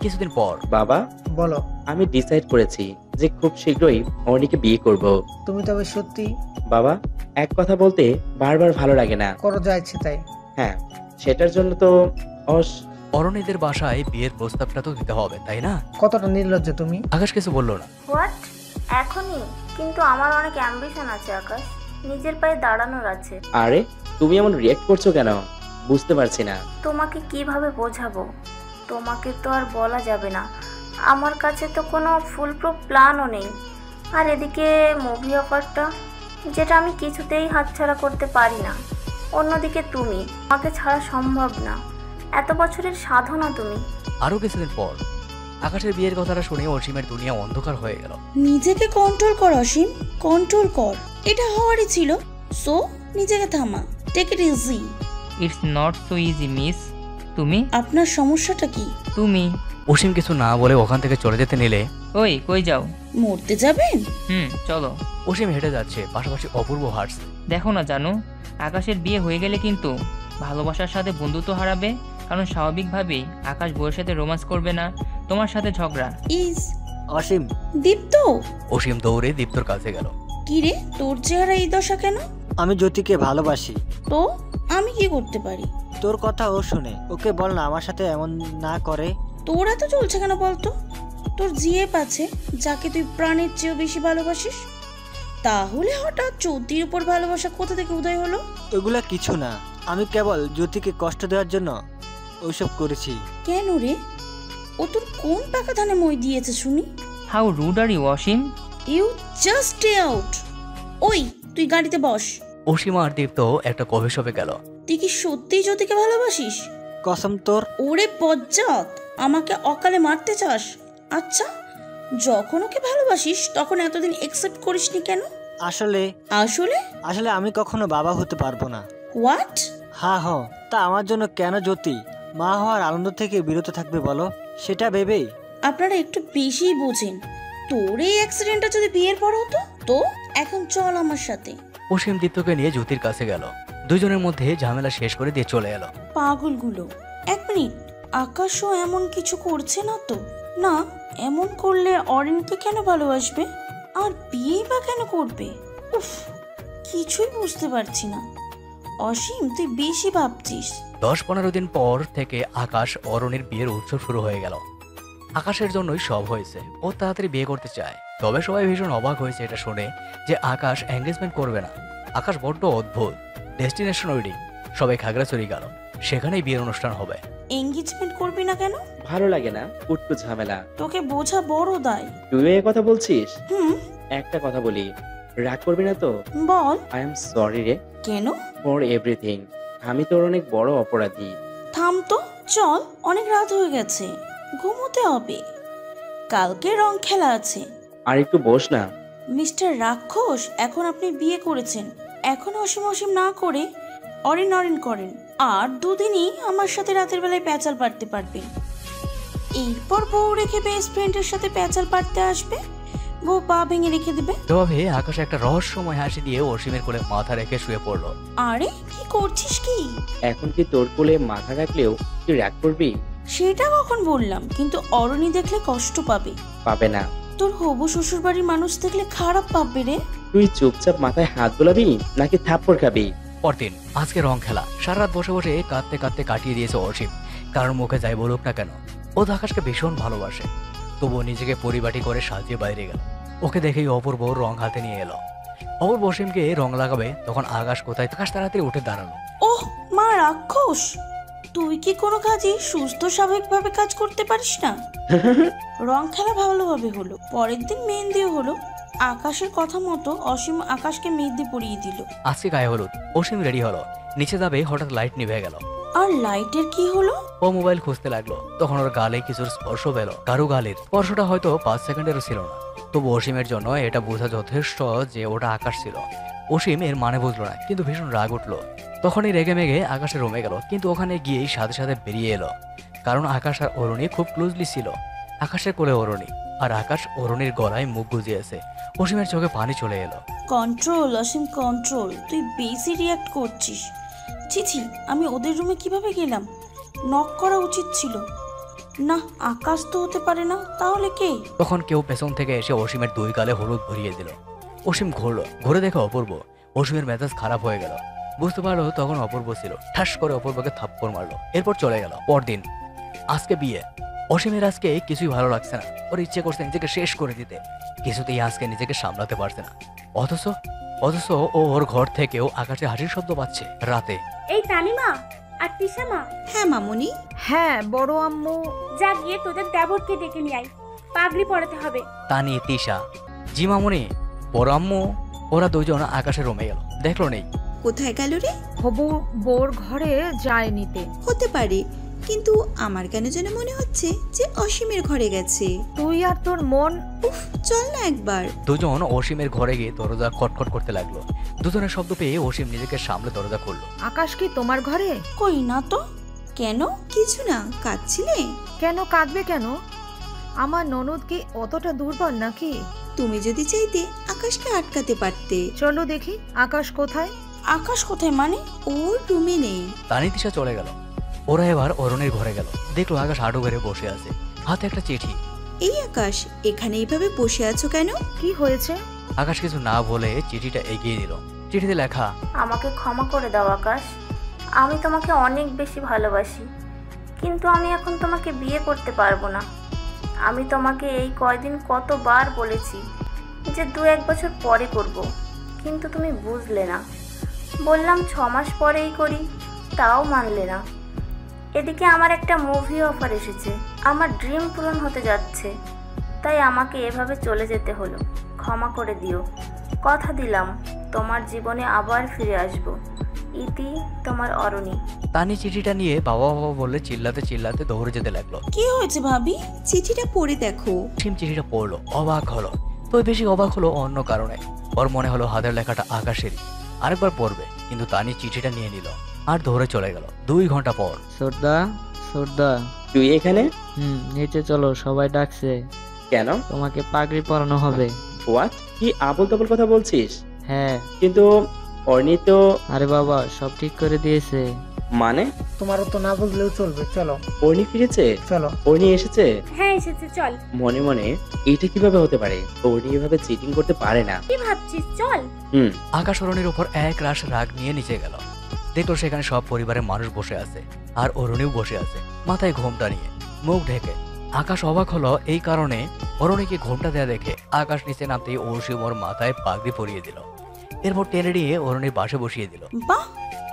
কিছুদিন পর। বাবা, বলো। আমি ডিসাইড করেছি যে খুব শীঘ্রই অর্ণিকে বিয়ে করব। তুমি তবে সত্যি? বাবা, এক কথা বলতে বারবার ভালো লাগে না। করো যা ইচ্ছে তাই। হ্যাঁ, সেটার জন্য তো অরণিদের বাসায় বিয়ের প্রস্তাবটা তো দিতে হবে, তাই না? কতটা নির্লজ্জ তুমি। আকাশ কিছু বললো না। হোয়াট? এখনই? কিন্তু আমার অনেক অ্যাম্বিশন আছে আকাশ, নিজের পায়ে দাঁড়ানোর আছে। আরে তুমি এমন রিয়েক্ট করছো কেন? বুঝতে পারছি না। তোমাকে কিভাবে বোঝাবো? তোমাকে তো আর বলা যাবে না, আমার কাছে তো কোনো ফুল প্রুফ প্ল্যানও নেই। আর এদিকে মুভি অফারটা, যেটা আমি কিছুতেই হাতছাড়া করতে পারি না। অন্যদিকে তুমি, আমাকে ছাড়া সম্ভব না, এত বছরের সাধনা তুমি। আরো কিছুদিন পর আকাশের বিয়ের কথাটা শুনে অসীমের দুনিয়া অন্ধকার হয়ে গেল। নিজেকে কন্ট্রোল কর অসীম, কন্ট্রোল কর। এটা হওয়ারই ছিল, সো নিজেকে থামা, take it easy. It's not so easy miss. তুমি? আপনার সমস্যাটা কি? তুমি? অসীম কিছু না বলে ওখান থেকে চলে যেতে নিলে, ওই কই যাও? মরতে যাবেন? চলো। অসীম হেঁটে যাচ্ছে, পাশাপাশি অপূর্ব হাঁটছে। দেখো না জানো, আকাশের বিয়ে হয়ে গেলে কিন্তু ভালোবাসার সাথে বন্ধুত্ব হারাবে। কারণ স্বাভাবিকভাবেই আকাশ বউয়ের সাথে রোম্যান্স করবে না, তোমার সাথে ঝগড়া। ইজ অসীম। দীপ্ত। অসীম দৌড়ে দীপ্তর কাছে গেল। কি রে, তোর চেহারা এই দশা কেন? আমি জ্যোতিকে ভালোবাসি। তো আমি কি করতে পারি? তোর কথা ও শুনে, ওকে বল না আমার সাথে এমন না করে। তোর এত চলছে কেন বলতো? তোর জিএফ আছে, যাকে তুই প্রাণের চেয়েও বেশি ভালোবাসিস, তাহলে হঠাৎ জ্যোতির উপর ভালোবাসা কোথা থেকে উদয় হলো? ওগুলা কিছু না, আমি কেবল জ্যোতিকে কষ্ট দেওয়ার জন্য ওইসব করেছি। কেন রে, ও তোর কোন পাকা ধানে মই দিয়েছে শুনি? How rude are you Asim. You just stay out. ওই তুই গাড়িতে বস। অসীম আর দীপ্ত একটা কফি শপে গেল। তুই কি সত্যিই জ্যোতিকে ভালোবাসিস? কসম তোর। ওরে বজ্জাত, আমাকে অকালে মারতে চাস? আচ্ছা, যখন ওকে ভালোবাসিস তখন এতদিন একসেপ্ট করিসনি কেন? আসলে আসলে আসলে আমি কখনো বাবা হতে পারবো না। হোয়াট? হ্যাঁ হ, তা আমার জন্য কেন জ্যোতি মা হওয়ার আনন্দ থেকে বিরত থাকবে বলো? সেটা ভেবেই। আপনারা একটু বেশিই বোঝেন। তোর এই অ্যাক্সিডেন্টটা যদি বিয়ের পর হতো তো? এখন চল আমার সাথে। অসীম দীপ্তকে নিয়ে জ্যোতির কাছে গেল। দুজনের মধ্যে ঝামেলা শেষ করে দিয়ে চলে এলো। পাগলগুলো, এক মিনিট, আকাশও এমন কিছু করছে না তো? না, এমন করলে অরিনকে কেন ভালোবাসবে আর বিয়ে বা কেন করবে? উফ, কিছুই বুঝতে পারছি না। অসীম, তুই বেশি ভাবছিস। 10-15 দিন পর থেকে আকাশ অরণির বিয়ের উৎসব শুরু হয়ে গেল। আকাশের জন্যই সব হয়েছে, ও তাড়াতাড়ি বিয়ে করতে চায়। তবে সবাই ভীষণ অবাক হয়েছে এটা শুনে যে আকাশ এঙ্গেজমেন্ট করবে না। আকাশ বড্ড অদ্ভুত। ডেস্টিনেশন ওয়েডিং, সবাই খাগড়াছড়ি গেল, সেখানেই বিয়ের অনুষ্ঠান হবে। এঙ্গেজমেন্ট করবি না কেন? ভালো লাগে না, উটকু ঝামেলা। তোকে বোঝা বড় দায়। তুই এই কথা বলছিস? হুম। একটা কথা বলি, রাগ করবি না তো? বল। আই এম সরি রে। কেন? For everything. আমি তোর অনেক বড় অপরাধী। থাম তো, চল, অনেক রাত হয়ে গেছে, ঘুমোতে হবে, কালকে রং খেলা আছে। আর একটু বস না। মিস্টার রাক্ষস, এখন আপনি বিয়ে করেছেন, এখন অসীম অসীম না করে অরিন অরিন করেন, আর দুদিনই আমার সাথে রাতের বেলায় প্যাচাল পাড়তে পারবেন। এরপর বউ রেখে বেস্ট ফ্রেন্ডের সাথে প্যাচাল পাড়তে আসবে, বউ পা ভেঙে রেখে দিবে। তবে আকাশ একটা রহস্যময় হাসি দিয়ে অসীমের কোলে মাথা রেখে শুয়ে পড়লো। আরে কি করছিস কি? এখন কি তোর কোলে মাথা রাখলেও তুই রাগ করবি? সেটা কখন বললাম, কিন্তু অরণি দেখলে কষ্ট পাবে। পাবে না। তোর হবু শ্বশুর বাড়ির মানুষ দেখলে খারাপ পাবে রে। তুই চুপচাপ মাথায় হাত বোলাবি নাকি থাপ্পড় খাবি? পরদিন আজকে রং খেলা। সারা রাত বসে বসে কাঁদতে কাঁদতে কাটিয়ে দিয়েছে অসীম। কারণ মুখে যাই বলুক না কেন, ও তো আকাশকে ভীষণ ভালোবাসে। তবুও নিজেকে পরিপাটি করে সাজিয়ে বাইরে গেল। ওকে দেখেই অপূর্ব রং হাতে নিয়ে এলো। অপূর্ব অসীমকে রং লাগাবে, তখন আকাশ কোথায়? আকাশ তাড়াতাড়ি উঠে দাঁড়ালো। ওহ মা রাক্ষস, তুই কি কোনো কাজই সুস্থ স্বাভাবিকভাবে কাজ করতে পারিস না? রং খেলা ভালোভাবে হলো, পরের দিন মেহেন্দিও হলো। আকাশের কথা মতো অসীম আকাশকে মেহেন্দি পরিয়ে দিল। আজকে গায়ে হলুদ। অসীম রেডি হলো, নিচে যাবে, হঠাৎ লাইট নিভে গেল। আর লাইটের কি হলো? ও মোবাইল খুঁজতে লাগলো, তখন ওর গালে কিছুর স্পর্শ পেল। কারো গালের স্পর্শটা হয়তো 5 সেকেন্ডেরও ছিল না। তবু অসীমের জন্য এটা বোঝা যথেষ্ট যে ওটা আকাশ ছিল। অসীম এর মানে বুঝলো না, কিন্তু ভীষণ রাগ উঠলো। তখনই রেগে মেগে আকাশের রুমে গেল, কিন্তু ওখানে গিয়েই সাথে সাথে বেরিয়ে এলো। কারণ আকাশ আর অরুণী খুব ক্লোজলি ছিল। আকাশের কোলে অরুণী, আর আকাশ অরুণীর গলায় মুখ গুজিয়েছে। অসীমের চোখে পানি চলে এলো। কন্ট্রোল অসীম, কন্ট্রোল, তুই বেশি রিয়াক্ট করছিস। ছি ছি, আমি ওদের রুমে কিভাবে গেলাম? নক করা উচিত ছিল। না, আকাশ তো হতে পারে না, তাহলে কে? তখন কেউ পেছন থেকে এসে অসীমের দুই গালে হলুদ ভরিয়ে দিল। অসীম ঘুরলো, ঘুরে দেখে অপূর্ব। অসীমের মেজাজ খারাপ হয়ে গেল, বুঝতে পারলো তখন অপূর্ব ছিল। ঠাস করে অপূর্বকে থাপ্পড় মারলো, এরপর চলে গেল। পরদিন আজকে বিয়ে। অসীমের আজকে কিছুই ভালো লাগছে না, ওর ইচ্ছে করছে নিজেকে শেষ করে দিতে, কিছুতেই আজকে নিজেকে সামলাতে পারছে না। অথচ অথচ ও ওর ঘর থেকেও আকাশে হাসির শব্দ পাচ্ছে রাতে। এই তানিমা আর তিশামা, হ্যাঁ মামুনি। হ্যাঁ বড় আম্মু। যা গিয়ে তোদের দেবরকে ডেকে নিয়ে আয়, পাগড়ি পরাতে হবে। তানি, তিশা, জি মামুনি, বড় আম্মু। ওরা দুজন আকাশের রুমে গেল, দেখলো নেই। কোথায় গেল রে? হবু বোর ঘরে যায় নিতে। হতে পারে, কিন্তু আমার কেন যেন মনে হচ্ছে যে অসীমের ঘরে গেছে। তুই আর তোর মন। উফ, চল না একবার। দুজন অসীমের ঘরে গিয়ে দরজা খটখট করতে লাগলো। দুজনের শব্দ পেয়ে অসীম নিজেকে সামলে দরজা খুললো। আকাশ কি তোমার ঘরে? কই না তো। কেন? কিছু না, কাঁদছিলে? কেন কাঁদবে কেন? আমার ননদ কি অতটা দুর্বল নাকি? তুমি যদি চাইতে আকাশকে আটকাতে পারতে। চলো দেখি আকাশ কোথায়। আকাশ কোথায় মানে? ওর রুমে নেই। তানি, তিশা চলে গেল। ওরা এবার অরুণের ঘরে গেল, দেখলো আকাশ হাঁটু ঘরে বসে আছে, হাতে একটা চিঠি। এই আকাশ, এখানে এইভাবে বসে আছো কেন? কি হয়েছে? আকাশ কিছু না বলে চিঠিটা এগিয়ে দিল। চিঠিতে লেখা, আমাকে ক্ষমা করে দাও আকাশ, আমি তোমাকে অনেক বেশি ভালোবাসি, কিন্তু আমি এখন তোমাকে বিয়ে করতে পারবো না। আমি তোমাকে এই কয়দিন কতবার বলেছি যে 2-1 বছর পরে করব, কিন্তু তুমি বুঝলে না। বললাম 6 মাস পরেই করি, তাও মানলে না। এদিকে আমার একটা মুভি অফার এসেছে, আমার ড্রিম পূরণ হতে যাচ্ছে, তাই আমাকে এভাবে চলে যেতে হলো। ক্ষমা করে দিও, কথা দিলাম তোমার জীবনে আবার ফিরে আসব। ইতি, তোমার অরণি। তানি চিঠিটা নিয়ে বাবা বাবা বললে চিল্লাতে চিল্লাতে দৌড়ে যেতে লাগলো। কি হয়েছে ভাবি? চিঠিটা পড়ে দেখো। অসীম চিঠিটা পড়লো, অবাক হলো। তো বেশি অবাক হলো অন্য কারণে। ওর মনে হলো হাতের লেখাটা আকাশেরই, আরেকবার পড়বে, কিন্তু তানি চিঠিটা নিয়ে নিল আর দৌড়ে চলে গেল। 2 ঘন্টা পর। সর্দা, সর্দা, তুই এখানে? নিচে চলো, সবাই ডাকছে। কেন? তোমাকে পাগড়ি পরানো হবে। হোয়াট? কি আবল তাবল কথা বলছিস? হ্যাঁ। কিন্তু অর্নি তো। আরে বাবা, সব ঠিক করে দিয়েছে। মানে? তোমারও তো না বুঝলেও চলবে, চলো। অর্নি ফিরেছে? চলো। অর্নি এসেছে? হ্যাঁ এসেছে, চল। মনে মনে এটা কিভাবে হতে পারে? অর্নি এভাবে চিটিং করতে পারে না। কি ভাবছিস? চল। আকাশ অরুণের উপর এক রাশ রাগ নিয়ে নিচে গেল। দেখলো সেখানে সব পরিবারের মানুষ বসে আছে, আর অরুণীও বসে আছে, মাথায় ঘোমটা নিয়ে, মুখ ঢেকে। আকাশ অবাক হলো এই কারণে, অরুণীকে ঘোমটা দেয়া দেখে। আকাশ নিচে নামতেই অসীম ওর মাথায় পাগড়ি পরিয়ে দিল, এরপর টেনে নিয়ে অরুণীর পাশে বসিয়ে দিল। বাহ,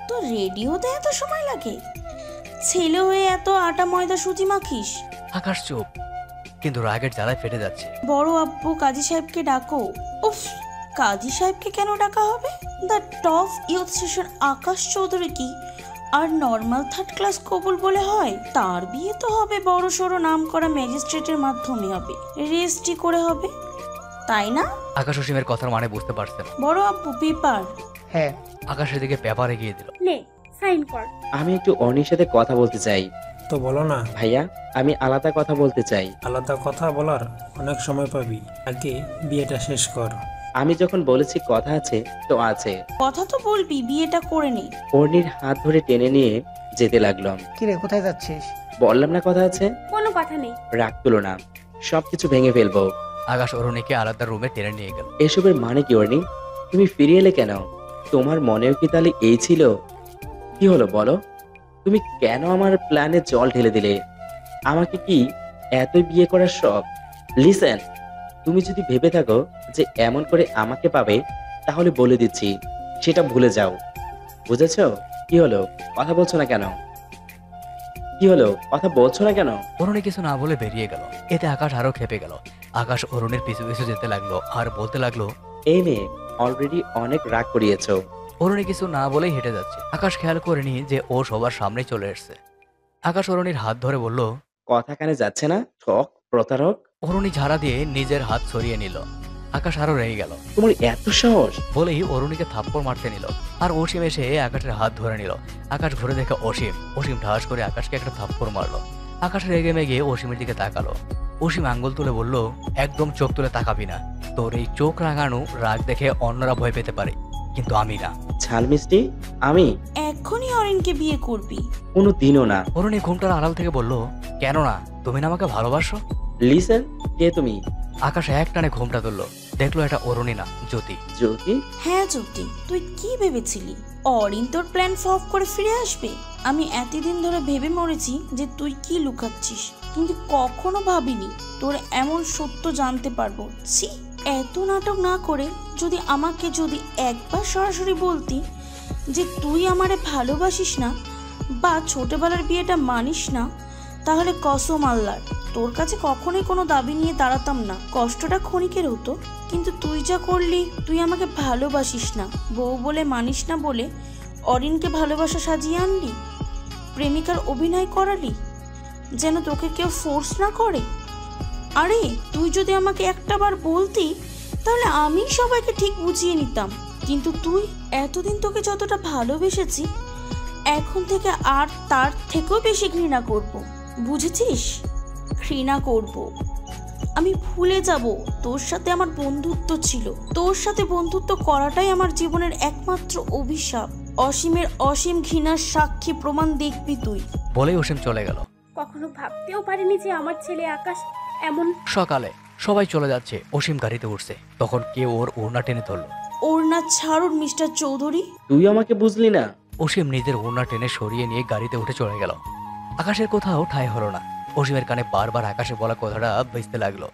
তো রেডি হতে এত সময় লাগে? ছেলে হয়ে এত আটা ময়দা সুজি মাখিস? আকাশ চুপ, কিন্তু রাগের জ্বালায় ফেটে যাচ্ছে। বড় আব্বু কাজী সাহেবকে ডাকো। উফ, কাজী সাহেবকে কেন ডাকা হবে? The top youth session Akash Chowdhury কি আর নর্মাল 3rd ক্লাস কবুল বলে হয়? তার বিয়ে তো হবে বড় সড়ো নাম করা ম্যাজিস্ট্রেটের মাধ্যমে হবে, রেজিস্ট্রি করে হবে, তাই না? আকাশ অসীমের কথার মানে বুঝতে পারছে না। বড় আব্বু পেপার। হ্যাঁ। আকাশের দিকে পেপার এগিয়ে দিল। নে, সাইন কর। আমি একটু অর্নির সাথে কথা বলতে চাই। তো বলো না ভাইয়া, আমি আলাদা কথা বলতে চাই। আলাদা কথা বলার অনেক সময় পাবি, আগে বিয়েটা শেষ কর। আমি যখন বলেছি কথা আছে তো আছে। কথা তো বলবি, বিয়েটা করে নে। অর্নির হাত ধরে টেনে নিয়ে যেতে লাগলাম। কিরে, কোথায় যাচ্ছিস? বললাম না কথা আছে। কোনো কথা নেই। রাগ তুলো না, সবকিছু ভেঙে ফেলবো। আকাশ অরুণীকে আলাদা রুমে টেনে নিয়ে গেল। এসবের মানে কি অর্নি? তুমি ফিরে এলে কেন? তোমার মনেও কি তাহলে এই ছিল? কি হলো বলো? তুমি কেন আমার প্ল্যানে জল ঢেলে দিলে? আমাকে কি এতই বিয়ে করার শখ? লিসেন, তুমি যদি ভেবে থাকো যে এমন করে আমাকে পাবে, তাহলে বলে দিচ্ছি সেটা ভুলে যাও। বুঝেছো? কি হলো, কথা বলছো না কেন? কি হলো, কথা বলছো না কেন? অরুণী কিছু না বলে বেরিয়ে গেল। এতে আকাশ আরো খেপে গেল। আকাশ অরুণের পিছু পিছু যেতে লাগলো আর বলতে লাগলো, এই মেয়ে অলরেডি অনেক রাগ করিয়েছো। অরুণী কিছু না বলেই হেঁটে যাচ্ছে। আকাশ খেয়াল করেনি যে ও সবার সামনে চলে এসছে। আকাশ অরুণীর হাত ধরে বলল, কথা কানে যাচ্ছে না? ঠক, প্রতারক। অরুণী ঝাড়া দিয়ে নিজের হাত সরিয়ে নিল। আকাশ আরো রেগে গেল। তোমার এত সাহস? বলেই অরুণীকে থাপ্পড় মারতে নিল, আর অসীম এসে আকাশের হাত ধরে নিল। আকাশ ঘুরে দেখে অসীম। অসীম ঠাস করে আকাশকে একটা থাপ্পড় মারলো। আকাশ রেগে মেগে অসীমের দিকে তাকালো। অসীম আঙ্গুল তুলে বলল, একদম চোখ তুলে তাকাবি না। তোর এই চোখ রাঙানো রাগ দেখে অন্যরা ভয় পেতে পারে, কিন্তু আমি না। ঝাল মিষ্টি আমি এখনই অরিনকে বিয়ে করবি? কোনো দিনও না। অরুণী ঘুমটার আড়াল থেকে বলল, কেন না? তুমি না আমাকে ভালোবাসো? লিসেন, কে তুমি? আকাশ এক টানে ঘোমটা তুললো, দেখলো এটা অরুণী না, জ্যোতি। জ্যোতি? হ্যাঁ জ্যোতি, তুই কি ভেবেছিলি অরিন তোর প্ল্যান ফ্লপ করে ফিরে আসবে? আমি এতদিন ধরে ভেবে মরেছি যে তুই কি লুকাচ্ছিস, কিন্তু কখনো ভাবিনি তোর এমন সত্য জানতে পারবো। ছি, এত নাটক না করে যদি একবার সরাসরি বলতি যে তুই আমারে ভালোবাসিস না বা ছোটবেলার বিয়েটা মানিস না, তাহলে কসম আল্লাহর তোর কাছে কখনোই কোনো দাবি নিয়ে দাঁড়াতাম না। কষ্টটা ক্ষণিকের হতো, কিন্তু তুই যা করলি, তুই আমাকে ভালোবাসিস না, বউ বলে মানিস না বলে অরিনকে ভালোবাসা সাজিয়ে আনলি, প্রেমিকার অভিনয় করালি যেন তোকে কেউ ফোর্স না করে। আরে তুই যদি আমাকে একটাবার বলতি তাহলে আমি সবাইকে ঠিক বুঝিয়ে নিতাম, কিন্তু তুই এতদিন তোকে যতটা ভালোবেসেছি এখন থেকে আর তার থেকেও বেশি ঘৃণা করব, বুঝেছিস? ঘৃণা করব। আমি ভুলে যাব তোর সাথে আমার বন্ধুত্ব ছিল, তোর সাথে বন্ধুত্ব করাটাই আমার জীবনের একমাত্র অভিশাপ। অসীমের অসীম ঘৃণার সাক্ষী প্রমাণ দেখবি তুই। বলেই অসীম চলে গেল। কখনো ভাবতেও পারিনি যে আমার ছেলে আকাশ এমন। সকালে সবাই চলে যাচ্ছে, অসীম গাড়িতে উঠছে, তখন কেউ ওর ওড়না টেনে ধরলো। ওড়না ছাড়ুন মিস্টার চৌধুরী। তুই আমাকে বুঝলি না? অসীম নিজের ওড়না টেনে সরিয়ে নিয়ে গাড়িতে উঠে চলে গেল। আকাশের কোথাও ঠাঁই হলো না। অসীমের কানে বারবার আকাশে বলা কথাটা বেজতে লাগলো।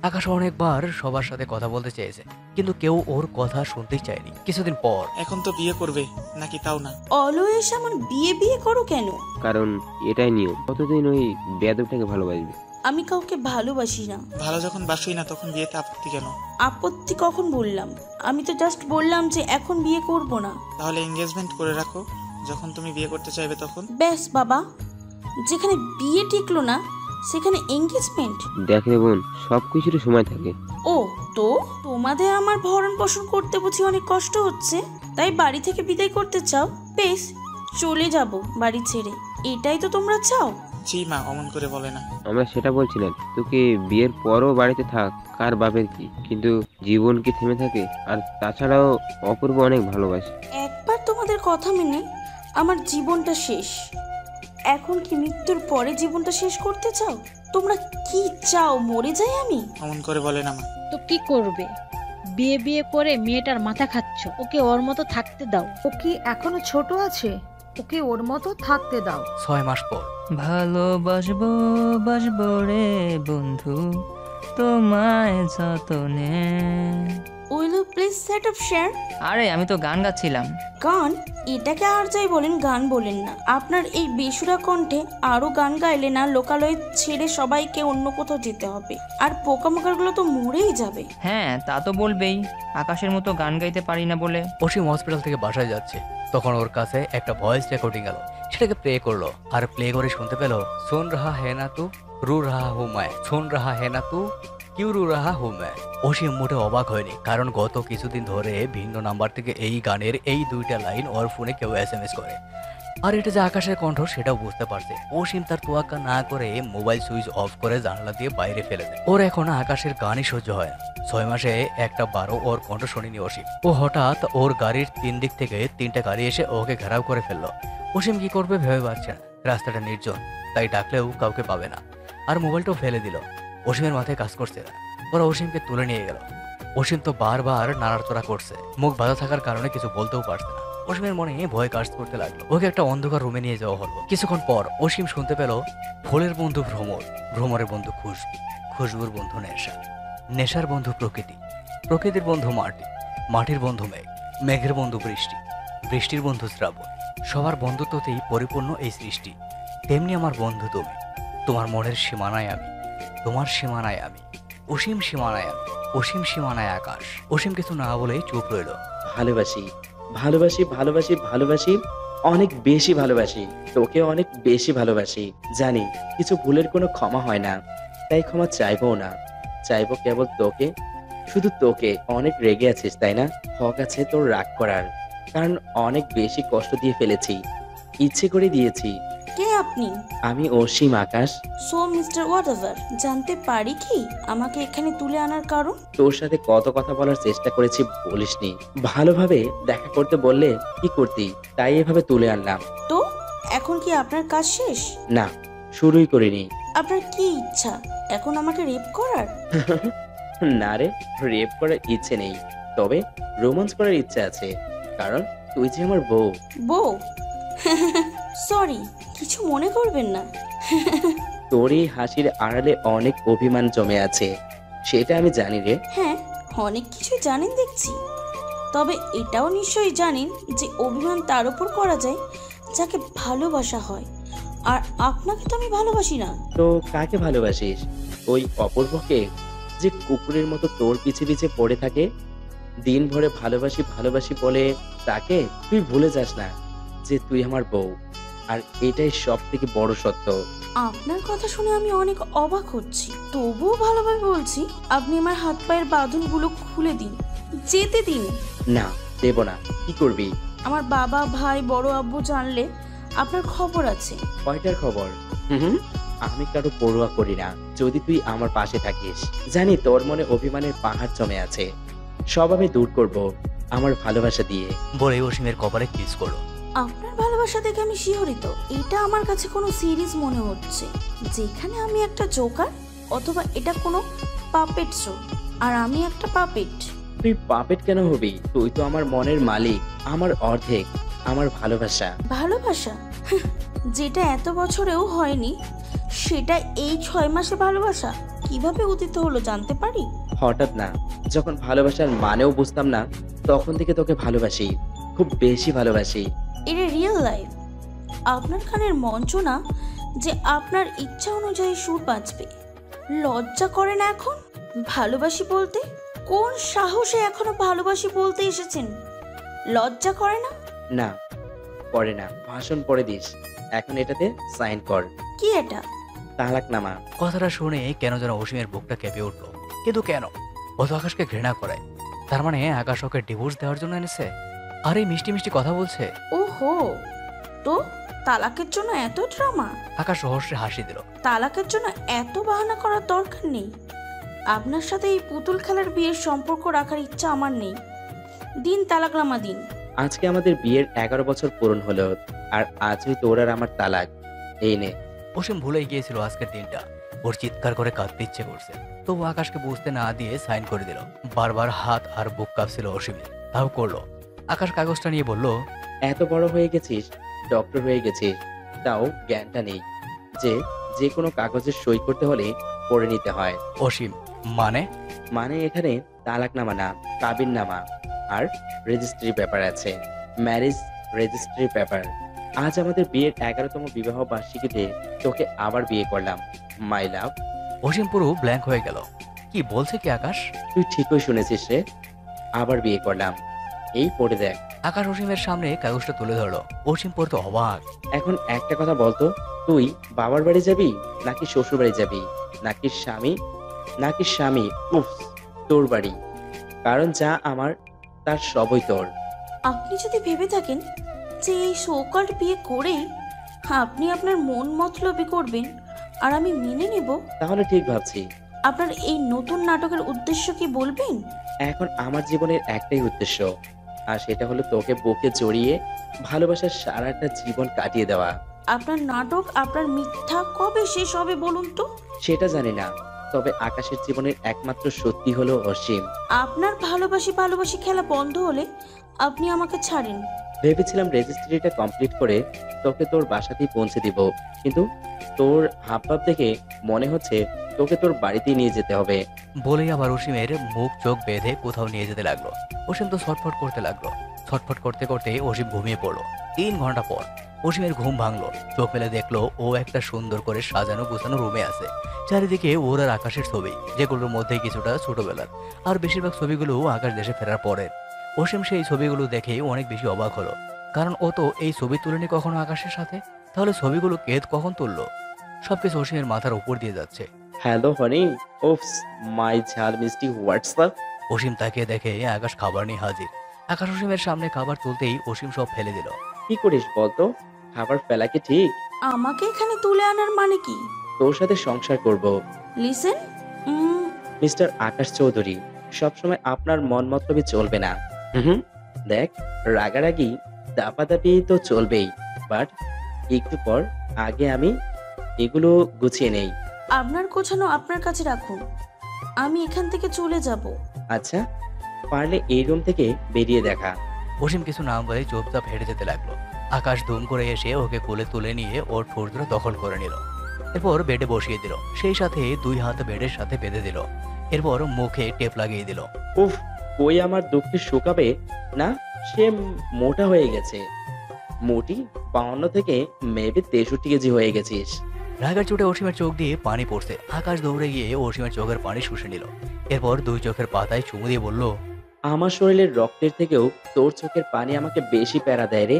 আকাশ অনেকবার সবার সাথে কথা বলতে চেয়েছে, কিন্তু কেউ ওর কথা শুনতেই চায়নি। কিছুদিন পর, এখন তো বিয়ে করবে নাকি তাও না? অলওয়েজ এমন বিয়ে করো কেন? কারণ এটাই নিয়ম, কতদিন ওই বেয়াদবটাকে ভালোবাসবে? আমি কাউকে ভালোবাসি না। ভালো যখন বাসুই না তখন বিয়েতে আপত্তি কেন? আপত্তি কখন বললাম? আমি তো জাস্ট বললাম যে এখন বিয়ে করব না। তাহলে এনগেজমেন্ট করে রাখো, যখন তুমি বিয়ে করতে চাইবে তখন। ব্যাস বাবা, যেখানে বিয়ে টিকলো না সেখানে এনগেজমেন্ট? দেখ রে বোন, সব কিছুরই সময় থাকে। ও তো তোমাদের আমার ভরণ পোষণ করতে বুঝি অনেক কষ্ট হচ্ছে, তাই বাড়ি থেকে বিদায় করতে চাও? বেশ, চলে যাব বাড়ি ছেড়ে, এটাই তো তোমরা চাও? জি মা, অমন করে বলে না। আমরা সেটা বলছি না, তোকে বিয়ের পরও বাড়িতে থাক, কার বাপের কি, কিন্তু জীবন কি থেমে থাকে? আর তাছাড়াও অপূর্ব অনেক ভালোবাসে। একবার তোমাদের কথা মেনে আমার জীবনটা শেষ, এখন কি মৃত্যুর পরে জীবনটা শেষ করতে চাও? তোমরা কি চাও, মরে যাই আমি? অমন করে বলে না মা। তো কি করবে? বিয়ে করে মেয়েটার মাথা খাচ্ছ, ওকে ওর মতো থাকতে দাও। ও কি এখনো ছোট আছে? ওকে ওর মতো থাকতে দাও। 6 মাস পর। ভালোবাসবো বাসবো রে বন্ধু, তোমায় যতনে। Will you please set up share? আরে আমি তো গান গাচ্ছিলাম। গান? এটাকে আর যাই বলেন, গান বলেন না। আপনার এই বেসুরা কণ্ঠে আরো গান গাইলে না লোকালয় ছেড়ে সবাইকে অন্য কোথাও যেতে হবে, আর পোকামাকড়গুলো তো মরেই যাবে। হ্যাঁ তা তো বলবেই, আকাশের মতো গান গাইতে পারি না বলে। অসীম হসপিটাল থেকে বাসায় যাচ্ছে, তখন ওর কাছে একটা ভয়েস রেকর্ডিং এলো। সেটাকে প্লে করলো, আর প্লে করে শুনতে পেল, সুন রাহা হে না তু রু রাহা হু मैं, সুন রাহা হে না তু কিউ রু রাহা হু मैं। অসীম মোটে অবাক হয়নি, কারণ গত কিছুদিন ধরে ভিন্ন নাম্বার থেকে এই গানের এই 2টা লাইন ওর ফোনে কেউ SMS করে। আর এটা যে আকাশের কণ্ঠ সেটাও বুঝতে পারছে। অসীম তার তোয়াক্কা না করে মোবাইল সুইচ অফ করে জানালা দিয়ে বাইরে ফেলে দেয়। ওর এখন আকাশের গানই সহ্য হয় না। 6 মাসে একটা বারও ওর কণ্ঠ শুনিনি অসীম। ও হঠাৎ ওর গাড়ির 3 দিক থেকে 3টা গাড়ি এসে ওকে ঘেরাও করে ফেললো। অসীম কি করবে ভেবে পাচ্ছে না। রাস্তাটা নির্জন, তাই ডাকলেও কাউকে পাবে না। আর মোবাইলটাও ফেলে দিল। অসীমের মাথায় কাজ করছে না। ওরা অসীমকে তুলে নিয়ে গেল। অসীম তো বারবার নাড়াচড়া করছে, মুখ বাঁধা থাকার কারণে কিছু বলতেও পারছে না। অসীমের মনে ভয় কাজ করতে লাগলো। ওকে একটা অন্ধকার রুমে নিয়ে যাওয়া হলো। কিছুক্ষণ পর অসীম শুনতে পেল, ফুলের বন্ধু ভ্রমর, ভ্রমরের বন্ধু খুশবু, খুশবুর বন্ধু নেশা, নেশার বন্ধু প্রকৃতি, প্রকৃতির বন্ধু মাটি, মাটির বন্ধু মেঘ, মেঘের বন্ধু বৃষ্টি, বৃষ্টির বন্ধু শ্রাবণ। সবার বন্ধুত্বতেই পরিপূর্ণ এই সৃষ্টি। তেমনি আমার বন্ধু তুমি, তোমার মনের সীমানায় আমি, তোমার সীমানায় আমি, অসীম সীমানায় আমি, অসীম সীমানায় আকাশ। অসীম কিছু না বলেই চুপ রইল। ভালোবাসি ভালোবাসি ভালোবাসি ভালোবাসি, অনেক বেশি ভালোবাসি, তোকে অনেক বেশি ভালোবাসি। জানি কিছু ভুলের কোনো ক্ষমা হয় না, তাই ক্ষমা চাইবো না, চাইবো কেবল তোকে, শুধু তোকে। অনেক রেগে আছিস তাই না? হক আছে তোর রাগ করার, কারণ অনেক বেশি কষ্ট দিয়ে ফেলেছি, ইচ্ছে করে দিয়েছি। কে আপনি? আমি অসীম আকাশ। সো মিস্টার হোয়াটএভার, জানতে পারি কি আমাকে এখানে তুলে আনার কারণ? তোর সাথে কত কথা বলার চেষ্টা করেছি, বলিসনি। ভালোভাবে দেখা করতে বললে কি করতি, তাই এভাবে তুলে আনলাম। তো এখন কি আপনার কাজ শেষ? না, শুরুই করিনি। আপনার কি ইচ্ছা এখন আমাকে রেপ করার? না রে, রেপ করার ইচ্ছে নেই, তবে রোমান্স করার ইচ্ছে আছে, কারণ তুই যে আমার বউ। বউ? সরি, কিছু মনে করবেন না। তোর এই হাসির আড়ালে অনেক অভিমান জমে আছে, সেটা আমি জানি রে। হ্যাঁ, অনেক কিছু জানেন দেখছি। তবে এটাও নিশ্চয়ই জানেন যে অভিমান তার উপর করা যায় যাকে ভালোবাসা হয়, আর আপনাকে তো আমি ভালোবাসি না। তো কাকে ভালোবাসিস? ওই অপূর্বকে, যে কুকুরের মতো তোর পিছে পিছে পড়ে থাকে, দিন ভরে ভালোবাসি ভালোবাসি বলে তাকে? তুই ভুলে যাস না যে তুই আমার বউ, আর এটাই সব থেকে বড় সত্য। আপনার কথা শুনে আমি অনেক অবাক হচ্ছি, তবুও ভালোভাবে বলছি, আপনি আমার হাত পায়ের বাঁধনগুলো খুলে দিন, যেতে দিন। না, দেব না। কি করবি? আমার বাবা, ভাই, বড় আব্বু জানলে আপনার খবর আছে। কয়টার খবর? হুম, আমি কারো পরোয়া করি না যদি তুই আমার পাশে থাকিস। জানি তোর মনে অভিমানের পাহাড় জমে আছে, সব আমি দূর করব আমার ভালোবাসা দিয়ে। বলে অসীমের কপালে কিস করলো। আপনার ভালোবাসা দেখে আমি শিহরিত। এটা আমার কাছে কোনো সিরিজ মনে হচ্ছে, যেখানে আমি একটা জোকার, অথবা এটা কোনো পাপেট শো আর আমি একটা পাপেট। তুই পাপেট কেন হবি? তুই তো আমার মনের মালিক, আমার অর্ধেক, আমার ভালোবাসা। ভালোবাসা যেটা এত বছরেও হয়নি, সেটা এই 6 মাসে ভালোবাসা কিভাবে উদিত হলো জানতে পারি? হঠাৎ না, যখন ভালোবাসার মানেও বুঝতাম না, তখন থেকে তোকে ভালোবাসি, খুব বেশি ভালোবাসি। এটা রিয়েল লাইফ। আপনার কানের মঞ্চ না যে আপনার ইচ্ছা অনুযায়ী সুর বাজবে। লজ্জা করে না এখন ভালোবাসি বলতে? কোন সাহসে এখনো ভালোবাসি বলতে এসেছেন? লজ্জা করে না? না, করে না। ভাষণ পড়ে দিস, এখন এটাতে সাইন কর। কি এটা? তালাকনামা। কথাটা শুনে কেন যেন অসীমের বুকটা কেঁপে উঠলো। কিন্তু কেন? ও তো আকাশকে ঘৃণা করে, তার মানে আকাশ ওকে ডিভোর্স দেওয়ার জন্য এনেছে। আর এই মিষ্টি মিষ্টি কথা বলছে। ওহো, তো তালাকের জন্য এত ড্রামা? আকাশ রহস্যে হাসি দিল। তালাকের জন্য এত বাহানা করার দরকার নেই। আপনার সাথে এই পুতুল খেলার বিয়ের সম্পর্ক রাখার ইচ্ছা আমার নেই। দিন তালাকনামা দিন। আজকে আমাদের বিয়ের 11 বছর পূরণ হলো, আর আজই তোর আর আমার তালাক। এই নে। অসীম ভুলেই গিয়েছিল আজকের দিনটা। ওর চিৎকার করে কাঁদতে ইচ্ছে করছে, তবু আকাশকে বুঝতে না দিয়ে সাইন করে দিল। বারবার হাত আর বুক কাঁপছিল অসীমের, তাও করলো। আকাশ কাগজটা নিয়ে বলল, এত বড় হয়ে গেছিস, ডক্টর হয়ে গেছিস, তাও জ্ঞানটা নেই যে যে কোনো কাগজের সই করতে হলে পড়ে নিতে হয়। অসীম মানে? মানে এখানে তালাকনামা না, কাবিননামা আর রেজিস্ট্রি পেপার আছে, ম্যারেজ রেজিস্ট্রি পেপার। আজ আমাদের বিয়ের 11তম বিবাহ বার্ষিকীতে তোকে আবার বিয়ে করলাম, মাই লাভ। অসীম পুরো ব্ল্যাঙ্ক হয়ে গেল। কি বলছে কি আকাশ? তুই ঠিকই শুনেছিস রে, আবার বিয়ে করলাম। এই পড়ে দেখ। আকাশ অসীমের সামনে কাগজটা তুলে ধরলো। অসীম পড়তে অবাক। এখন একটা কথা বলতো, তুই বাবার বাড়ি যাবি নাকি শ্বশুর বাড়ি যাবি, নাকি স্বামী উফ তোর বাড়ি? কারণ যা আমার তার সবই তোর। আপনি যদি ভেবে থাকেন যে এই সৌকাল্ড বিয়ে করেই আপনি আপনার মন মতলবি করবেন আর আমি মেনে নেব, তাহলে ঠিক ভাবছি। আপনার এই নতুন নাটকের উদ্দেশ্য কি বলবেন? এখন আমার জীবনের একটাই উদ্দেশ্য, আর সেটা হলো তোকে বুকে জড়িয়ে ভালোবাসার সারাটা জীবন কাটিয়ে দেওয়া। আপনার নাটক, আপনার মিথ্যা কবে শেষ হবে বলুন তো? সেটা জানি না, তবে আকাশের জীবনের একমাত্র সত্যি হলো অসীম। আপনার ভালোবাসি খেলা বন্ধ হলে আপনি আমাকে ছাড়েন। ভেবেছিলাম রেজিস্ট্রিটা কমপ্লিট করে তোকে তোর বাসাতেই পৌঁছে দিব, কিন্তু তোর হাবভাব দেখে মনে হচ্ছে তোকে তোর বাড়িতেই নিয়ে যেতে হবে। বলেই আবার অসীমের মুখ চোখ বেঁধে কোথাও নিয়ে যেতে লাগলো। অসীম তো ছটফট করতে লাগলো। ছটফট করতে করতে অসীম ঘুমিয়ে পড়লো। 3 ঘন্টা পর অসীমের ঘুম ভাঙলো। চোখ মেলে দেখলো ও একটা সুন্দর করে সাজানো গোছানো রুমে আছে। চারিদিকে ওর আর আকাশের ছবি, যেগুলোর মধ্যে কিছুটা ছোটবেলার, আর বেশিরভাগ ছবিগুলো আকাশ দেশে ফেরার পরের। অসীম সেই ছবিগুলো দেখে অনেক বেশি অবাক হলো, কারণ ও তো এই ছবি তুলেনি কখনো আকাশের সাথে। তাহলে ছবিগুলো কেদ কখন তুললো? সবকিছু অসীমের মাথার উপর দিয়ে যাচ্ছে। হ্যালো হানি, ওফস মাই ঝাল মিষ্টি হোয়াটসঅ্যাপ। অসীম তাকে দেখে আকাশ খাবার নিয়ে হাজির। আকাশ অসীমের সামনে খাবার তুলতেই অসীম সব ফেলে দিল। কি করিস বলতো? খাবার ফেলা কি ঠিক? আমাকে এখানে তুলে আনার মানে কি? তোর সাথে সংসার করব। লিসেন মিস্টার আকাশ চৌধুরী, সবসময় আপনার মন মতলবই চলবে না। দেখ, রাগারাগি দাপাদাপি তো চলবেই, বাট একটু পর আগে আমি এগুলো গুছিয়ে নেই। আপনার গোছানো আপনার কাছে রাখুন, আমি এখান থেকে চলে যাব। আচ্ছা, পারলে এই রুম থেকে বেরিয়ে দেখা। অসীম কিছু না বলে চুপচাপ হেঁটে যেতে লাগলো। আকাশ ধুম করে এসে ওকে কোলে তুলে নিয়ে ওর ঠোঁট দুটো দখল করে নিল। এরপর বেডে বসিয়ে দিল, সেই সাথে 2 হাত বেডের সাথে বেঁধে দিল। এরপর মুখে টেপ লাগিয়ে দিল। উফ, কই আমার দুঃখে শুকাবে না? সে মোটা হয়ে গেছে। মোটি 52 থেকে মেবি 63 কেজি হয়ে গেছিস। রাগের চোটে অসীমের চোখ দিয়ে পানি পড়ছে। আকাশ দৌড়ে গিয়ে অসীমের চোখের পানি শুষে নিল। এরপর 2 চোখের পাতায় চুমু দিয়ে বলল, আমার শরীরের রক্তের থেকেও তোর চোখের পানি আমাকে বেশি প্যারা দেয় রে।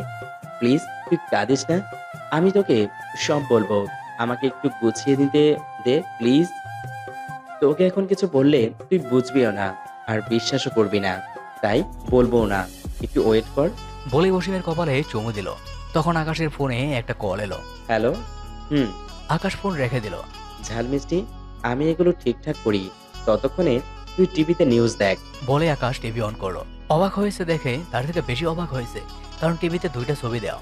প্লিজ তুই কাঁদিস না, আমি তোকে সব বলবো। আমাকে একটু গুছিয়ে দিতে দে প্লিজ। তোকে এখন কিছু বললে তুই বুঝবিও না আর বিশ্বাসও করবি না, তাই বলবো না। একটু ওয়েট কর। বলে অসীমের কপালে চুমু দিল। তখন আকাশের ফোনে একটা কল এলো। হ্যালো। আকাশ ফোন রেখে দিল। ঝাল মিষ্টি, আমি এগুলো ঠিকঠাক করি, ততক্ষণে তুই টিভিতে নিউজ দেখ। বলে আকাশ টিভি অন করলো। অবাক হয়েছে দেখে তার থেকে বেশি অবাক হয়েছে, কারণ টিভিতে 2টা ছবি দেওয়া।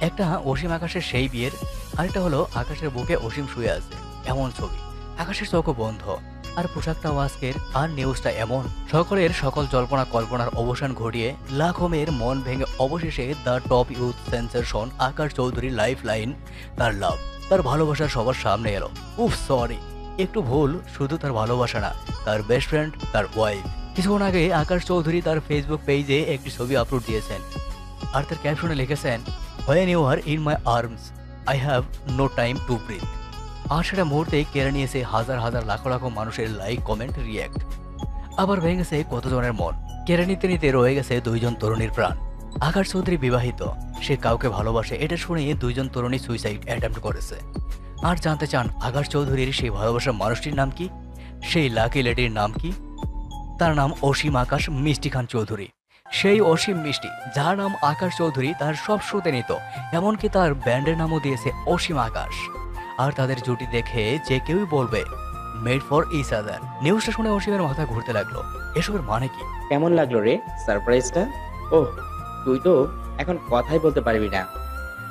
একটা অসীম আকাশের সেই বিয়ের, আরেকটা হলো আকাশের বুকে অসীম শুয়ে আছে এমন ছবি। আকাশের চোখও বন্ধ, আর পোশাকটাও আজকের, আর নিউজটা এমন। সকলের সকল জল্পনা কল্পনার অবসান ঘটিয়ে লাখো মেয়ের মন ভেঙে অবশেষে the top youth sensation Akash Chowdhury life line, তার লাভ, তার ভালোবাসা সবার সামনে এলো। উফ সরি, একটু ভুল, শুধু তার ভালোবাসা না, তার বেস্ট ফ্রেন্ড, তার ওয়াইফ। কিছুক্ষণ আগে আকাশ চৌধুরী তার ফেসবুক পেজে একটি ছবি আপলোড দিয়েছেন, আর তার ক্যাপশনে লিখেছেন, when you are in my arms I have no time to breathe. আর সেটা মুহূর্তেই কেড়ে নিয়েছে হাজার হাজার লাখো লাখো মানুষের লাইক, কমেন্ট, রিয়্যাক্ট। আবার ভেঙেছে কতজনের মন, কেড়ে নিতে নিতে রয়ে গেছে 2 জন তরুণীর প্রাণ। আকাশ চৌধুরী বিবাহিত, সে কাউকে ভালোবাসে, এটা শুনে 2 জন তরুণী সুইসাইড অ্যাটেম্প্ট করেছে। আর জানতে চান আকাশ চৌধুরীর সেই ভালোবাসার মানুষটির নাম কি, সেই লাকি লেডির নাম কি? তার নাম অসীম আকাশ মিষ্টি খান চৌধুরী। সেই অসীম মিষ্টি, যার নাম আকাশ চৌধুরী, তার সব শোতে নিত, এমনকি তার ব্যান্ডের নামও দিয়েছে অসীম আকাশ। আর তাদের জুটি দেখে যে কেউই বলবে মেড ফর ইচ আদার। নিউজটা শুনে অসীমের মাথা ঘুরতে লাগলো, এসবের মানে কি? কেমন লাগলো রে সারপ্রাইজটা? ওহ, তুই তো এখন কথাই বলতে পারবি না।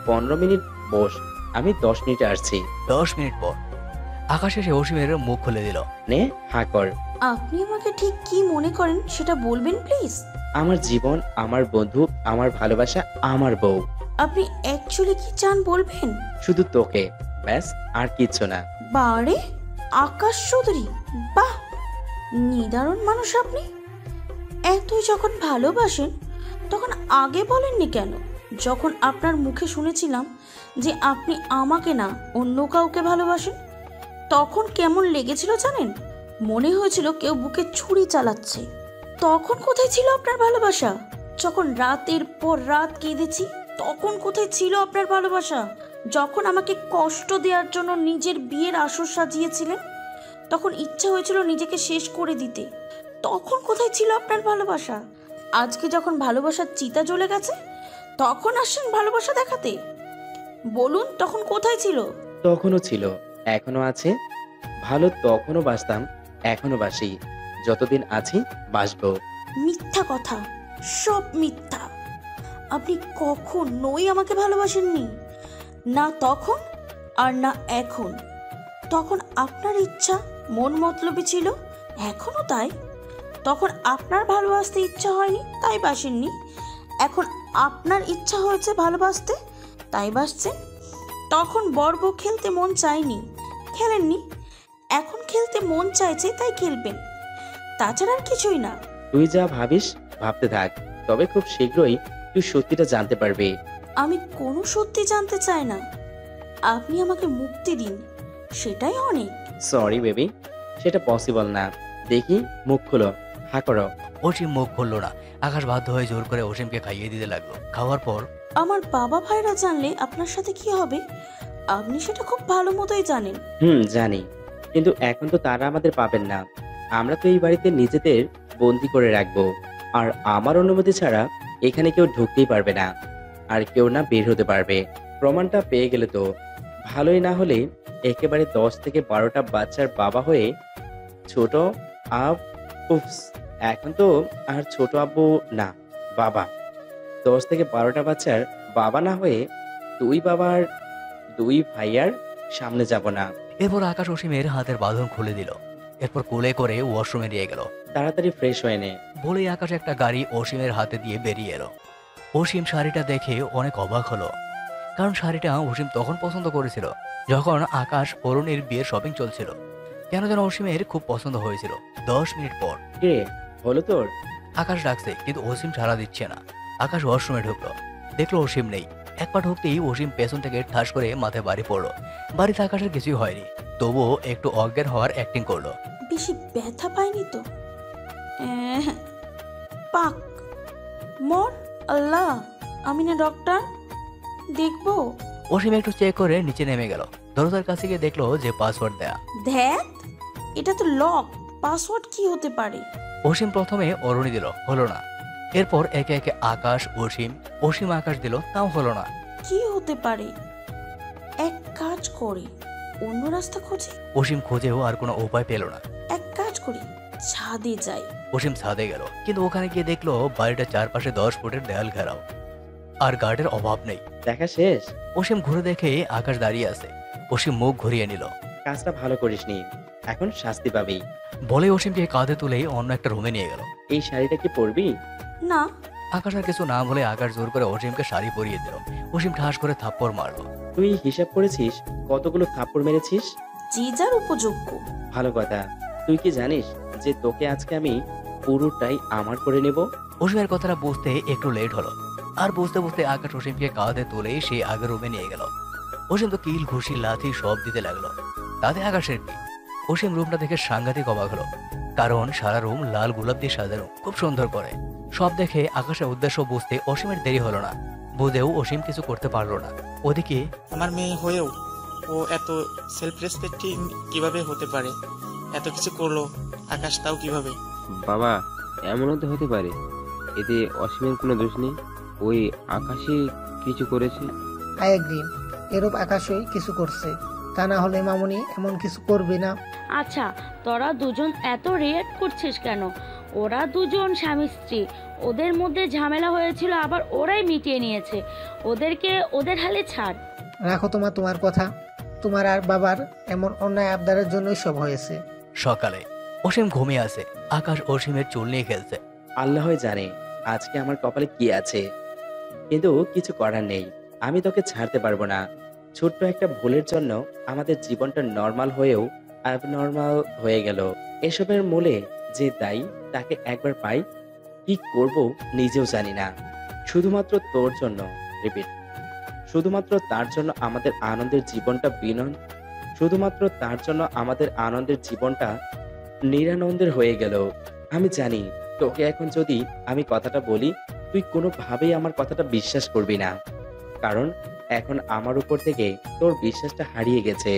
15 মিনিট বস, আমি 10 মিনিটে আসছি। 10 মিনিট পর আকাশ এসে অসীমের মুখ খুলে দিল। নে, হা কর। আপনি আমাকে ঠিক কি মনে করেন সেটা বলবেন প্লিজ। আমার জীবন, আমার বন্ধু, আমার ভালোবাসা, আমার বউ। আপনি অ্যাকচুয়ালি কি চান বলবেন? শুধু তোকে, ব্যাস, আর কিচ্ছু না। বারে, আকাশ চৌধুরী, বাহ, নিদারুণ মানুষ আপনি। এতই যখন ভালোবাসেন তখন আগে বলেননি কেন? যখন আপনার মুখে শুনেছিলাম যে আপনি আমাকে না অন্য কাউকে ভালোবাসেন, তখন কেমন লেগেছিল জানেন? মনে হয়েছিল কেউ বুকে ছুরি চালাচ্ছে। তখন কোথায় ছিল আপনার ভালোবাসা? যখন রাতের পর রাত কেঁদেছি, তখন কোথায় ছিল আপনার ভালোবাসা? যখন আমাকে কষ্ট দেওয়ার জন্য নিজের বিয়ের আসর সাজিয়েছিলেন, তখন ইচ্ছা হয়েছিল নিজেকে শেষ করে দিতে, তখন কোথায় ছিল আপনার ভালোবাসা? আজকে যখন ভালোবাসার চিতা জ্বলে গেছে, তখন আসছেন ভালোবাসা দেখাতে। বলুন, তখন কোথায় ছিল? তখনও ছিল, এখনো আছে। ভালো তখনও বাসতাম, এখনো বাসি, যতদিন আছি বাসবো। মিথ্যা কথা, সব মিথ্যা। আপনি কখনোই আমাকে ভালোবাসেননি, না তখন আর না এখন। তখন আপনার ইচ্ছা মন মতলবী ছিল, এখনো তাই। তখন আপনার ভালোবাসতে ইচ্ছা হয়নি, তাই বাসেননি। এখন আপনার ইচ্ছা হয়েছে ভালোবাসতে, তাই বাসছেন। তখন বর্ব খেলতে মন চায়নি, খেলেননি। এখন খেলতে মন চাইছে, তাই খেলবেন, তাছাড়া আর কিছুই না। তুই যা ভাবিস ভাবতে থাক, তবে খুব শীঘ্রই তুই সত্যিটা জানতে পারবি। আমি কোনো সত্যি জানতে চাই না, আপনি আমাকে মুক্তি দিন, সেটাই অনেক। সরি বেবি, সেটা পসিবল না। দেখি, মুখ খুলো, হা করো। অসীম মুখ খুললো না। আকাশ বাধ্য হয়ে জোর করে অসীমকে খাইয়ে দিতে লাগলো। খাওয়ার পর, আমার বাবা ভাইরা জানলে আপনার সাথে কি হবে, আপনি সেটা খুব ভালো মতোই জানেন। জানি, কিন্তু এখন তো তারা আমাদের পাবেন না। আমরা তো এই বাড়িতে নিজেদের বন্দি করে রাখবো, আর আমার অনুমতি ছাড়া এখানে কেউ ঢুকতেই পারবে না, আর কেউ না বের হতে পারবে। প্রমাণটা পেয়ে গেলে তো ভালোই, না হলে একেবারে 10 থেকে 12টা বাচ্চার বাবা হয়ে ছোট উফস, এখন তো আর ছোট আব্বু না, বাবা। 10 থেকে 12টা বাচ্চার বাবা না হয়ে 2 বাবার 2 ভাইয়ার সামনে যাব না। এরপর আকাশ অসীমের হাতের বাঁধন খুলে দিল। এরপর কোলে করে ওয়াশরুমে নিয়ে গেল। তাড়াতাড়ি ফ্রেশ হয়ে নে। বলেই আকাশ একটা গাড়ি অসীমের হাতে দিয়ে বেরিয়ে এলো। অসীম শাড়িটা দেখে অনেক অবাক হলো, কারণ শাড়িটা অসীম তখন পছন্দ করেছিল যখন আকাশ অরুণীর বিয়ের শপিং চলছিল। কেন যেন অসীমের খুব পছন্দ হয়েছিল। 10 মিনিট পর রে হলো তোর? আকাশ ডাকছে, কিন্তু অসীম সাড়া দিচ্ছে না। আকাশ ওয়াশরুমে ঢুকলো, দেখলো অসীম নেই। এক পা ঢুকতেই অসীম পেছন থেকে ঠাস করে মাথায় বাড়ি পড়লো। বাড়িতে আকাশের কিছুই হয়নি, তবুও একটু অজ্ঞান হওয়ার অ্যাক্টিং করলো। বেশি ব্যথা পাইনি তো? পাক মোর আল্লাহ, আমি না ডক্টর, দেখবো। অসীম একটু চেক করে নিচে নেমে গেল। দরজার কাছে গিয়ে দেখলো যে পাসওয়ার্ড দেয়া। ধ্যাত, এটা তো লক। পাসওয়ার্ড কি হতে পারে? অসীম প্রথমে অরুণী দিল, হলো না। এরপর একে একে আকাশ, অসীম, অসীম আকাশ দিল, তাও হলো না। কি হতে পারে? এক কাজ করি, অন্য রাস্তা খুঁজি। অসীম খোঁজেও আর কোনো উপায় পেল না। এক কাজ করি, ছাদে যাই। অসীম ছাদে গেল, কিন্তু ওখানে গিয়ে দেখলো বাড়িটার চারপাশে 10 ফুটের দেয়াল ঘেরাও, আর গার্ডের অভাব নেই। দেখা শেষ? অসীম ঘুরে দেখে আকাশ দাঁড়িয়ে আছে। অসীম মুখ ঘুরিয়ে নিল। কাজটা ভালো করিসনি, এখন শাস্তি পাবি। বলে অসীমকে কাঁধে তুলে অন্য একটা রুমে নিয়ে গেল। এই শাড়িটা কি পরবি? না। আকাশ আর কিছু না বলে আকাশ জোর করে অসীমকে শাড়ি পরিয়ে দিল। অসীম ঠাস করে থাপ্পড় মারলো। তুই হিসাব করেছিস কতগুলো থাপ্পড় মেরেছিস? যে যার উপযোগ্য। ভালো কথা। তুই কি জানিস যে তোকে আজকে আমি পুরোটাই আমার করে নেব? অসীমের কথাটা বুঝতে একটু লেট হলো, আর বুঝতে বুঝতে আকাশ অসীমকে কাঁধে তুলে সে আগের রুমে নিয়ে গেল। অসীম তো কিল, ঘুষি, লাথি সব দিতে লাগলো। তাতে আকাশের কি? অসীম রুমটা দেখে সাংঘাতিক অবাক হলো, কারণ সারা রুম লাল গোলাপ দিয়ে সাজানো, খুব সুন্দর করে। সব দেখে আকাশের উদ্দেশ্য বুঝতে অসীমের দেরি হলো না। বুঝেও অসীম কিছু করতে পারলো না। ওদিকে আমার মেয়ে হয়েও ও এত সেলফ রেসপেক্টিং কিভাবে হতে পারে? এত কিছু করলো আকাশ, তাও কিভাবে? বাবা, এমনও তো হতে পারে এতে অসীমের কোনো দোষ নেই, ওই আকাশই কিছু করেছে। আই এগ্রি, এরূপ আকাশই কিছু করছে, তা না হলে মামুনি এমন কিছু করবে না। আচ্ছা, তোরা দুজন এত রিয়েক্ট করছিস কেন? ওরা দুজন স্বামী স্ত্রী, ওদের মধ্যে ঝামেলা হয়েছিল, আবার ওরাই মিটিয়ে নিয়েছে। ওদেরকে ওদের হালে ছাড়। রাখো তোমার কথা। তোমার আর বাবার এমন অন্যায় আবদারের জন্যই সব হয়েছে। সকালে অসীম ঘুমিয়ে আছে। আকাশ অসীমের চুল নিয়ে খেলছে। আল্লাহ জানে আজকে আমার কপালে কি আছে, কিন্তু কিছু করার নেই। আমি তোকে ছাড়তে পারবো না। ছোট্ট একটা ভুলের জন্য আমাদের জীবনটা নর্মাল হয়েও অ্যাবনর্মাল হয়ে গেল। এসবের মূলে যে দায়ী তাকে একবার পাই, কি করব নিজেও জানি না। শুধুমাত্র তোর জন্য, রিপিট, শুধুমাত্র তার জন্য আমাদের আনন্দের জীবনটা শুধুমাত্র তার জন্য আমাদের আনন্দের জীবনটা নিরানন্দের হয়ে গেল। আমি জানি তোকে এখন যদি আমি কথাটা বলি, তুই কোনোভাবেই আমার কথাটা বিশ্বাস করবি না, কারণ এখন আমার উপর থেকে তোর বিশ্বাসটা হারিয়ে গেছে।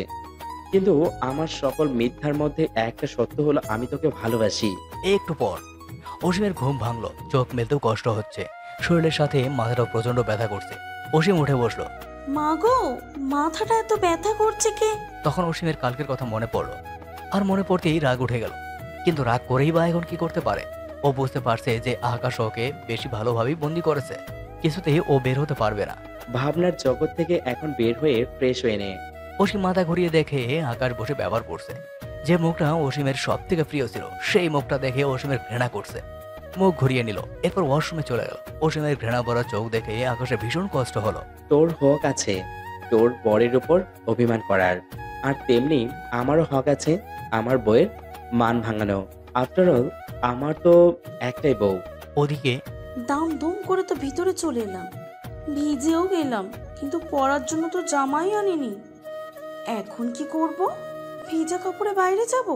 কিন্তু আমার সকল মিথ্যার মধ্যে একটা সত্য হলো, আমি তোকে ভালোবাসি। একটু পর অসীমের ঘুম ভাঙলো। চোখ মেলতেও কষ্ট হচ্ছে, শরীরের সাথে মাথাটাও প্রচন্ড ব্যথা করছে। অসীম উঠে বসলো। মা গো, মাথাটা এত ব্যথা করছে কে? তখন অসীমের কালকের কথা মনে পড়লো, আর মনে পড়তেই রাগ উঠে গেল। কিন্তু রাগ করেই বা এখন কি করতে পারে? ও বুঝতে পারছে যে আকাশ ওকে বেশি ভালোভাবেই বন্দি করেছে, কিছুতেই ও বের হতে পারবে না। ভাবনার জগৎ থেকে এখন বের হয়ে ফ্রেশ হয়ে নে। অসীম মাথা ঘুরিয়ে দেখে আকাশ বসে ব্যবহার করছে। যে মুখটা অসীমের সব থেকে প্রিয় ছিল, সেই মুখটা দেখে অসীমের ঘৃণা করছে। মুখ ঘুরিয়ে নিল, এরপর ওয়াশরুমে চলে গেল। অসীমের ঘৃণা ভরা চোখ দেখে আকাশের ভীষণ কষ্ট হলো। তোর হক আছে তোর বরের উপর অভিমান করার, আর তেমনি আমারও হক আছে আমার বউয়ের মান ভাঙানো। আফটার অল আমার তো একটাই বউ। ওদিকে দাম দুম করে তো ভিতরে চলে এলাম, ভিজেও গেলাম, কিন্তু পরার জন্য তো জামাই আনিনি। এখন কি করব? ভিজা কাপড়ে বাইরে যাব?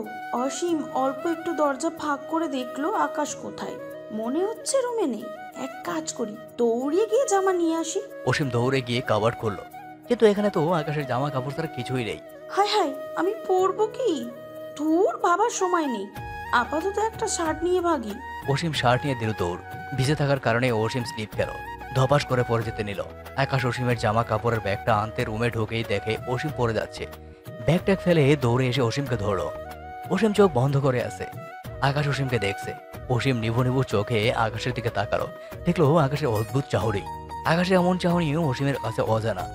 অসীম অল্প একটু দরজা ফাঁক করে দেখলো আকাশ কোথায়। মনে হচ্ছে রুমে নেই। এক কাজ করি, দৌড়িয়ে গিয়ে জামা নিয়ে আসি। অসীম দৌড়ে গিয়ে কাভার খুললো, কিন্তু এখানে তো আকাশের জামা কাপড় ছাড়া কিছুই নেই। হায় হায়, আমি পরবো কি? ধুর, বাবার সময় নেই, আপাতত একটা শার্ট নিয়ে ভাগি। অসীম শার্ট নিয়ে দিল দৌড়। ভিজে থাকার কারণে অসীম স্লিপ খেলো, ধপাস করে পরে যেতে নিল। আকাশ অসীমের জামা কাপড়ের ব্যাগটা আনতে রুমে ঢুকেই দেখে অসীম পরে যাচ্ছে। ব্যাগটা ফেলে দৌড়ে এসে অসীমকে ধরলো। অসীম চোখ বন্ধ করে আছে। আকাশ অসীমকে দেখছে। অসীম নিভু নিভু চোখে আকাশের দিকে তাকালো, দেখলো আকাশের অদ্ভুত চাহনি। আকাশের এমন চাহনি অসীমের কাছে অজানা।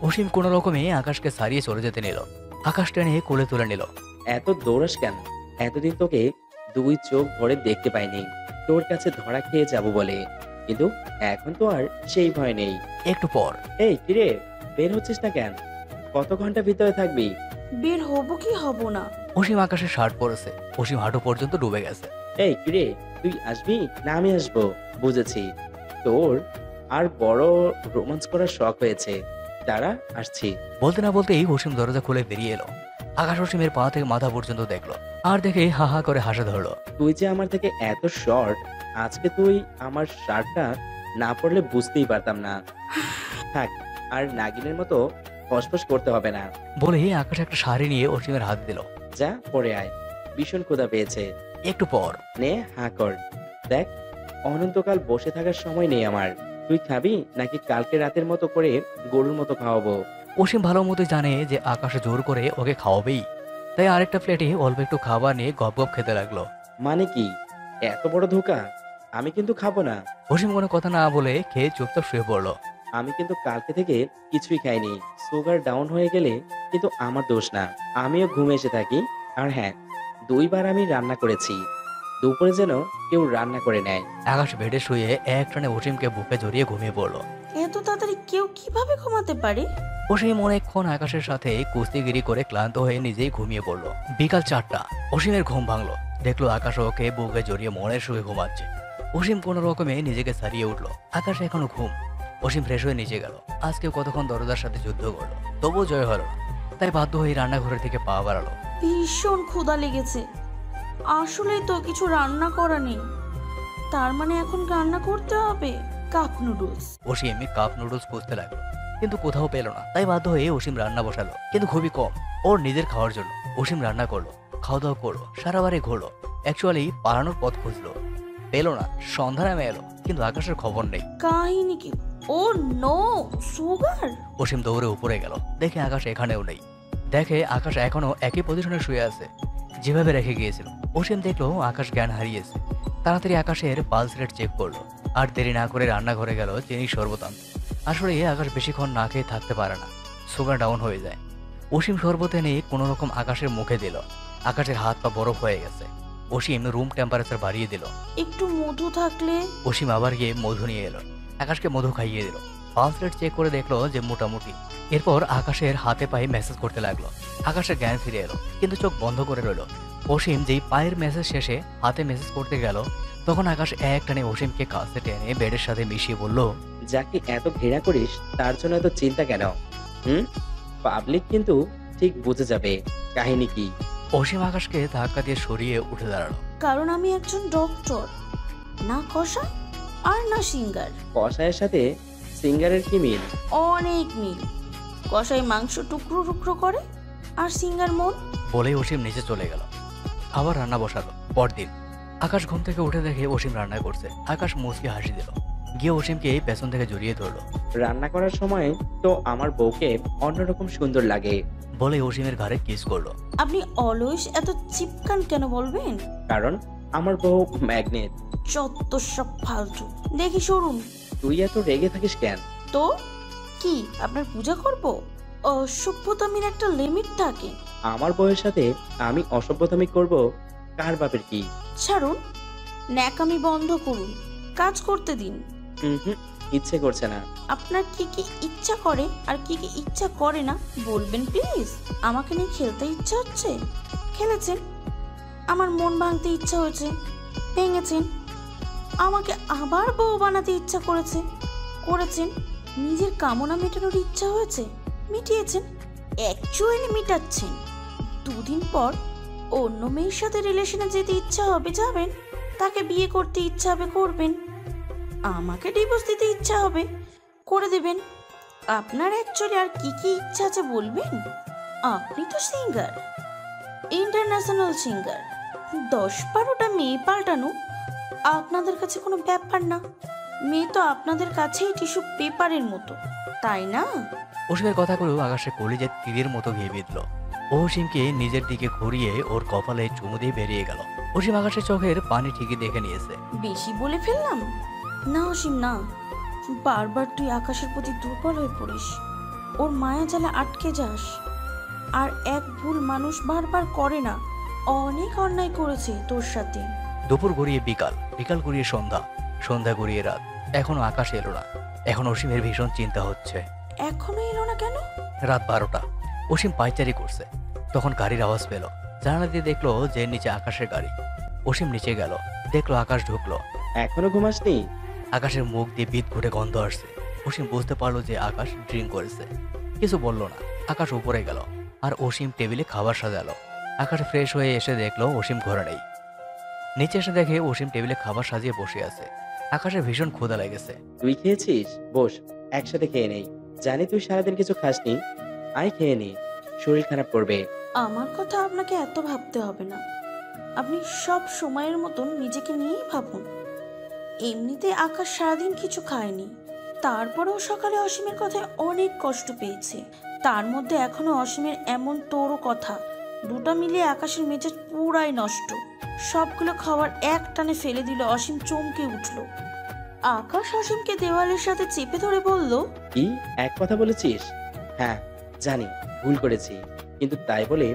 অসীম কোনো রকমে আকাশকে সারিয়ে চলে যেতে নিল। আকাশ টেনে কোলে তুলে নিল। এত দৌড়াস কেন? এতদিন তোকে দুই চোখ ভরে দেখতে পাইনি, তোর কাছে ধরা খেয়ে যাব বলে, কিন্তু এখন তো আর সেই ভয় নেই। একটু পর, এই কিরে, বের হচ্ছিস না কেন? কত ঘন্টা ভিতরে থাকবি? বের হব কি হব না? অসীম আকাশের শার্ট পরেছে, অসীম হাঁটু পর্যন্ত ডুবে গেছে। এই কিরে, তুই আসবি না আমি আসবো? বুঝেছি, তোর আর বড় রোমান্স করার শখ হয়েছে, দাঁড়া আসছি। বলতে না বলতেই অসীম দরজা খুলে বেরিয়ে এলো। আকাশ অসীমের পা থেকে মাথা পর্যন্ত দেখলো, আর দেখে হা হা করে হাসা ধরলো। তুই যে আমার থেকে এত শর্ট, আজকে তুই আমার শার্টটা না পরলে বুঝতেই পারতাম না। থাক, আর নাগিনের মতো ফসফস করতে হবে না। বলে আকাশ একটা শাড়ি নিয়ে অসীমের হাত দিল। যা পরে আয়, ভীষণ ক্ষুধা পেয়েছে। একটু পর, নে হা কর, দেখ অনন্তকাল বসে থাকার সময় নেই আমার। তুই খাবি নাকি কালকে রাতের মতো করে গরুর মতো খাওয়াবো? অসীম ভালো মতো জানে যে আকাশ জোর করে ওকে খাওয়াবেই, তাই আরেকটা প্লেটে অল্প একটু খাবার নিয়ে গপ গপ খেতে লাগলো। মানে কি এত বড় ধোকা? আমি কিন্তু খাবো না। অসীম কোনো কথা না বলে খেয়ে চুপচাপ শুয়ে পড়লো। আমি কিন্তু কালকে থেকে কিছুই খাইনি। সুগার ডাউন হয়ে গেলে কিন্তু আমার দোষ না, আমিও ঘুমে এসে থাকি। আর হ্যাঁ, 2 বার আমি রান্না করেছি, দুপুরে যেন কেউ রান্না করে নেয়। আকাশ বেডে শুয়ে এক টানে অসীমকে বুকে জড়িয়ে ঘুমিয়ে পড়লো। এত তাড়াতাড়ি কেউ কিভাবে ঘুমাতে পারে? অসীম অনেকক্ষণ আকাশের সাথে কুস্তিগিরি করে ক্লান্ত হয়ে নিজেই ঘুমিয়ে পড়লো। বিকাল 4টা, অসীমের ঘুম ভাঙলো। দেখলো আকাশ ওকে বুকে জড়িয়ে মনের সুখে ঘুমাচ্ছে। অসীম কোনো রকমে নিজেকে সারিয়ে উঠলো। আকাশ এখনো ঘুম। অসীম ফ্রেশ হয়ে নিচে গেল। আজকে কতক্ষণ দরজার সাথে যুদ্ধ করলো, তবুও জয় হলো না। তাই বাধ্য হয়ে রান্নাঘরের দিকে পা বাড়ালো। ভীষণ ক্ষুধা লেগেছে। আসলেই তো কিছু রান্না করা নেই, তার মানে এখন রান্না করতে হবে কাপ নুডলস। অসীম কাপ নুডলস খুঁজতে লাগলো, কিন্তু কোথাও পেল না। তাই বাধ্য হয়ে অসীম রান্না বসালো, কিন্তু খুবই কম, ওর নিজের খাওয়ার জন্য। অসীম রান্না করলো, খাওয়া দাওয়া করলো, সারা বাড়ি ঘুরলো। অ্যাকচুয়ালি পালানোর পথ খুঁজলো, পেলো না। সন্ধ্যা নামে এলো, কিন্তু আকাশের খবর নেই। কাহিনী কি? ও নো, সুগার! অসীম দৌড়ে উপরে গেল, দেখে আকাশ এখানেও নেই। দেখে আকাশ এখনো একই পজিশনে শুয়ে আছে, যেভাবে রেখে গিয়েছিল। অসীম দেখলো আকাশ জ্ঞান হারিয়েছে। তাড়াতাড়ি আকাশের পালস রেট চেক করলো, আর দেরি না করে রান্নাঘরে গেল চিনি শরবত আনতে। আসলে আকাশ বেশিক্ষণ না খেয়ে থাকতে পারে না, সুগার ডাউন হয়ে যায়। অসীম শরবত এনে কোনো রকম আকাশের মুখে দিল। আকাশের হাত পা বরফ হয়ে গেছে। অসীম রুম টেম্পারেচার বাড়িয়ে দিল। একটু মধু থাকলে। অসীম আবার গিয়ে মধু নিয়ে এলো, আকাশকে মধু খাইয়ে দিল। পালস রেট চেক করে দেখলো যে মোটামুটি। এরপর আকাশের হাতে পায়ে মেসেজ করতে লাগলো। আকাশের জ্ঞান ফিরে এলো, কিন্তু চোখ বন্ধ করে রইল। অসীম যেই পায়ের মেসেজ শেষে হাতে মেসেজ করতে গেল, তখন আকাশ এক টানে অসীমকে কাছে টেনে বেডের সাথে মিশিয়ে বলল, যাকে এত ঘৃণা করিস তার জন্য এত চিন্তা কেন? পাবলিক কিন্তু ঠিক বুঝে যাবে কাহিনী কি। অসীম আকাশকে ধাক্কা দিয়ে সরিয়ে উঠে দাঁড়ালো। কারণ আমি একজন ডক্টর, না কষাই আর না সিঙ্গার। কষাইয়ের সাথে সিঙ্গারের কি মিল? অনেক মিল। কষাই মাংস টুকরো টুকরো করে, আর সিঙ্গার মন। বলে অসীম নিচে চলে গেল, আবার রান্না বসালো। পরদিন আকাশ ঘুম থেকে উঠে দেখে অসীম রান্না করছে। আকাশ মুচকি হাসি দিল, গিয়ে অসীমকে পেছন থেকে জড়িয়ে ধরলো। রান্না করার সময় তো আমার বউকে অন্যরকম সুন্দর লাগে, বলে অসীমের ঘাড়ে কিস করলো। আপনি অলওয়েজ এত চিপকান কেন বলবেন? কারণ আমার বউ ম্যাগনেট। যত সব ফালতু। দেখি সরুন। তুই এত রেগে থাকিস কেন? তো কি আপনার পূজা করব? অসভ্যতামির একটা লিমিট থাকে। আমার বউয়ের সাথে আমি অসভ্যতামি করব? কার বাপের কি? ছাড়ুন, ন্যাকামি বন্ধ করুন, কাজ করতে দিন। ইচ্ছে করছে না। আপনার কি কি ইচ্ছা করে আর কি কি ইচ্ছা করে না বলবেন প্লিজ। আমাকে নিয়ে খেলতে ইচ্ছা হচ্ছে, খেলেছেন। আমার মন ভাঙতে ইচ্ছা হয়েছে, ভেঙেছেন। আমাকে আবার বউ বানাতে ইচ্ছা করেছেন। নিজের কামনা মেটানোর ইচ্ছা হয়েছে, মিটিয়েছেন। অ্যাকচুয়ালি মিটাচ্ছেন। 2 দিন পর অন্য মেয়ের সাথে রিলেশনে যেতে ইচ্ছা হবে, যাবেন। তাকে বিয়ে করতে ইচ্ছা হবে, করবেন। আমাকে ডিভোর্স দিতে ইচ্ছা হবে, করে দেবেন। আপনার অ্যাকচুয়ালি আর কি কি ইচ্ছা আছে বলবেন। আপনি তো সিঙ্গার, ইন্টারন্যাশনাল সিঙ্গার। 10-12টা মেয়ে পাল্টানো আপনাদের কাছে কোনো ব্যাপার না। মেয়ে তো আপনাদের কাছেই টিস্যু পেপারের মতো, তাই না? অসীমের কথাগুলো আকাশে কলিজের তীরের মতো গিয়ে বিঁধল। ও অসীমকে নিজের দিকে ঘুরিয়ে ওর কপালে চুমু দিয়ে বেরিয়ে গেল। অসীম আকাশের চোখের পানি ঠিকই দেখে নিয়েছে। বেশি বলে ফেললাম না অসীম, না। বারবার তুই আকাশের প্রতি দুর্বল হয়ে পড়িস। ওর মায়া জালে আটকে যাস। আর এক ভুল মানুষ বারবার করে না। অনেক অন্যায় করেছে তোর সাথে। দুপুর গড়িয়ে বিকাল, বিকাল গড়িয়ে সন্ধ্যা, সন্ধ্যা গড়িয়ে রাত। এখনো আকাশ এলো না। এখন অসীমের ভীষণ চিন্তা হচ্ছে। এখনো এলো না কেন? রাত 12টা। অসীম পায়চারি করছে। তখন গাড়ির আওয়াজ পেল। জানালা দিয়ে দেখলো যে নিচে আকাশের গাড়ি। অসীম নিচে গেল, দেখলো আকাশ ঢুকলো। এখনো ঘুমাসনি? আকাশের মুখ দিয়ে বিদ ঘুটে গন্ধ আসছে। অসীম বুঝতে পারলো যে আকাশ ড্রিঙ্ক করেছে। কিছু বলল না। আকাশ উপরে গেল আর অসীম টেবিলে খাবার সাজালো। আকাশ ফ্রেশ হয়ে এসে দেখলো অসীম ঘরে নেই। নিচে এসে দেখে অসীম টেবিলে খাবার সাজিয়ে বসে আছে। আকাশের ভীষণ ক্ষুধা লেগেছে। তুই খেয়েছিস? বস, একসাথে খেয়ে নেই। জানি তুই সারাদিন কিছু খাসনি। আয় খেয়ে নি, শরীর খারাপ করবে। আমার কথা আপনাকে এত ভাবতে হবে না। আপনি সব সময়ের মতন নিজেকে নিয়েই ভাবুন। এমনিতে আকাশ সারাদিন কিছু খায়নি, তারপরেও সকালে অসীমের কথায় অনেক কষ্ট পেয়েছে। তার মধ্যে এখনো অসীমের এমন তোরও কথা, দুটা মিলিয়ে আকাশের মেজাজ পুরাই নষ্ট। সবগুলো খাবার এক টানে ফেলে দিল। অসীম চমকে উঠল। আকাশ অসীমকে দেওয়ালের সাথে চেপে ধরে বলল, কি এক কথা বলেছিস? হ্যাঁ জানি ভুল করেছি, কিন্তু তাই বলে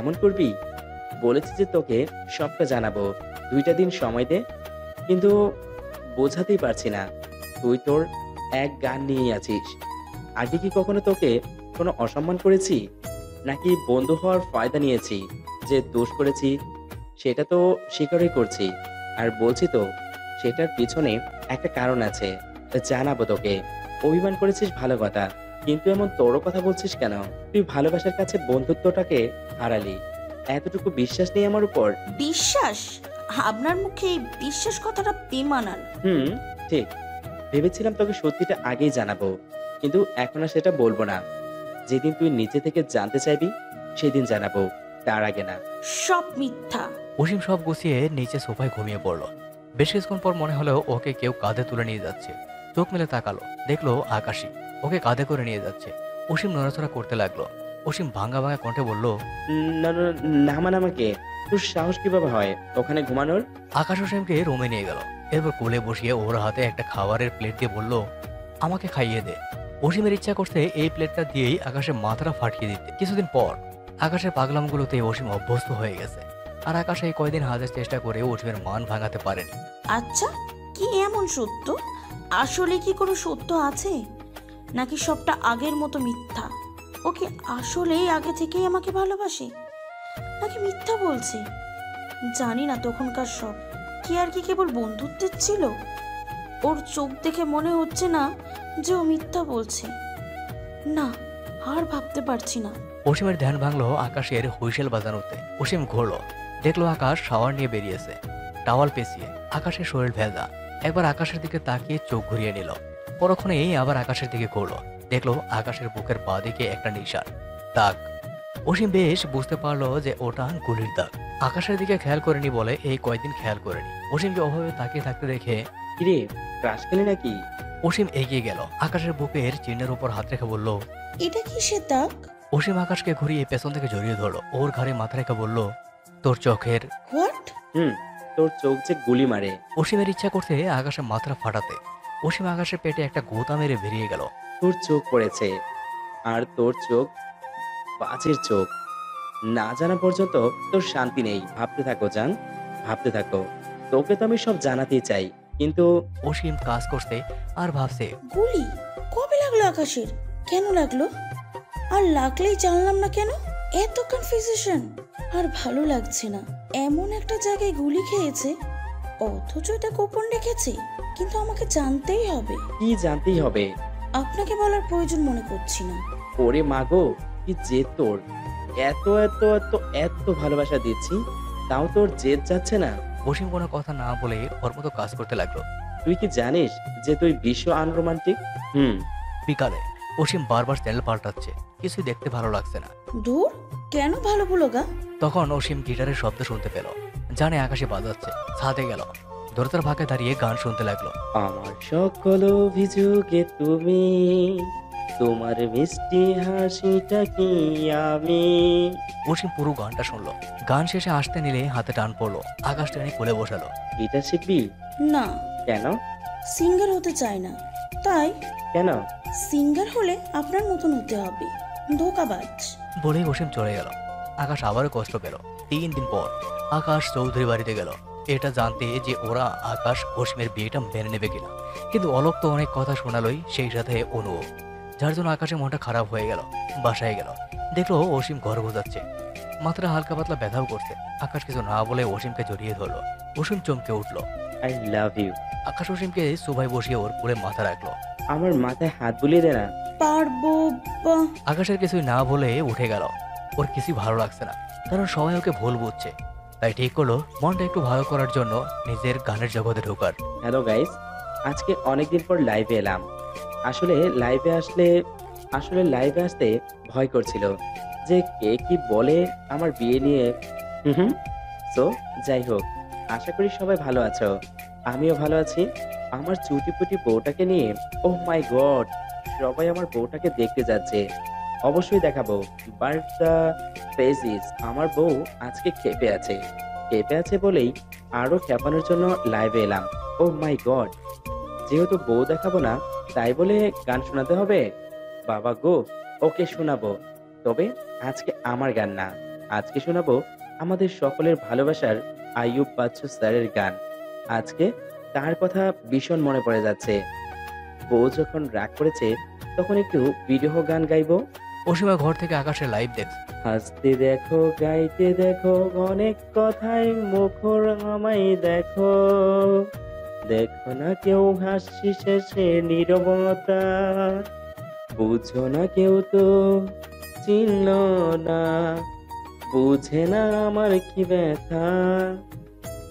এমন করবি? বলেছি যে তোকে সবটা জানাবো, 2টা দিন সময় দে। কিন্তু বোঝাতেই পারছি না, তুই তোর এক গান নিয়ে আছিস। আগে কি কখনো তোকে কোনো অসম্মান করেছি, নাকি বন্ধু হওয়ার ফায়দা নিয়েছি? যে দোষ করেছি সেটা তো স্বীকারই করছি, আর বলছি তো সেটার পিছনে একটা কারণ আছে, জানাবো তোকে। অভিমান করেছিস ভালো কথা, কিন্তু এমন তোরও কথা বলছিস কেন? তুই ভালোবাসার কাছে বন্ধুত্বটাকে হারালি। এতটুকু বিশ্বাস নেই আমার উপর? বিশ্বাস? আপনার মুখে এই বিশ্বাস কথাটা বেমানান। ঠিক। ভেবেছিলাম তোকে সত্যিটা আগেই জানাবো, কিন্তু এখন আর সেটা বলবো না। যেদিন তুই নিচে থেকে জানতে চাইবি সেদিন জানাবো, তার আগে না। সব মিথ্যা। অসীম সব গুছিয়ে নিচে সোফায় ঘুমিয়ে পড়লো। বেশ কিছুক্ষণ পর মনে হলো ওকে কেউ কাঁধে তুলে নিয়ে যাচ্ছে। চোখ মেলে তাকালো, দেখলো আকাশী ওকে কাঁধে করে নিয়ে যাচ্ছে। অসীম নড়াচড়া করতে লাগলো। অসীম ভাঙা ভাঙা কণ্ঠে বলল, নামান আমাকে। তোর সাহস কিভাবে হয় ওখানে ঘুমানোর? আকাশ অসীমকে রুমে নিয়ে গেল। এরপর কোলে বসিয়ে ওর হাতে একটা খাবারের প্লেট দিয়ে বলল, আমাকে খাইয়ে দে। অসীমের ইচ্ছা করছে এই প্লেটটা দিয়েই আকাশের মাথাটা ফাটিয়ে দিতে। কিছুদিন পর আকাশের পাগলামগুলোতে অসীম অভ্যস্ত হয়ে গেছে, আর আকাশ এই কয়দিন হাজার চেষ্টা করে অসীমের মান ভাঙাতে পারেনি। আচ্ছা, কি এমন সত্য? আসলে কি কোনো সত্য আছে, নাকি সবটা আগের মতো মিথ্যা? ওকে আসলেই আগে থেকেই আমাকে ভালোবাসে, নাকি মিথ্যা বলছে? জানি না তখনকার সব কি আর কি কেবল বন্ধুত্বের ছিল। ওর চোখ দেখে মনে হচ্ছে না যে ও মিথ্যা বলছে। না, আর ভাবতে পারছি না। অসীমের ধ্যান ভাঙলো আকাশের হুইসেল বাজানোতে। অসীম ঘুরলো, দেখলো আকাশ শাওয়ার নিয়ে বেরিয়েছে, টাওয়াল পেঁচিয়ে। আকাশের শরীর ভেজা। একবার আকাশের দিকে তাকিয়ে চোখ ঘুরিয়ে নিল। পরক্ষণেই আবার আকাশের দিকে ঘুরলো, দেখলো আকাশের বুকের বাঁ দিকে একটা নিশান দাগ। অসীম বেশ বুঝতে পারলো যে ওটা গুলির দাগ। আকাশের দিকে খেয়াল করেনি বলে এই কয়েকদিন খেয়াল করেনি। অসীমকে ওভাবে তাকিয়ে থাকতে দেখে, কিরে ক্রাশ খেলি নাকি? অসীম এগিয়ে গেল, আকাশের বুকের চিহ্নের উপর হাত রেখে বলল, এটা কিসের দাগ? অসীম আকাশকে ঘুরিয়ে পেছন থেকে জড়িয়ে ধরলো, ওর ঘাড়ে মাথা রেখে বলল, তোর চোখের। হোয়াট? তোর চোখ যে গুলি মারে। অসীমের ইচ্ছা করতে আকাশের মাথাটা ফাটাতে। অসীম আকাশের পেটে একটা গোতা মেরে বেরিয়ে গেল। তোর চোখ পড়েছে, আর তোর চোখ বাজের চোখ। না জানা পর্যন্ত তোর শান্তি নেই। ভাবতে থাকো জান, ভাবতে থাকো। তোকে তো আমি সব জানাতেই চাই, কিন্তু অসীম কাজ করতে আর ভাবছে, গুলি কবে লাগলো আকাশের? কেন লাগলো? আর লাগলেই জানলাম না কেন? এত কনফিউশন। আর ভালো লাগছে না। এমন একটা জায়গায় গুলি খেয়েছে, অথচ এটা গোপন রেখেছে। কিন্তু আমাকে জানতেই হবে। কি জানতেই হবে? আপনাকে বলার প্রয়োজন মনে করছি না। ওরে মাগো, কি জেদ তোর! এত এত এত এত ভালোবাসা দিচ্ছি, তাও তোর জেদ যাচ্ছে না। অসীম কোনো কথা না বলে ওর মতো কাজ করতে লাগলো। তুই কি জানিস যে তুই বিশ্ব আনরোমান্টিক? বিকালে অসীম বারবার চ্যানেল পাল্টাচ্ছে, কিছুই দেখতে ভালো লাগছে না। দূর, কেন ভালো বলো গা? তখন অসীম গিটারের শব্দ শুনতে পেল, জানে আকাশে বাজাচ্ছে। ছাদে গেল, দরজার ফাঁকে দাঁড়িয়ে গান শুনতে লাগলো। আমার সকল অভিযোগে তুমি, তোমার মিষ্টি হাসিটা কি আমি। অসীম পুরো গানটা শুনলো। গান শেষে আসতে নিলে হাতে টান পড়লো, আকাশ টেনে কোলে বসালো। গিটার শিখবি? না। কেন? সিঙ্গার হতে চাই না। তাই? কেন? সিঙ্গার হলে আপনার মতন হতে হবে, ধোকাবাজ। বলেই অসীম চলে গেল। আকাশ আবারও কষ্ট পেল। 3 দিন পর আকাশ চৌধুরী বাড়িতে গেল এটা জানতে যে ওরা আকাশ অসীমের বিয়েটা মেনে নেবে কিনা। কিন্তু অলোক তো অনেক কথা শোনালোই, সেই সাথে অনু, যার জন্য আকাশের মনটা খারাপ হয়ে গেল। বাসায় গেল, দেখলো অসীম ঘর বোঝাচ্ছে, মাথাটা হালকা পাতলা ব্যথাও করছে। আকাশ কিছু না বলে অসীমকে জড়িয়ে ধরলো। অসীম চমকে উঠলো। I love you. আকাশ অসীমকে সোফায় বসিয়ে ওর কোলে মাথা রাখলো। আমার মাথায় হাত বুলিয়ে দে না। পারবো। আকাশের কিছুই না বলে উঠে গেল। ওর কিছুই ভালো লাগছে না, কারণ সবাই ওকে ভুল বুঝছে। তাই ঠিক করলো মনটা একটু ভালো করার জন্য নিজের গানের জগতে ঢোকার। হ্যালো গাইস, আজকে অনেকদিন পর লাইভে এলাম। আসলে লাইভে আসতে ভয় করছিল যে কে কি বলে আমার বিয়ে নিয়ে। সো যাই হোক, আশা করি সবাই ভালো আছো, আমিও ভালো আছি। আমার চুটিপুটি বউটাকে নিয়ে, ওহ মাই গড, সবাই আমার বউটাকে দেখতে যাচ্ছে। অবশ্যই দেখাবো, বাট দ্য ফেস ইজ, আমার বউ আজকে খেপে আছে বলেই আরো খেপানোর জন্য লাইভে এলাম। ওহ মাই গড, যেহেতু বউ দেখাবো না তাই বলে গান শোনাতে হবে? বাবা গো, ওকে শোনাবো, তবে আজকে আমার গান না, আজকে শোনাবো আমাদের সকলের ভালোবাসার আইয়ুব বাচ্চু স্যারের গান। আজকে তার কথা ভীষণ মনে পড়ে যাচ্ছে। বউ যখন রাগ করেছে তখন একটু বিরহ গান গাইবো। অসীমা ঘর থেকে আকাশের লাইভ দেখছে। হাসতে দেখো, গাইতে দেখো, অনেক কথাই মুখর আমায় দেখো, দেখো না কেউ হাসি শেষে নীরবতা, বুঝো না কেউ তো চিনল না, বুঝে না আমার কি ব্যথা,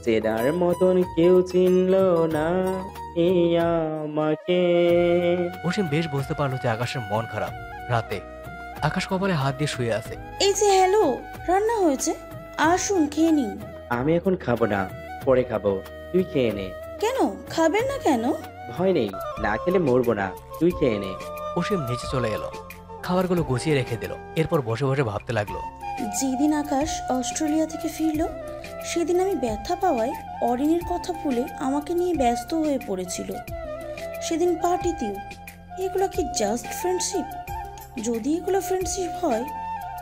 চেনার মতন কেউ চিনল না এই আমাকে। অসীম বেশ বুঝতে পারলো যে আকাশের মন খারাপ। রাতে আকাশ কপালে হাত দিয়ে শুয়ে আছে। এই যে হ্যালো, রান্না হয়েছে, আসুন খেয়ে নিন। আমি এখন খাবো না, পরে খাবো, তুই খেয়ে নে। কেন খাবেন না কেন? ভয় নেই, না খেলে মরবো না, তুই খেয়ে নে। অসীম নিচে চলে গেল, খাবারগুলো গুছিয়ে রেখে দিল। এরপর বসে বসে ভাবতে লাগলো। যেদিন আকাশ অস্ট্রেলিয়া থেকে ফিরলো সেদিন আমি ব্যথা পাওয়ায় অরিনের কথা ভুলে আমাকে নিয়ে ব্যস্ত হয়ে পড়েছিল। সেদিন পার্টিতেও। এগুলো কি জাস্ট ফ্রেন্ডশিপ? যদি এগুলো ফ্রেন্ডশিপ হয়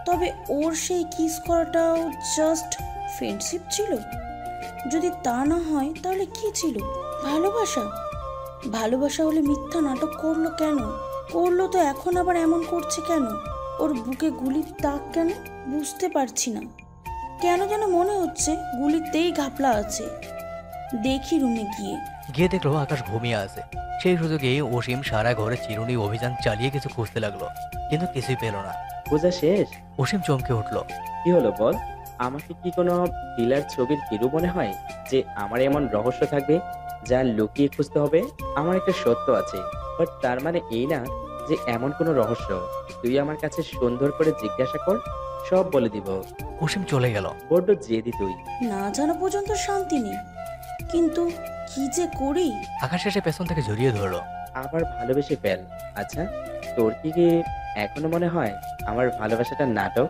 তবে ওর সেই কিস করাটাও জাস্ট ফ্রেন্ডশিপ ছিল? যদি তা না হয় তাহলে কি ছিল? ভালোবাসা? ভালোবাসা হলে মিথ্যা নাটক করলো কেন? করলো তো এখন আবার এমন করছে কেন? ওর বুকে গুলির দাগ কেন? বুঝতে পারছি না। কেন যেন মনে হচ্ছে গুলিতেই ঘাপলা আছে। দেখি রুমে গিয়ে দেখলো আকাশ ঘুমিয়ে আছে। সেই সুযোগে অসীম সারা ঘরে চিরুনি অভিযান চালিয়ে কিছু খুঁজতে লাগলো, কিন্তু কিছুই পেল না। খোঁজা শেষ? অসীম চমকে উঠলো। কি হলো বল? আমাকে কি কোনো থ্রিলার ছবির হিরো মনে হয় যে আমার এমন রহস্য থাকবে যা লুকিয়ে খুঁজতে হবে? আমার একটা সত্য আছে, বাট তার মানে এই না যে এমন কোনো রহস্য। তুই আমার কাছে সুন্দর করে জিজ্ঞাসা কর, সব বলে দিব। অসীম চলে গেল। বড্ড জেদি তুই। না জানা পর্যন্ত শান্তি নেই, কিন্তু কি যে করি। আকাশ এসে পেছন থেকে জড়িয়ে ধরলো। আবার ভালোবেসে ফেল। আচ্ছা, তোর কি এখনো মনে হয় আমার ভালোবাসাটা নাটক?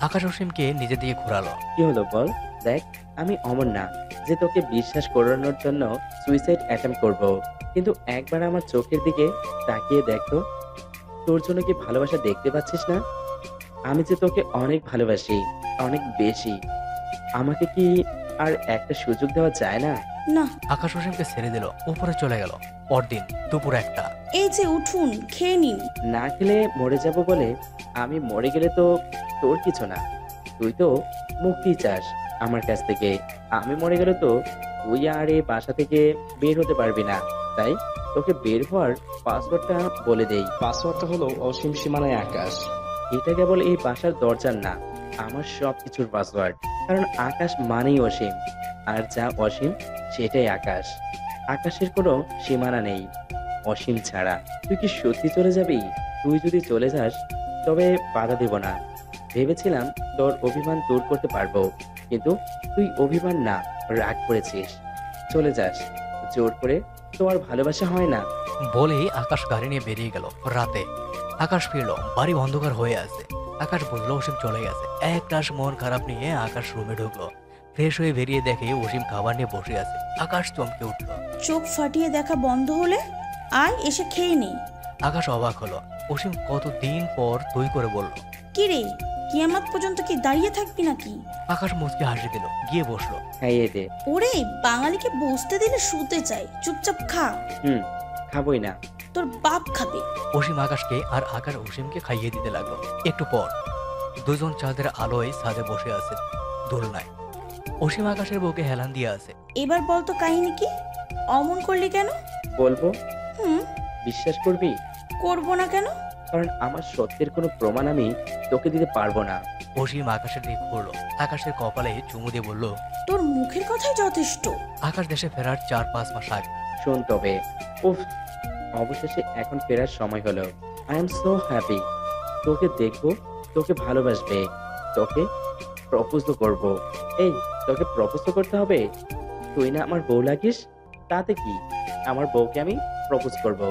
আকাশ অসীমকে নিজের দিকে ঘোরালো। কি হলো বল? দেখ, আমি অমর না যে তোকে বিশ্বাস করানোর জন্য সুইসাইড অ্যাটেম্প করব। কিন্তু একবার আমার চোখের দিকে তাকিয়ে দেখতো, তোর জন্য কি ভালোবাসা দেখতে পাচ্ছিস না? আমি যে তোকে অনেক ভালোবাসি, অনেক বেশি। আমাকে কি আর একটা সুযোগ দেওয়া যায় না? না। আকাশ অসীমকে ছেড়ে দিল, উপরে চলে গেল। পরদিন দুপুর 1টা। এই যে উঠুন, খেয়ে নিন। না খেলে মরে যাব বলে? আমি মরে গেলে তো তোর কিছু না, তুই তো মুক্তি চাস আমার কাছ থেকে। আমি মরে গেলে তো তুই আর এই বাসা থেকে বের হতে পারবি না। তাই তোকে বের হওয়ার পাসওয়ার্ডটা বলে দেই। পাসওয়ার্ডটা হলো অসীম সীমানায় আকাশ। এটা কেবল এই বাসার দরজার না, আমার সব কিছুর পাসওয়ার্ড। কারণ আকাশ মানেই অসীম, আর যা অসীম সেটাই আকাশ। আকাশের কোনো সীমানা নেই অসীম ছাড়া। তুই কি সত্যি চলে যাবি? তুই যদি চলে যাস তবে বাধা দেব না। ভেবেছিলাম তোর অভিমান দূর করতে পারবো, কিন্তু তুই অভিমান না, রাগ করেছিস। চলে যাস, জোর করে তো আর ভালোবাসা হয় না। বলেই আকাশ গাড়ি নিয়ে বেরিয়ে গেল। রাতে আকাশ ফিরলো, বাড়ি অন্ধকার হয়ে আছে। আকাশ বুঝলো অসীম চলে গেছে। এক রাশ মন খারাপ নিয়ে আকাশ রুমে ঢুকলো। ফ্রেশ হয়ে বেরিয়ে দেখে অসীম খাবার নিয়ে বসে আছে। আকাশ চমকে উঠলো। চোখ ফাটিয়ে দেখা বন্ধ হলে আয় এসে খেয়ে নেই। আকাশ অবাক হলো। অসীম কতদিন পর তুই করে বলল। কি রে, কিয়ামত পর্যন্ত কি দাঁড়িয়ে থাকবি নাকি? আকাশ মুচকি হাসি দিল, গিয়ে বসলো। খাইয়ে দে। ওরে, বাঙালিকে বসতে দিলে শুতে চাই, চুপচাপ খা। খাবই না। তোর বাপ খাবে। অসীম আকাশকে আর আকাশ অসীমকে খাইয়ে দিতে লাগলো। একটু পর দুজন চাঁদের আলোয় ছাদে বসে আছে দোলনায়। অসীম আকাশের বুকে হেলান দিয়ে আছে। এবার বল তো কাহিনী কি? অমন করলি কেন? বলবো? হুম। বিশ্বাস করবি? করবো না কেন? কারণ আমার সত্যের কোনো প্রমাণ আমি তোকে দিতে পারবো না। অসীম আকাশের দিকে ঘুরলো, আকাশের কপালে চুমু দিয়ে বলল, তোর মুখের কথাই যথেষ্ট। আকাশ দেশে ফেরার 4-5 মাস আগে। শোন তবে, উফ, অবশেষে এখন ফেরার সময় হলো। I am so happy. তোকে দেখবো, তোকে ভালোবাসবে, তোকে প্রপোজ করব। এই, তোকে প্রপোজ করতে হবে? তুই না আমার বউ লাগিস? তাতে কি, আমার বউকে আমি প্রপোজ করব।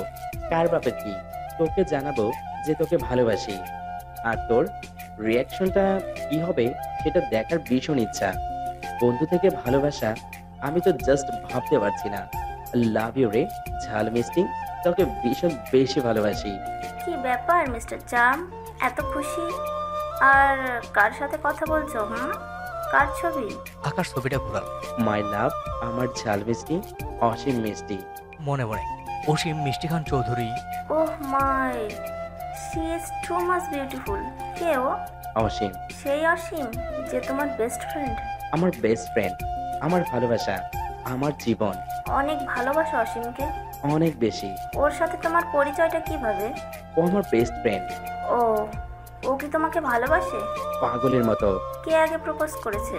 কার বাপের কি? তোকে জানাবো যে তোকে ভালোবাসি। আর তোর রিয়াকশনটা কি হবে সেটা দেখার ভীষণ ইচ্ছা। বন্ধু থেকে ভালোবাসা আমি তো জাস্ট ভাবতে পারছি না। লাভ ইউ রে ঝাল মিষ্টি, তোকে ভীষণ বেশি ভালোবাসি। কি ব্যাপার মিস্টার চার্ম, এত খুশি? আর কার সাথে কথা বলছো? কার ছবি? আকাশ ছবিটা ঘোরাল। মাই লাভ, আমার ঝাল মিষ্টি, অসীম মিষ্টি। মনে মনে অসীম মিষ্টি Khan Chowdhury. Oh my, she is too much beautiful. কে ও? অসীম। সেই অসীম যে তোমার বেস্ট ফ্রেন্ড? আমার বেস্ট ফ্রেন্ড, আমার ভালোবাসা, আমার জীবন। অনেক ভালোবাসো অসীমকে? অনেক বেশি। ওর সাথে তোমার পরিচয়টা কিভাবে? ও আমার বেস্ট ফ্রেন্ড। ও কি তোমাকে ভালোবাসে? পাগলের মতো। কে আগে প্রপোজ করেছে?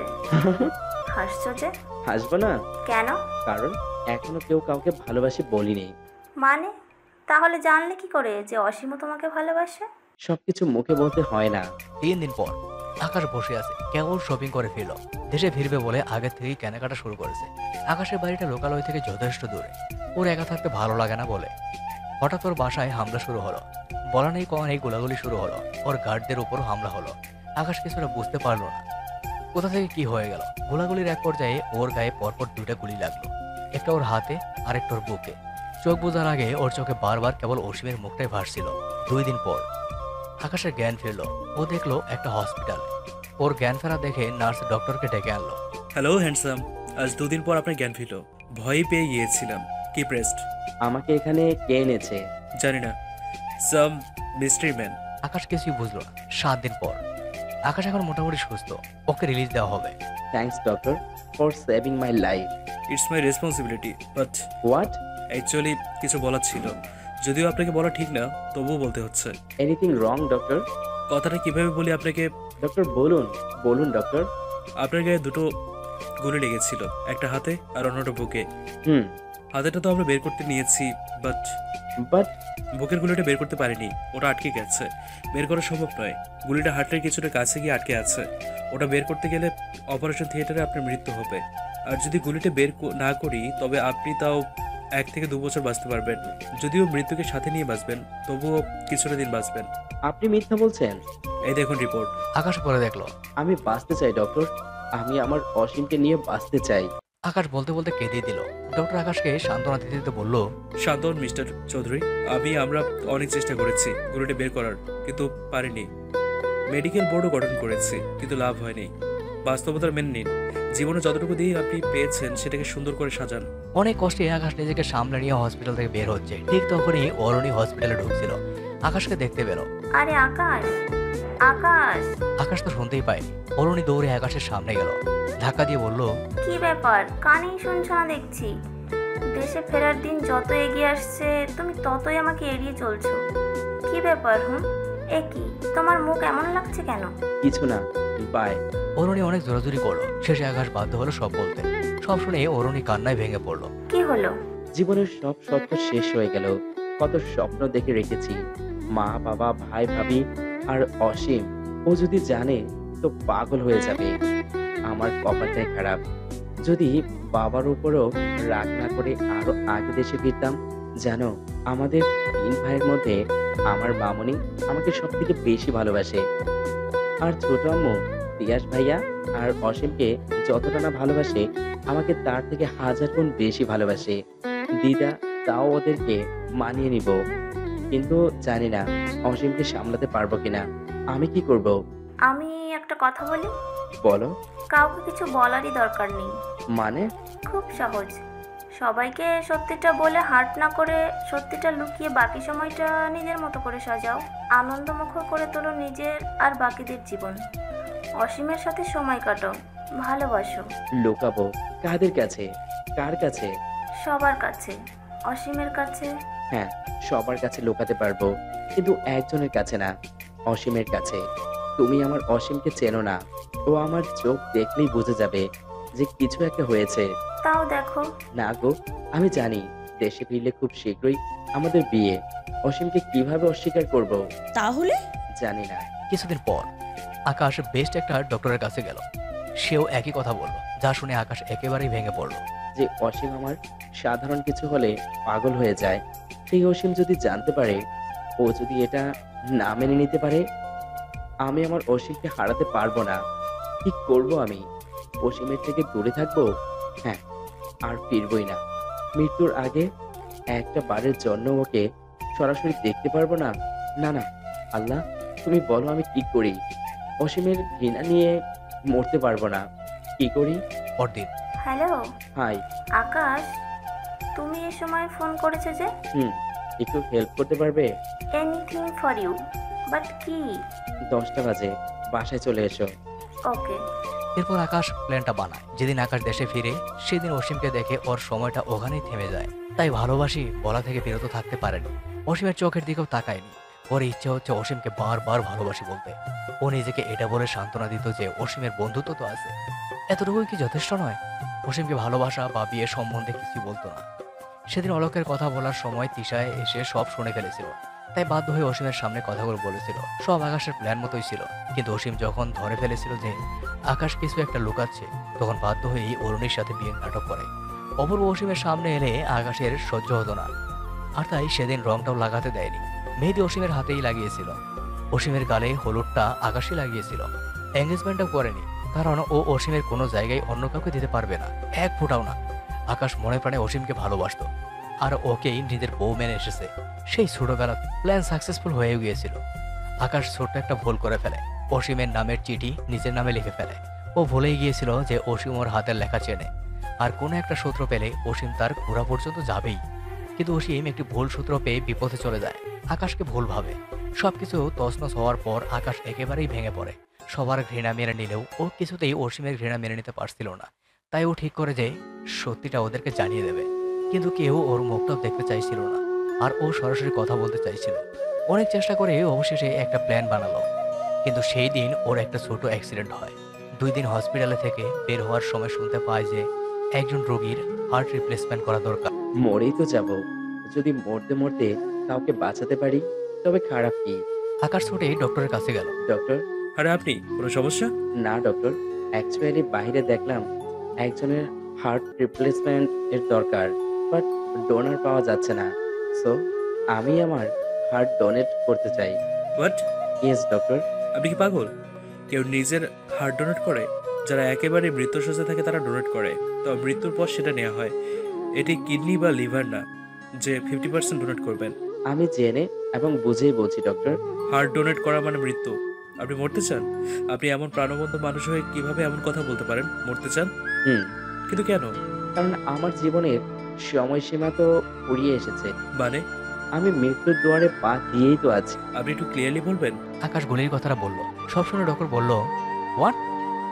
হাসছো যে? হাসবো না। কেন? কারণ এখনো কেউ কাউকে ভালোবাসি বলিনি। মানে তাহলে জানলে কি করে যে অসীমও তোমাকে ভালোবাসে? সবকিছু মুখে বলতে হয় না। 3 দিন পর আকাশ বসে আছে, কেবল শপিং করে ফিরল। দেশে ফিরবে বলে আগে থেকেই কেনাকাটা শুরু করেছে। আকাশের বাড়িটা লোকালয় থেকে যথেষ্ট দূরে। ওর একা থাকতে ভালো লাগে না বলে হঠাৎ ওর বাসায় হামলা শুরু হলো। বলা নেই কখনই গোলাগুলি শুরু হলো। ওর গার্ডদের উপর হামলা হলো। আকাশ কিছুটা বুঝতে পারলো না কোথা থেকে কি হয়ে গেল। গোলাগুলির এক পর্যায়ে ওর গায়ে পরপর 2টা গুলি লাগলো, একটা ওর হাতে আর একটা ওর বুকে। চোখ বোঝার আগে ওর চোখে বারবার কেবল অসীমের মুখটাই ভাসছিল। 2 দিন পর আকাশের জ্ঞান ফিরল। ও দেখলো একটা হসপিটাল। ওর জ্ঞান ফেরা দেখে নার্স ডক্টরকে ডেকে আনলো। হ্যালো হ্যান্ডসাম, আজ 2 দিন পর আপনার জ্ঞান ফিরল। ভয়ই পেয়ে গিয়েছিলাম। কি প্রেস্ট? আমাকে এখানে কে এনেছে? জানি না, সাম মিস্ট্রি ম্যান। আকাশ কিছুই বুঝলো না। 7 দিন পর আকাশ এখন মোটামুটি সুস্থ। ওকে রিলিজ দেওয়া হবে। Thanks doctor for saving my life. It's my responsibility. But what? Actually কিছু বলার ছিল, যদিও আপনাকে বলা ঠিক না, তবুও বলতে হচ্ছে। Anything wrong doctor? কথাটা কিভাবে বলি আপনাকে? ডক্টর বলুন, বলুন ডক্টর। আপনার গায়ে 2টো গুলি লেগেছিল, একটা হাতে আর অন্যটা বুকে। হাতেটা তো আমরা বের করতে নিয়েছি, বাট বুকের গুলিটা বের করতে পারিনি। ওটা আটকে গেছে, বের করা সম্ভব নয়। গুলিটা হার্টের কিছুটা কাছে গিয়ে আটকে আছে। ওটা বের করতে গেলে অপারেশন থিয়েটারে আপনার মৃত্যু হবে। আর যদি গুলিটা বের না করি তবে আপনি তাও 1 থেকে 2 বছর বাঁচতে পারবেন। যদিও মৃত্যুকে সাথে নিয়ে বাঁচবেন, তবুও কিছুটা দিন বাঁচবেন। আপনি মিথ্যা বলছেন। এই দেখুন রিপোর্ট। আকাশ পরে দেখলো। আমি বাঁচতে চাই ডক্টর, আমি আমার অসীমকে নিয়ে বাঁচতে চাই। আকাশ বলতে বলতে কেঁদে দিল। ডক্টর আকাশকে সান্ত্বনা দিতে দিতে বলল, শান্ত হন মিস্টার চৌধুরী। আমরা অনেক চেষ্টা করেছি গুলিটা বের করার, কিন্তু পারিনি। মেডিকেল বোর্ডও গঠন করেছি, কিন্তু লাভ হয়নি। বাস্তবতার মেনে নিন। জীবনে যতটুকু দিন আপনি পেয়েছেন সেটাকে সুন্দর করে সাজান। অনেক কষ্টে আকাশ নিজেকে সামলে নিয়ে হসপিটাল থেকে বের হচ্ছে। ঠিক তখনই অরুণী হসপিটালে ঢুকছিল। আকাশকে দেখতে পেল। আরে আকাশ, আকাশ! আকাশ তো শুনতেই পায়নি। অরুণী দৌড়ে আকাশের সামনে গেল, ধাক্কা দিয়ে বলল, কি ব্যাপার? কানেই শুনছো না দেখছি। দেশে ফেরার দিন যত এগিয়ে আসছে তুমি ততই আমাকে এড়িয়ে চলছো। কি ব্যাপার? এ কি, তোমার মুখ এমন লাগছে কেন? কিছু না, বাই। অরুণী অনেক জোরাজুরি করলো। শেষে আকাশ বাধ্য হলো সব বলতে। সব শুনে অরুণী কান্নায় ভেঙে পড়লো। কি হলো? জীবনের সব সত্য শেষ হয়ে গেল। কত স্বপ্ন দেখে রেখেছি, মা বাবা ভাই ভাবি আর অসীম। ও যদি জানে তো পাগল হয়ে যাবে। আমার কপালটাই খারাপ। যদি বাবার উপরেও রাগ না করে আরো আগে দেশে ফিরতাম। জানো, আমাদের 3 ভাইয়ের মধ্যে আমার মামনি আমাকে সব থেকে বেশি ভালোবাসে। আর ছোট আম্মু তিয়াস ভাইয়া আর অসীমকে যতটা না ভালোবাসে, আমাকে তার থেকে 1000 গুণ বেশি ভালোবাসে। দিদা তাও ওদেরকে মানিয়ে নিব। কিন্তু জানি না অসীমকে সামলাতে পারবো কিনা। আমি কি করব? আমি একটা কথা বলি, বলো। কাউকে কিছু বলারই দরকার নেই। মানে? খুব সহজ। সবাইকে সত্যিটা বলে হার্ট না করে সত্যিটা লুকিয়ে বাকি সময়টা নিজের মতো করে সাজাও। আনন্দমুখর করে তোলো নিজের আর বাকিদের জীবন। অসীমের সাথে সময় কাটাও, ভালোবাসো। লুকাবো? কাদের কাছে? কার কাছে? সবার কাছে। অসীমের কাছে। হ্যাঁ, সবার কাছে লুকাতে পারবো, কিন্তু একজনের কাছে না, অসীমের কাছে। তুমি আমার অসীমকে চেনো না। ও আমার চোখ দেখলেই বুঝে যাবে যে কিছু একটা হয়েছে। তাও দেখো। না গো, আমি জানি দেশে ফিরলে খুব শীঘ্রই আমাদের বিয়ে। অসীমকে কিভাবে অস্বীকার করব? তাহলে জানি না। কিছুদিন পর আকাশ বেস্ট একটা ডক্টরের কাছে গেল। সেও একই কথা বলল, যা শুনে আকাশ একেবারেই ভেঙে পড়ল। যে অসীম আমার সাধারণ কিছু হলে পাগল হয়ে যায়, সেই অসীম যদি জানতে পারে, ও যদি এটা না মেনে নিতে পারে, আমি আমার অসীমকে হারাতে পারবো না। কি করব আমি? অসীমের থেকে দূরে থাকবো? হ্যাঁ, আর ফিরবই না। মৃত্যুর আগে একটা বারের জন্য ওকে সরাসরি দেখতে পারবো না। না না, আল্লাহ তুমি বলো আমি কি করি? অসীমের ঘৃণা নিয়ে মরতে পারবো না। কি করি? পরদিন। হ্যালো। হাই। আকাশ, তুমি এই সময় ফোন করেছো যে? একটু হেল্প করতে পারবে? এনিথিং ফর ইউ, বাট কি? 10টা বাজে, বাসায় চলে এসো। ওকে। এরপর আকাশ প্ল্যানটা বানায়। যেদিন আকাশ দেশে ফিরে সেদিন অসীমকে দেখে ওর সময়টা ওখানেই থেমে যায়। তাই ভালোবাসি বলা থেকে বিরত থাকতে পারেনি। অসীমের চোখের দিকেও তাকায়নি। ওর ইচ্ছে হচ্ছে অসীমকে বারবার ভালোবাসি বলতে। ও নিজেকে এটা বলে সান্ত্বনা দিত যে অসীমের বন্ধুত্ব তো আছে, এতটুকুই কি যথেষ্ট নয়? অসীমকে ভালোবাসা বা বিয়ের সম্বন্ধে কিছু বলতো না। সেদিন অলোকের কথা বলার সময় তিশায় এসে সব শুনে ফেলেছিল। তাই বাধ্য হয়ে অসীমের সামনে কথাগুলো বলেছিল। সব আকাশের প্ল্যান মতোই ছিল। কিন্তু অসীম যখন ধরে ফেলেছিল যে আকাশ কিছু একটা লুকাচ্ছে, তখন বাধ্য হয়েই অরুণীর সাথে বিয়ের নাটক করে। অপূর্ব অসীমের সামনে এলে আকাশের সহ্য হতো না, আর তাই সেদিন রংটাও লাগাতে দেয়নি। মেহেদি অসীমের হাতেই লাগিয়েছিল। অসীমের গালে হলুদটা আকাশই লাগিয়েছিল। এঙ্গেজমেন্টটাও করেনি, কারণ ও অসীমের কোনো জায়গায় অন্য কাউকে দিতে পারবে না, এক ফোঁটাও না। আকাশ মনে প্রাণে অসীমকে ভালোবাসতো, আর ওকেই নিজের বউ মেনে এসেছে। সেই ছোটবেলা প্ল্যান সাকসেসফুল হয়ে গিয়েছিল। আকাশ ছোট্ট একটা ভুল করে ফেলে। অসীমের নামের চিঠি নিজের নামে লিখে ফেলে। ও ভুলেই গিয়েছিল যে অসীম ওর হাতের লেখা চেনে, আর কোনো একটা সূত্র পেলে অসীম তার ঘোরা পর্যন্ত যাবেই। কিন্তু অসীম একটি ভুল সূত্র পেয়ে বিপথে চলে যায়। আকাশকে ভুল ভাবে। সবকিছু তছনছ হওয়ার পর আকাশ একেবারেই ভেঙে পড়ে। সবার ঘৃণা মেনে নিলেও ও কিছুতেই অসীমের ঘৃণা মেনে নিতে পারছিল না। তাই ও ঠিক করে যে সত্যিটা ওদেরকে জানিয়ে দেবে। কিন্তু কেউ ওর মুখটাও দেখতে চাইছিল না, আর ও সরাসরি কথা বলতে চাইছিল। অনেক চেষ্টা করে অবশেষে একটা প্ল্যান বানালো। কিন্তু সেই দিন ওর একটা ছোট অ্যাক্সিডেন্ট হয়। 2 দিন হসপিটালে থেকে বের হওয়ার সময় শুনতে পায় যে একজন রোগীর হার্ট রিপ্লেসমেন্ট করা দরকার। মরেই তো যাব, যদি মরতে মরতে কাউকে বাঁচাতে পারি তবে খারাপ কি? আকাশ ছুটে ডক্টরের কাছে গেল। ডক্টর। আরে আপনি, কোনো সমস্যা? না ডক্টর, অ্যাকচুয়ালি বাইরে দেখলাম একজনের হার্ট রিপ্লেসমেন্ট এর দরকার, বাট ডোনার পাওয়া যাচ্ছে না। সো আমি আমার হার্ট ডোনেট করতে চাই। হোয়াট? Yes doctor. আপনি কি পাগল? কেউ নিজের হার্ট ডোনেট করে? যারা একেবারে মৃত্যুশয্যায় থাকে তারা ডোনেট করে, তবে মৃত্যুর পর সেটা নেওয়া হয়। এটি কিডনি বা লিভার না যে 50% ডোনেট করবেন। আমি জেনে এবং বুঝেই বলছি ডক্টর। হার্ট ডোনেট করা মানে মৃত্যু। আপনি মরতে চান? আপনি এমন প্রাণবন্ত মানুষ হয়ে কিভাবে এমন কথা বলতে পারেন? মরতে চান? কিন্তু কেন? কারণ আমার জীবনের সময়সীমা তো ফুরিয়ে এসেছে। মানে? আমি মৃত্যুর দুয়ারে পা দিয়েই তো আছি। আপনি একটু ক্লিয়ারলি বলবেন? আকাশ গুলির কথাটা বলল। সব শুনে ডক্টর বলল, হোয়াট?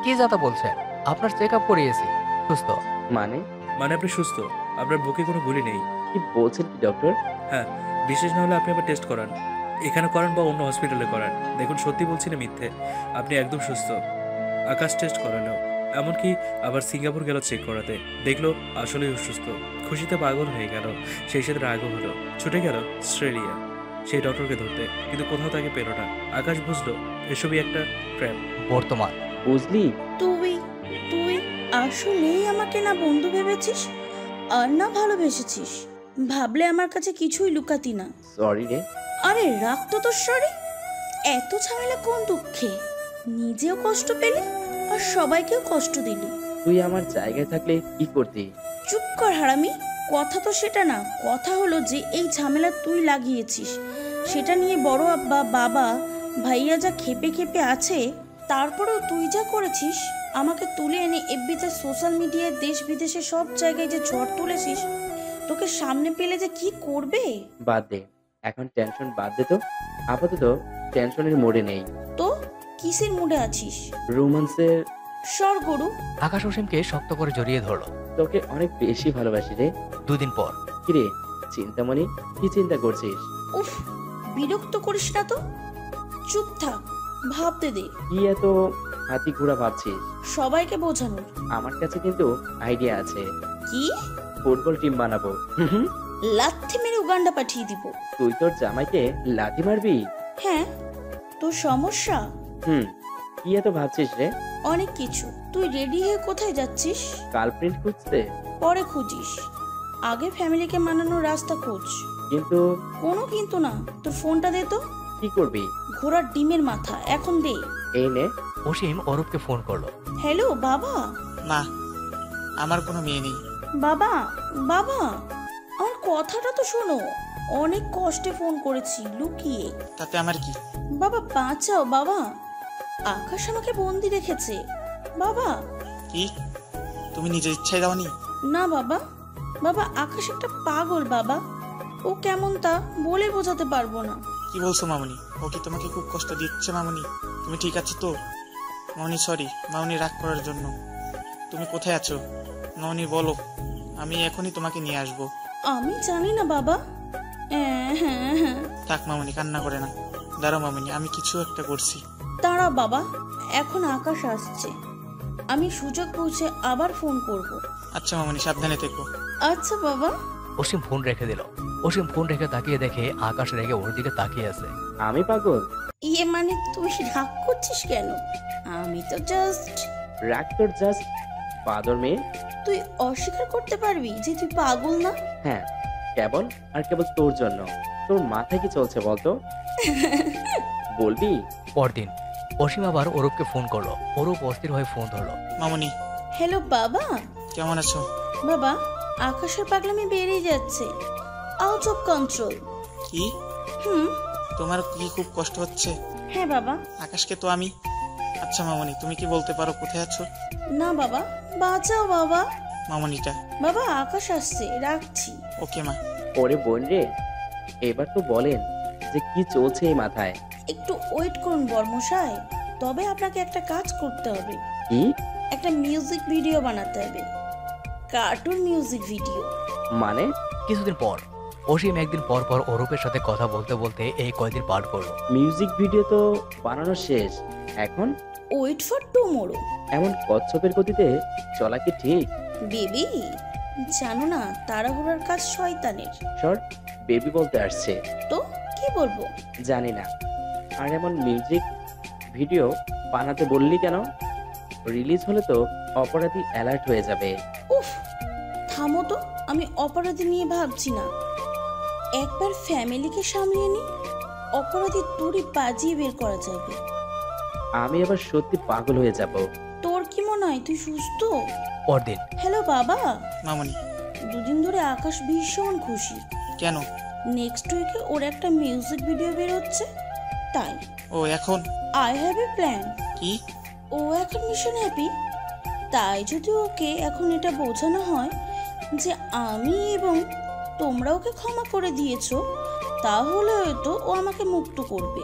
কি যাতা বলছেন? আপনার চেক আপ করিয়েছি, সুস্থ। মানে? মানে আপনি সুস্থ, আপনার বুকে কোনো গুলি নেই। কি বলছেন কি ডক্টর? হ্যাঁ, বিশেষ না হলে আপনি আবার টেস্ট করান, এখানে করান বা অন্য হসপিটালে করান। দেখুন সত্যি বলছি না মিথ্যে, আপনি একদম সুস্থ। আকাশ টেস্ট করালো, এমনকি আবার সিঙ্গাপুর গেল চেক করাতে, দেখলো আসলেই অসুস্থ। খুশিতে পাগল হয়ে গেল, সেই সাথে রাগও হলো। ছুটে গেল অস্ট্রেলিয়া সেই ডক্টরকে ধরতে, কিন্তু কোথাও তাকে পেল না। আকাশ বুঝলো এসবই একটা ট্র্যাপ। বর্তমান বুঝলি? তুই তুই আসলেই আমাকে না বন্ধু ভেবেছিস আর না ভালোবেসেছিস। ভাবলে আমার কাছে কিছুই লুকাতি না। সরি রে। আরে রাখ তো তোর সরি। এত ঝামেলা কোন দুঃখে? নিজেও কষ্ট পেলি আর সবাইকেও কষ্ট দিলি। তুই আমার জায়গায় থাকলে কি করতি? চুপ কর হারামি। কথা তো সেটা না, কথা হলো যে এই ঝামেলা তুই লাগিয়েছিস। সেটা নিয়ে বড় আব্বা, বাবা, ভাইয়া যা খেপে খেপে আছে, তারপরেও তুই যা করেছিস, আমাকে তুলে এনে এফবিতে, সোশ্যাল মিডিয়ায়, দেশ বিদেশে সব জায়গায় যে ঝড় তুলেছিস, তোকে সামনে পেলে যে কি করবে। বাদ দে, এখন টেনশন বাদ দে তো। আপাতত টেনশনের মোড়ে নেই। তো কিসের মুডে আছিস? রোমান্সের। সর গরু। আকাশ অসীমকে শক্ত করে জড়িয়ে ধরলো। তোকে অনেক বেশি ভালোবাসি রে। 2 দিন পর। কিরে চিন্তামণি, কি চিন্তা করছিস? উফ, বিরক্ত করিস না তো, চুপ থাক, ভাবতে দে। কি এত হাতি ঘোড়া ভাবছিস? সবাইকে বোঝানোর। আমার কাছে কিন্তু আইডিয়া আছে। কি? ফুটবল টিম বানাবো। লাথি মেরে উগান্ডা পাঠিয়ে দিব। তুই তোর জামাইকে লাথি মারবি? হ্যাঁ, তোর সমস্যা? কি এত ভাবছিস রে? অনেক কিছু। তুই রেডি হয়ে কোথায় যাচ্ছিস? গার্লফ্রেন্ড খুঁজতে। পরে খুঁজিস, আগে ফ্যামিলিকে মানানোর রাস্তা খোঁজ। কিন্তু? কোনো কিন্তু না, তোর ফোনটা দে তো। কি করবি? ঘোড়ার ডিমের মাথা, এখন দে। এই নে। অসীম অরূপকে ফোন করলো। হ্যালো বাবা। না, আমার কোনো মেয়ে নেই। বাবা, বাবা, আমার কথাটা তো শোনো। অনেক কষ্টে ফোন করেছি, লুকিয়ে। তাতে আমার কি? বাবা বাঁচাও বাবা, আকাশ আমাকে বন্দি রেখেছে বাবা। কি? তুমি নিজের ইচ্ছায় দাওনি? না বাবা, বাবা আকাশ একটা পাগল বাবা, ও কেমন তা বলে বোঝাতে পারবো না। কি বলছো মামুনি? ও কি তোমাকে খুব কষ্ট দিচ্ছে মামুনি? তুমি ঠিক আছো তো? মামুনি সরি, মামুনি রাগ করার জন্য। তুমি কোথায় আছো মামুনি বলো, আমি এখনই তোমাকে নিয়ে আসবো। আমি জানি না বাবা। থাক মামুনি, কান্না করে না। দাঁড়াও মামুনি, আমি কিছু একটা করছি। দাঁড়া বাবা, এখন আকাশ আসছে, আমি সুযোগ পৌঁছে আবার ফোন করব। আচ্ছা মামুনি, সাবধানে থেকো। আচ্ছা বাবা। অসীম ফোন রেখে দিল। অসীম ফোন রেখে তাকিয়ে দেখে আকাশ রেগে ওর দিকে তাকিয়ে আছে। আমি পাগল? ইয়ে মানে তুই রাগ করছিস কেন? আমি তো জাস্ট। রাগ তোর জাস্ট বাদর মেয়ে। তুই অস্বীকার করতে পারবি যে তুই পাগল না? হ্যাঁ, কেবল আর কেবল তোর জন্য। তোর মাথায় কি চলছে বলতো? বলবি? পরদিন অসীম আবার অরূপকে ফোন করলো। অরূপ অস্থির হয়ে ফোন ধরলো। মামুনি। হ্যালো বাবা। কেমন আছো? বাবা, আকাশের পাগলামি বেড়ে যাচ্ছে, আউট অফ কন্ট্রোল। কি? তোমার কি খুব কষ্ট হচ্ছে? হ্যাঁ বাবা। আকাশকে তো আমি। আচ্ছা মামুনি, তুমি কি বলতে পারো কোথায় আছো? না বাবা, বাঁচাও বাবা। মামুনিটা। বাবা আকাশ আসছে, রাখছি। ওকে মা। ওরে বোন রে, এবার তো বলেন যে কি চলছে এই মাথায়। একটু ওয়েট করুন বর্মশাই, তবে আপনাকে একটা কাজ করতে হবে। কি? একটা মিউজিক ভিডিও বানাতে হবে, কার্টুন মিউজিক ভিডিও। মানে? কিছুদিন পর অসীম একদিন পর পর অরূপের সাথে কথা বলতে বলতে এই কয়দিন পার করলো। মিউজিক ভিডিও তো বানানো শেষ, এখন ওয়েট ফর টুমোরো। এমন কচ্ছপের গতিতে চলা কি ঠিক? বেবি, জানো না তাড়াহুড়ার কাজ শয়তানের। শর্ট বেবি বলতে আসছে তো কি বলবো জানি না। আর এমন মিউজিক ভিডিও বানাতে বললি কেন? রিলিজ হলে তো অপরাধী অ্যালার্ট হয়ে যাবে। উফ, থামো তো, আমি অপরাধী নিয়ে ভাবছি না। একবার ফ্যামিলিকে সামলিয়ে নি, অপরাধী দূরে বাজিয়ে বের করা যাবে। আমি আবার সত্যি পাগল হয়ে যাব। তোর কি মনে হয় তুই সুস্থ? পরদিন। হ্যালো বাবা। মামুনি। 2 দিন ধরে আকাশ ভীষণ খুশি। কেন? নেক্সট উইকে ওর একটা মিউজিক ভিডিও বের হচ্ছে, তাই। ও এখন? I have a plan. কি? ও এখন ভীষণ হ্যাপি। তাই যদি ওকে এখন এটা বোঝানো হয় যে আমি এবং তোমরা ওকে ক্ষমা করে দিয়েছো, তাহলে হয়তো ও আমাকে মুক্ত করবে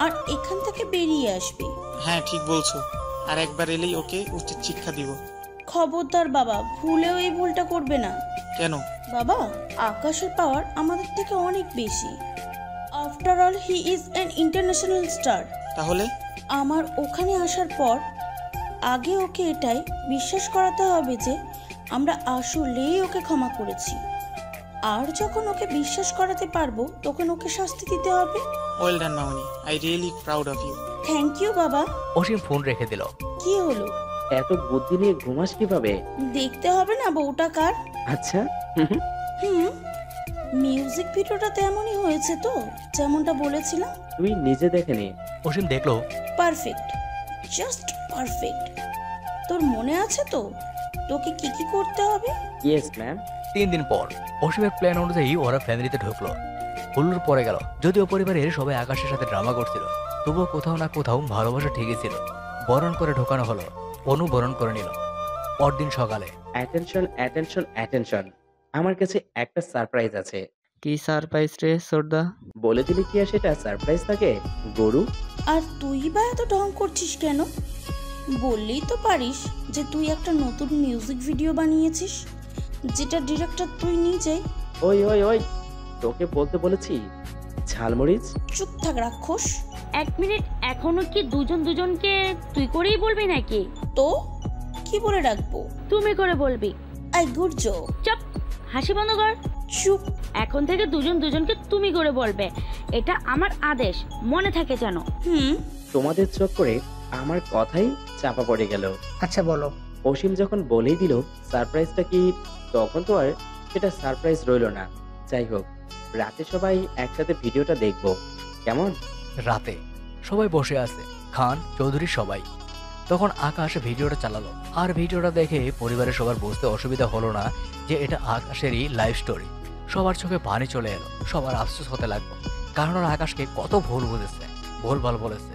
আর এখান থেকে বেরিয়ে আসবে। হ্যাঁ ঠিক বলছো, আর একবার এলেই ওকে উচিত শিক্ষা দিব। খবরদার বাবা, ভুলেও এই ভুলটা করবে না। কেন? বাবা, আকাশের পাওয়ার আমাদের থেকে অনেক বেশি। After all he is an international star. তাহলে আমার ওখানে আসার পর আগে ওকে এটাই বিশ্বাস করাতে হবে যে আমরা আসলেই ওকে ক্ষমা করেছি, আর যখন ওকে বিশ্বাস করাতে পারবো তখন ওকে শাস্তি দিতে হবে। ওয়েল ডান মামুনি, I really proud of you. Thank you বাবা। অসীম ফোন রেখে দিল। কি হলো? এত বুদ্ধি নিয়ে ঘুমাস কিভাবে? দেখতে হবে না বউটা কার। আচ্ছা। মিউজিক ভিডিওটা তেমনই হয়েছে তো, যেমনটা বলেছিলাম। তুই নিজে দেখে নে। অসীম দেখলো। Perfect, just perfect. তোর মনে আছে তো তোকে কি কি করতে হবে? Yes ma'am. 3 দিন পর অসীমের প্ল্যান অনুযায়ী ওরা ফ্যামিলিতে ঢুকলো। হুল্লোড় পড়ে গেল। যদিও পরিবারের সবাই আকাশের সাথে ড্রামা করছিল, তবুও কোথাও না কোথাও ভালোবাসা ঠিকই ছিল। বরণ করে ঢোকানো হলো, অনু বরণ করে নিল। পরদিন সকালে অ্যাটেনশন অ্যাটেনশন অ্যাটেনশন, আমার কাছে একটা সারপ্রাইজ আছে। কি সারপ্রাইজ রে সর্দা? বলে দিলে কি আর সেটা সারপ্রাইজ থাকে গরু? আর তুই বা এত ঢং করছিস কেন? বললেই তো পারিস যে তুই একটা নতুন মিউজিক ভিডিও বানিয়েছিস, যেটা ডিরেক্টর তুই নিজেই। ওই ওই ওই, তোকে বলতে বলেছি ঝালমরিচ। চুপ থাক রাক্ষস। 1 মিনিট, এখনো কি দুজন দুজনকে তুই করেই বলবি নাকি? তো কি বলে ডাকবো? তুমি করে বলবি। আই গুড জো। চুপ, হাসি বন্ধ কর। চুপ। এখন থেকে দুজন দুজনকে তুমি করে বলবে, এটা আমার আদেশ, মনে থাকে জানো। তোমাদের চোখ করে আমার কথাই চাপা পড়ে গেল। আচ্ছা বলো। অসীম যখন বলেই দিল সারপ্রাইজটা কি, তখন তো আর সেটা সারপ্রাইজ রইল না। যাই হোক, রাতে সবাই একসাথে ভিডিওটা দেখবো, কেমন? রাতে সবাই বসে আছে, খান, চৌধুরী সবাই। তখন আকাশ ভিডিওটা চালালো, আর ভিডিওটা দেখে পরিবারের সবার বুঝতে অসুবিধা হলো না যে এটা আকাশেরই লাইফ স্টোরি। সবার চোখে পানি চলে এলো, সবার আফসোস হতে লাগলো, কারণ ওরা আকাশকে কত ভুল বুঝেছে, ভুলভাল বলেছে,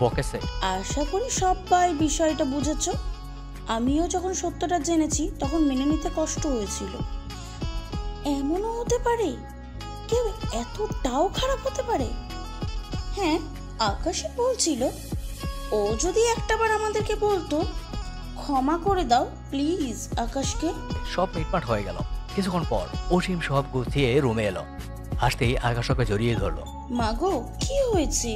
বকেছে। আশা করি সবাই বিষয়টা বুঝেছ। আমিও যখন সত্যটা জেনেছি তখন মেনে নিতে কষ্ট হয়েছিল। এমনও হতে পারে কেউ এতটাও খারাপ হতে পারে। হ্যাঁ, আকাশে বলছিল ও যদি একটাবার আমাদেরকে বলতো ক্ষমা করে দাও প্লিজ আকাশকে। সব মিটমাট হয়ে গেল। কিছুক্ষণ পর অসীম সব গুছিয়ে রুমে এলো, হাসতেই আকাশ ওকে জড়িয়ে ধরলো। মাগো, কি হয়েছে?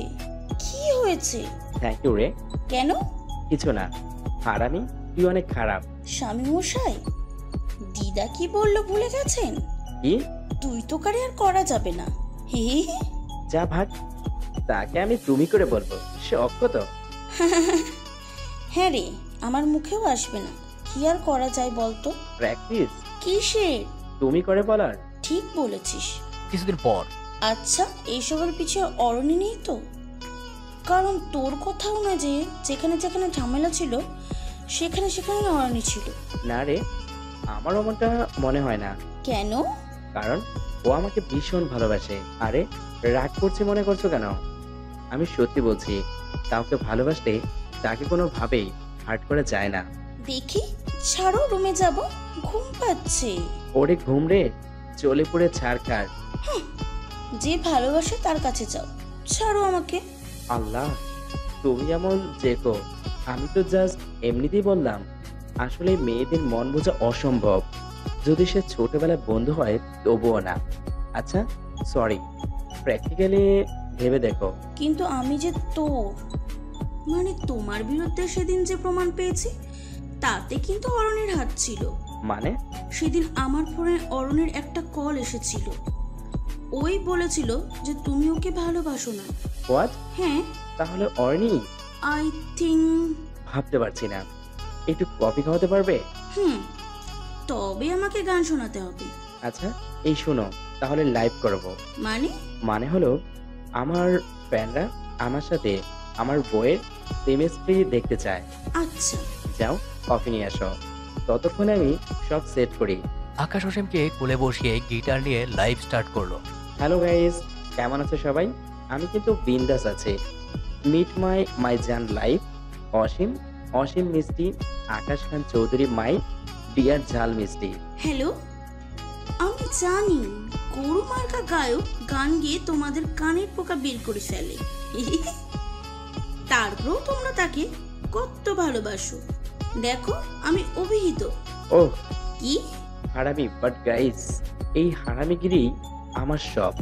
কি হয়েছে? থ্যাংক ইউ রে। কেন? কিছু না, হারামি তুই অনেক খারাপ। স্বামী মশাই, দিদা কি বললো ভুলে গেছেন? কি? তুই তো কারে আর করা যাবে না। হে যা ভাগ, তাকে আমি তুমি করে বলবো, সে অক্ষত। হ্যাঁ রে, আমার মুখেও আসবে না। কি আর করা যায় বলতো? প্র্যাকটিস কিসের? তুমি করে বলার। ঠিক বলেছিস। কিছুদিন পর। আচ্ছা, এইসবের পিছিয়ে অরণি নেই তো? কারণ তোর কথাও না যে যেখানে যেখানে ঝামেলা ছিল সেখানে সেখানে অরণি ছিল। না রে, আমার এমনটা মনে হয় না। কেন? কারণ ও আমাকে ভীষণ ভালোবাসে। আরে রাগ করছে মনে করছো কেন? আমি সত্যি বলছি, কাউকে ভালোবাসলে তাকে কোনোভাবেই হার্ট করা যায় না। দেখি, ছাড়ো, রুমে যাব, ঘুম পাচ্ছে। ওরে ঘুম রে, চলে পড়ে ছাড়খার। যে ভালোবাসে তার কাছে যাও, ছাড়ো আমাকে। আল্লাহ, তুমি এমন যেকো। আমি তো জাস্ট এমনিতেই বললাম। আসলে মেয়েদের মন বোঝা অসম্ভব, যদি সে ছোটবেলায় বন্ধু হয় তবুও না। আচ্ছা সরি, প্র্যাকটিক্যালি ভেবে দেখো। কিন্তু আমি যে তোর, মানে তোমার বিরুদ্ধে সেদিন যে প্রমাণ পেয়েছি তাতে কিন্তু অরণের হাত ছিল। মানে? সেদিন আমার ফোনে অরণের একটা কল এসেছিল, ওই বলেছিল যে তুমি ওকে ভালোবাসো না। হোয়াট? হ্যাঁ। তাহলে অরণি? I think. ভাবতে পারছি না, একটু কফি খাওয়াতে পারবে? তবে আমাকে গান শোনাতে হবে। আচ্ছা এই শোনো, তাহলে লাইভ করব। মানে হলো আমার ফ্যানরা আমার সাথে আমার বইয়ের কেমিস্ট্রি দেখতে চায়। আচ্ছা যাও কফি নিয়ে আসো, ততক্ষণে আমি সব সেট করি। আকাশ অসীমকে কোলে বসিয়ে গিটার নিয়ে লাইভ স্টার্ট করলো। হ্যালো গাইস, কেমন আছে সবাই? আমি কিন্তু বিন্দাস আছি। মিট মাই জান লাইভ অসীম, অসীম মিষ্টি, আকাশ খান চৌধুরী মাই ডিয়ার ঝাল মিষ্টি। হ্যালো, আমি জানি গরু মার্কা গায়ক গান গেয়ে তোমাদের কানের পোকা বের করে ফেলে, তারপরেও তোমরা তাকে কত ভালোবাসো। দেখো আমি অভিহিত। ওহ কি হারামি, বাট গাইস এই হারামিগিরি আমার সব।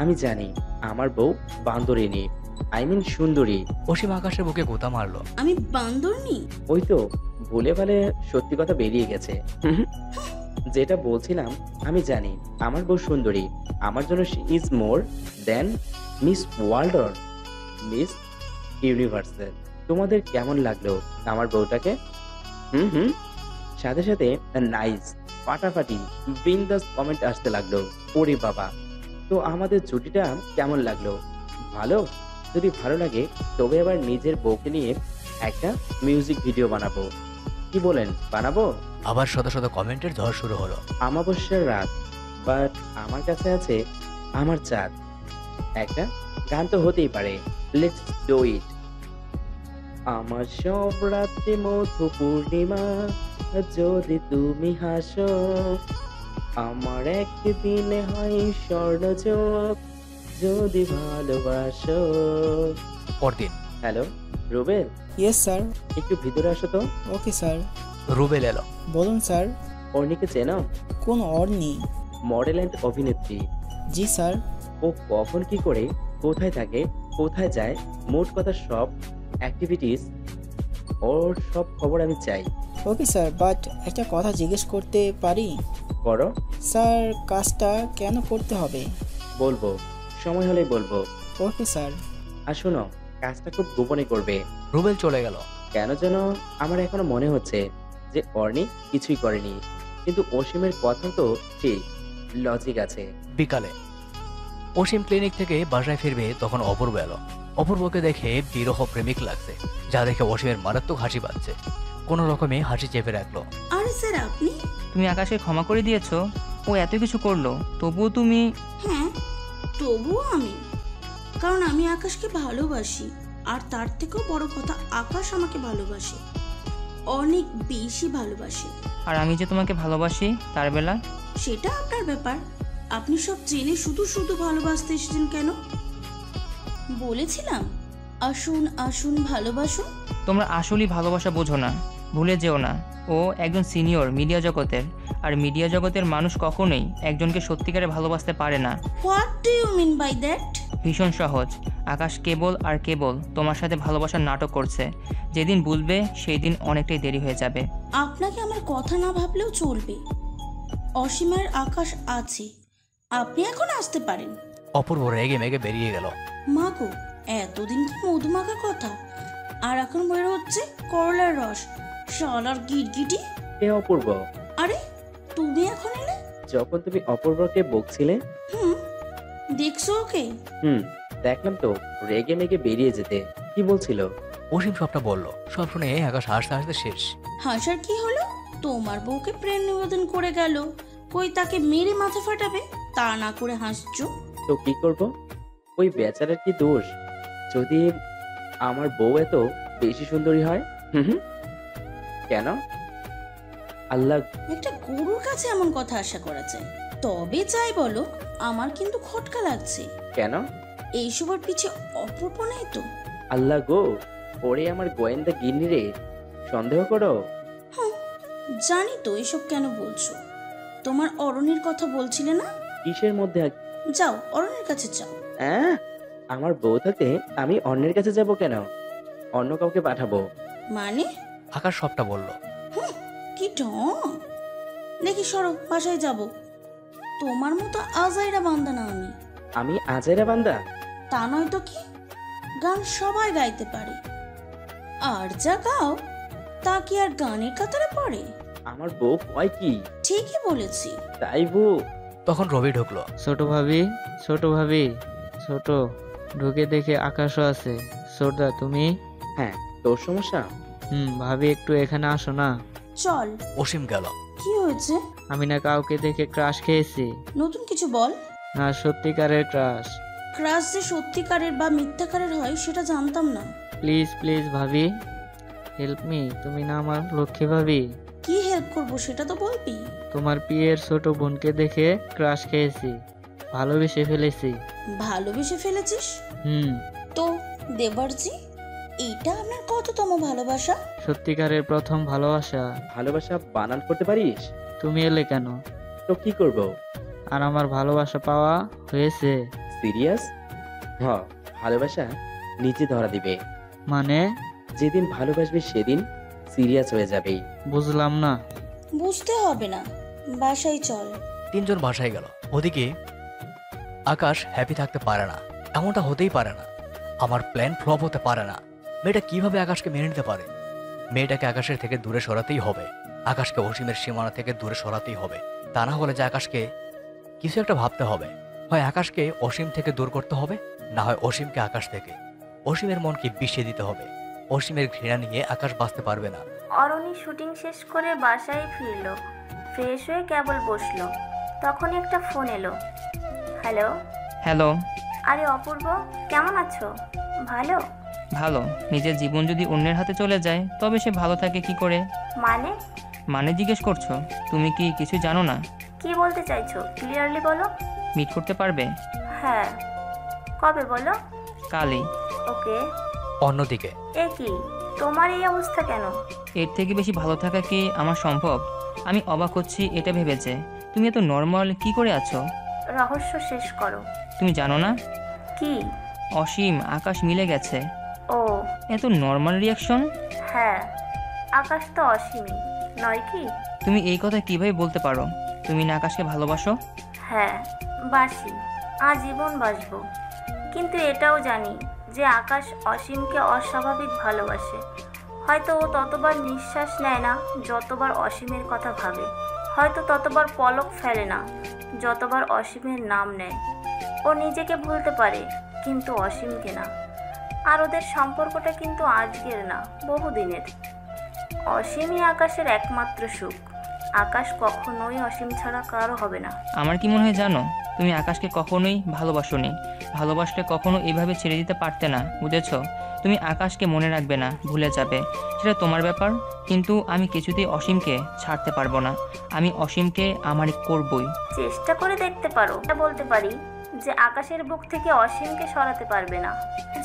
আমি জানি আমার বউ বান্দরিনী, আই মিন সুন্দরী। অসীম আকাশের বুকে গোতা মারলো। আমি বান্দরনি? ওই তো ভুলে ভালে সত্যি কথা বেরিয়ে গেছে। যেটা বলছিলাম, আমি জানি আমার বউ সুন্দরী, আমার জন্য she is more than miss world or miss universal. তোমাদের কেমন লাগলো আমার বউটাকে? সাথে সাথে নাইস, ফাটাফাটি, বিন্দাস কমেন্ট আসতে লাগলো। ওরে বাবা, তো আমাদের জুটিটা কেমন লাগলো? ভালো? যদি ভালো লাগে তবে আবার নিজের বউকে নিয়ে একটা মিউজিক ভিডিও বানাবো। কি বলেন, বানাবো? আবার শত শত কমেন্টের ঝড় শুরু হলো। অমাবস্যার রাত, বাট আমার কাছে আছে আমার চাঁদ। একটা গান তো হতেই পারে, লেটস ডু ইট। আমার সব রাত্রি মধু পূর্ণিমা, যদি তুমি হাসো, আমার একদিনে হয় স্বর্ণযোগ, যদি ভালোবাসো। পরদিন। হ্যালো রুবেল। Yes sir. একটু ভিতরে আসো তো। Okay sir. রুবেল এলো। বলুন স্যার। অর্ণিকে চেনো? কোন অর্ণি? মডেল অ্যান্ড অভিনেত্রী। জি স্যার। ও কখন কি করে, কোথায় থাকে, কোথায় যায়, মোট কথা সব অ্যাক্টিভিটিস, ওর সব খবর আমি চাই। ওকে স্যার, বাট একটা কথা জিজ্ঞেস করতে পারি? করো। স্যার কাজটা কেন করতে হবে? বলবো, সময় হলেই বলবো। Okay sir. আর শোনো, কাজটা খুব গোপনে করবে। রুবেল চলে গেল। কেন যেন আমার এখনো মনে হচ্ছে যে অর্ণি কিছুই করেনি, কিন্তু অসীমের কথা তো ঠিক, লজিক আছে। বিকালে অসীম ক্লিনিক থেকে বাসায় ফিরবে তখন অপূর্ব এলো। অপূর্বকে দেখে বিরহ প্রেমিক লাগছে, যা দেখে অসীমের মারাত্মক হাসি পাচ্ছে। কোনো রকমে হাসি চেপে রাখলো। আরে স্যার আপনি? তুমি আকাশকে ক্ষমা করে দিয়েছো? ও এত কিছু করলো, তবুও তুমি? হ্যাঁ, তবুও আমি, কারণ আমি আকাশকে ভালোবাসি। আর তার থেকেও বড় কথা, আকাশ আমাকে ভালোবাসে, অনেক বেশি ভালোবাসে। আর আমি যে তোমাকে ভালোবাসি তার বেলা? সেটা আপনার ব্যাপার। আপনি সব জেনে শুধু শুধু ভালোবাসতে এসেছেন কেন? বলেছিলাম আসুন আসুন ভালোবাসুন। তোমরা আসলেই ভালোবাসা বোঝো না, ভুলে যেও না ও একজন সিনিয়র মিডিয়া জগতের, আর মিডিয়া জগতের মানুষ কখনোই একজনকে সত্যিকারে ভালোবাসতে পারে না। What do you mean by that? ভীষণ সহজ। আকাশ কেবল আর কেবল তোমার সাথে ভালোবাসার নাটক করছে। যেদিন বুঝবে সেই দিন অনেকটাই দেরি হয়ে যাবে। আপনাকে আমার কথা না ভাবলেও চলবে। অসীমের আকাশ আছে, আপনি এখন আসতে পারেন। অপূর্ব রেগে মেগে বেরিয়ে গেল। মা গো, এতদিন কি মধুমাখা কথা, আর এখন বের হচ্ছে করলার রস। শালার গিটগিটি। কে অপূর্ব? আরে তুমি এখন এলে? যখন তুমি অপূর্বকে বকছিলে। দেখছো ওকে? দেখলাম তো, রেগে মেগে বেরিয়ে যেতে। কি বলছিল? অসীম সবটা বলল। সব শুনে আকাশ হাসতে হাসতে শেষ। হাসার কি হলো? তোমার বউকে প্রেম নিবেদন করে গেল, কই তাকে মেরে মাথা ফাটাবে? তা না করে হাসছো। তো কি করব? ওই বেচারার কি দোষ যদি আমার বউ এত বেশি সুন্দরী হয়? কেন? আল্লাহ। একটা গরুর কাছে এমন কথা আশা করা যায়? তবে চাই বলো, আমার কিন্তু খটকা লাগছে। কেন? এইসবের পিছে অপূর্ব নেই তো? আল্লাহ গো, ওরে আমার গোয়েন্দা গিন্নি রে, সন্দেহ করো? জানি তো এসব কেন বলছো। তোমার অরণ্যের কথা বলছিলে না? কিসের মধ্যে? যাও অরণ্যের কাছে যাও। আমার বউ থাকতে আমি অন্যের কাছে যাব কেন? অন্য কাউকে পাঠাবো। মানে? আকাশ সবটা বলল। কি ঢং! দেখি সরো, বাসায় যাব। তোমার মতো আজাইরা বান্দা না আমি। আমি আজাইরা বান্দা? তা নয় তো কি, গান সবাই গাইতে পারে, আর যা গাও তা কি আর গানের কাতারে পড়ে? আমার বউ কয় কি? ঠিকই বলেছি। তাই বউ? তখন রবি ঢুকলো। ছোট ভাবি, ছোট ভাবি, ছোট ঢুকে দেখে আকাশও আছে। সর্দা তুমি? হ্যাঁ, তোর সমস্যা? ভাবি একটু এখানে আসো না। চল। অসীম গেল। কি হয়েছে? আমি না কাউকে দেখে ক্রাশ খেয়েছি। নতুন কিছু বল। না, সত্যিকারের ক্রাশ। ক্রাশ যে সত্যিকারের বা মিথ্যাকারের হয় সেটা জানতাম না। প্লিজ প্লিজ ভাবি, হেল্প মি। তুমি না আমার লক্ষ্মী ভাবি। কি হেল্প করব সেটা তো বলবি। তোমার পিয়ের ছোট বোনকে দেখে ক্রাশ খেয়েছি, ভালোবেসে ফেলেছি। ভালোবেসে ফেলেছিস? তো দেবরজি, এটা আপনার কততম ভালোবাসা? সত্যিকারের প্রথম ভালোবাসা। ভালোবাসা বানান করতে পারিস? তুমি এলে কেন? তো কি করব? আর আমার ভালোবাসা পাওয়া হয়েছে। সিরিয়াস? ভালোবাসা নিচে ধরা দিবে। মানে? যেদিন ভালোবাসবে সেদিন সিরিয়াস হয়ে যাবে। বুঝলাম না। বুঝতে হবে না, বাসায় চল। তিনজন বাসায় গেল। ওদিকে আকাশ হ্যাপি থাকতে পারে না, এমনটা হতেই পারে না। আমার প্ল্যান ফ্লপ হতে পারে না। মেয়েটা কিভাবে আকাশকে মেনে নিতে পারে? মেয়েটাকে আকাশের থেকে দূরে সরাতেই হবে। আকাশকে অসীমের সীমানা থেকে দূরে সরাতেই হবে। তা না হলে যে আকাশকে কিছু একটা ভাবতে হবে। হয় আকাশকে অসীম থেকে দূর করতে হবে, না হয় অসীমকে আকাশ থেকে। অসীমের মনকে বিষিয়ে দিতে হবে। অসীমের ঘৃণা নিয়ে আকাশ বাঁচতে পারবে না। অরণি শুটিং শেষ করে বাসায় ফিরল, ফ্রেশ হয়ে কেবল বসলো, তখনই একটা ফোন এলো। হ্যালো? হ্যালো। আরে অপূর্ব, কেমন আছো? ভালো? ভালো। নিজের জীবন যদি অন্যের হাতে চলে যায় তবে সে ভালো থাকে কি করে? মানে জিজ্ঞেস করছো? তুমি কি কিছু জানো না? কি বলতে চাইছো ক্লিয়ারলি বলো। মিট করতে পারবে? হ্যাঁ, কবে বলো? কালই। ওকে। অন্যদিকে এ কি, তোমার এই অবস্থা কেন? এর থেকে বেশি ভালো থাকা কি আমার সম্ভব? আমি অবাক হচ্ছি এটা ভেবেছে তুমি এত নর্মাল কি করে আছো। রহস্য শেষ করো। তুমি জানো না কি? অসীম আকাশ মিলে গেছে। ও, এত নর্মাল রিয়াকশন? হ্যাঁ, আকাশ তো অসীমই নয় কি? তুমি এই কথা কিভাবে বলতে পারো? তুমি না আকাশকে ভালোবাসো? হ্যাঁ, বাসি, আজীবন বাসবো। কিন্তু এটাও জানি যে আকাশ অসীমকে অস্বাভাবিক ভালোবাসে। হয়তো ও ততবার নিঃশ্বাস নেয় না যতবার অসীমের কথা ভাবে, হয়তো ততবার পলক ফেলে না যতবার অসীমের নাম নেয়। ও নিজেকে ভুলতে পারে কিন্তু অসীমকে না। আর ওদের সম্পর্কটা কিন্তু আজকের না, বহুদিনের। অসীমই আকাশের একমাত্র সুখ। আকাশ কখনোই অসীম ছাড়া কারো হবে না। আমার কি মনে হয় জানো, তুমি আকাশকে কখনোই ভালোবাসোনি। ভালোবাসলে কখনো এইভাবে ছেড়ে দিতে পারতে না, বুঝেছো? তুমি আকাশকে মনে রাখবে না, ভুলে যাবে, সেটা তোমার ব্যাপার। কিন্তু আমি কিছুতেই অসীমকে ছাড়তে পারবো না। আমি অসীমকে আমারই করবই। চেষ্টা করে দেখতে পারো। এটা বলতে পারি যে আকাশের বুক থেকে অসীমকে সরাতে পারবে না।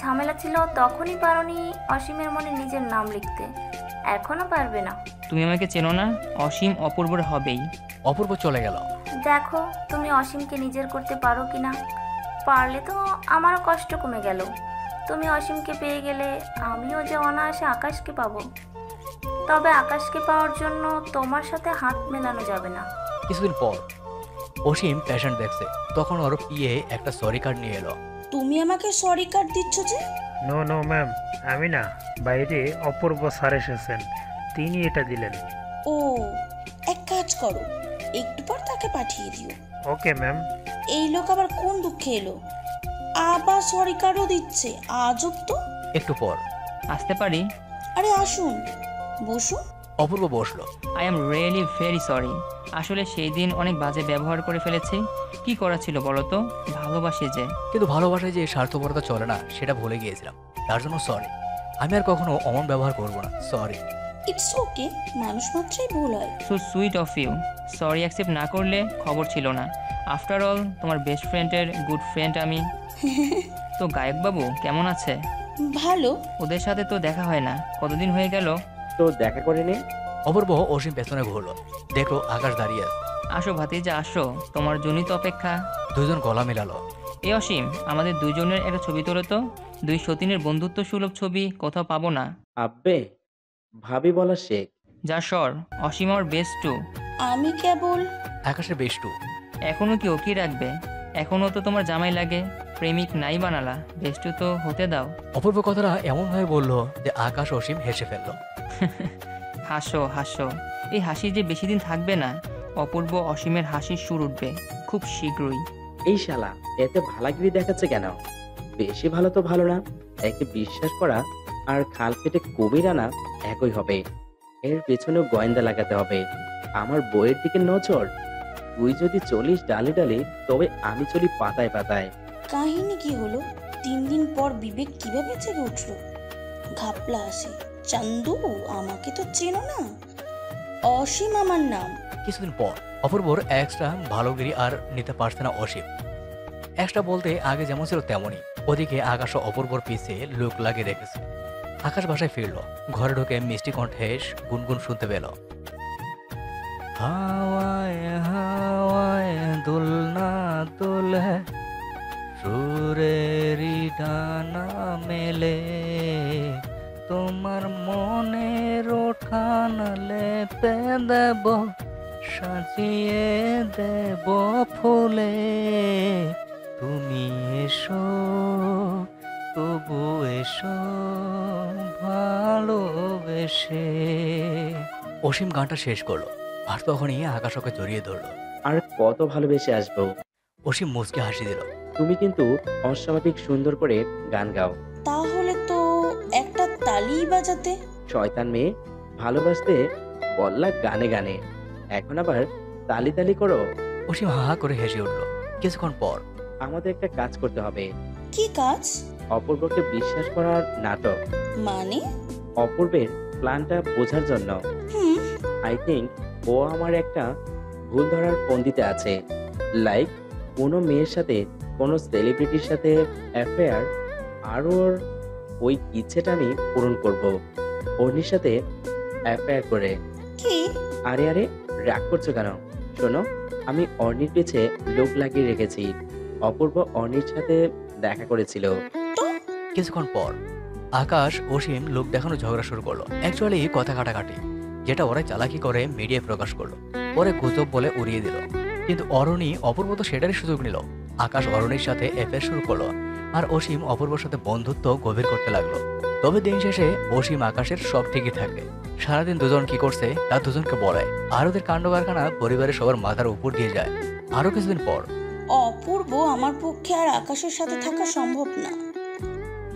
ঝামেলা ছিল তখনই পারোনি অসীমের মনে নিজের নাম লিখতে, এখনো পারবে না। তুমি আমাকে চেনো না, অসীম অপূর্বর হবেই। অপূর্ব চলে গেল। দেখো তুমি অসীমকে নিজের করতে পারো কিনা। পারলে তো আমারও কষ্ট কমে গেল। তুমি অসীমকে পেয়ে গেলে আমিও যে অনায়াসে আকাশকে পাবো। তবে আকাশকে পাওয়ার জন্য তোমার সাথে হাত মেলানো যাবে না। কিছুদিন পর অসীম পেশেন্ট দেখছে, তখন ওর পিএ একটা সরি কার্ড নিয়ে এলো। তুমি আমাকে সরি কার্ড দিচ্ছ যে? নো নো ম্যাম, আমি না, বাইরে অপূর্ব স্যার এসেছেন, তিনি এটা দিলেন। ও, এক কাজ করো, একটু পর তাকে পাঠিয়ে দিও। Okay ma'am. এই লোক আবার কোন দুঃখে এলো, আবার সরি কার্ডও দিচ্ছে, আজব তো। একটু পর আসতে পারি? আরে আসুন, বসুন। অপূর্ব বসলো। I am really very sorry. আসলে সেই দিন অনেক বাজে ব্যবহার করে ফেলেছি। কি করা ছিল বলো তো? ভালোবাসি যে। কিন্তু ভালোবাসায় যে স্বার্থপরতা চলে না, সেটা ভুলে গিয়েছিলাম। তার জন্য সরি। আমি আর কখনো অমন ব্যবহার করবো না। সরি। ইটস ওকে, মানুষ মাত্রই ভুল হয়। So sweet of you. Sorry accept না করলে খবর ছিল না। আফটার অল তোমার বেস্ট ফ্রেন্ডের গুড ফ্রেন্ড আমি। তো গায়কবাবু কেমন আছে? ভালো। ওদের সাথে তো দেখা হয় না, কতদিন হয়ে গেল? তো দেখা করে নে। অপূর্ব অসীম পেছনে ঘুরলো, দেখলো আকাশ দাঁড়িয়ে আছে। আসো ভাতিজা আসো, তোমার জন্যই তো অপেক্ষা। দুজন গলা মেলালো। এ অসীম, আমাদের দুজনের একটা ছবি তোলো তো। দুই সতীনের বন্ধুত্ব সুলভ ছবি কোথাও পাবো না। আব্বে, ভাবি বলা শেখ। যা সর, অসীম আমার বেস্ট টু। আমি কেবল আকাশের বেস্ট টু। এখনো কি ওকে রাখবে? এখনো তো তোমার জামাই লাগে, প্রেমিক নাই বানালা, বেস্ট টু তো হতে দাও। অপূর্ব কথাটা এমন ভাবে বললো যে আকাশ অসীম হেসে ফেললো। হাসো হাসো, এই হাসি যে বেশি দিন থাকবে না। অপূর্ব অসীমের হাসির সুর উঠবে খুব শীঘ্রই। এই শালা এতে ভালাগিরি দেখাচ্ছে কেন? বেশি ভালো তো ভালো না। একে বিশ্বাস করা আর খাল কেটে কুমির আনা একই হবে। এর পেছনেও গোয়েন্দা লাগাতে হবে। আমার বইয়ের দিকে নজর। তুই যদি চলিস ডালে ডালে, তবে আমি চলি পাতায় পাতায়। কাহিনী কি হলো? 3 দিন পর বিবেক কিভাবে জেগে উঠলো? ঘাপলা আসে। চান্দু, আমাকে তো চেনো না, অসীম আমার নাম। কিছুদিন পর অপূর্বর এক্সট্রা ভালোগিরি আর নিতে পারছে না অসীম। এক্সট্রা বলতে আগে যেমন ছিল তেমনই। ওদিকে আকাশ ও অপূর্বর পিছে লোক লাগিয়ে রেখেছে। আকাশ বাসায় ফিরলো, ঘরে ঢুকে মিষ্টি কণ্ঠে গুনগুন শুনতে পেল। হাওয়ায় হাওয়ায় দোলনা দোলে, সুরেরই ডানা মেলে, তোমার মনের ওঠান লেপে দেব, সাজিয়ে দেব ফুলে, তুমি এসো তবু এসো ভালোবেসে। অসীম গানটা শেষ করলো, আর তখনই আকাশ ওকে জড়িয়ে ধরলো। আর কত ভালোবেসে আসবো। অসীম মুচকে হাসি দিল। তুমি কিন্তু অস্বাভাবিক সুন্দর করে গান গাও। তাহলে তো একটা তালি বাজাতে। শয়তান মেয়ে, ভালোবাসতে বললা গানে গানে, এখন আবার তালি তালি করো। অসীম হা হা করে হেসে উঠল। কিছুক্ষণ পর আমাদের একটা কাজ করতে হবে। কি কাজ? অপূর্বকে বিশ্বাস করার নাটক। মানে? অপূর্বের প্ল্যানটা বোঝার জন্য। আই থিঙ্ক ও আমার একটা ভুল ধরার ফন্দিতে আছে। লাইক কোনো মেয়ের সাথে কোনো সেলিব্রিটির সাথে অ্যাফেয়ার, আর ওর ওই ইচ্ছেটা আমি পূরণ করব অর্নির সাথে অ্যাফেয়ার করে। কি? আরে আরে রাগ করছো কেন? শোনো, আমি অর্নির পিছে লোক লাগিয়ে রেখেছি। অপূর্ব অর্নির সাথে দেখা করেছিল। কিছুক্ষণ পর আকাশ অসীম লোক দেখানো ঝগড়া শুরু করলো। অ্যাকচুয়ালি কথা কাটাকাটি, যেটা ওরা চালাকি করে মিডিয়ায় প্রকাশ করলো, পরে গুজব বলে উড়িয়ে দিল। কিন্তু অরণি অপূর্ব তো সেটারই সুযোগ নিল। আকাশ অরণির সাথে অ্যাফেয়ার শুরু করলো, আর অসীম অপূর্বর সাথে বন্ধুত্ব গভীর করতে লাগলো। তবে দিন শেষে অসীম আকাশের সব ঠিকই থাকে। সারাদিন দুজন কি করছে তা দুজনকে বলে, আর ওদের কাণ্ড কারখানা পরিবারের সবার মাথার উপর দিয়ে যায়। আরো কিছুদিন পর অপূর্ব আমার পক্ষে আর আকাশের সাথে থাকা সম্ভব না।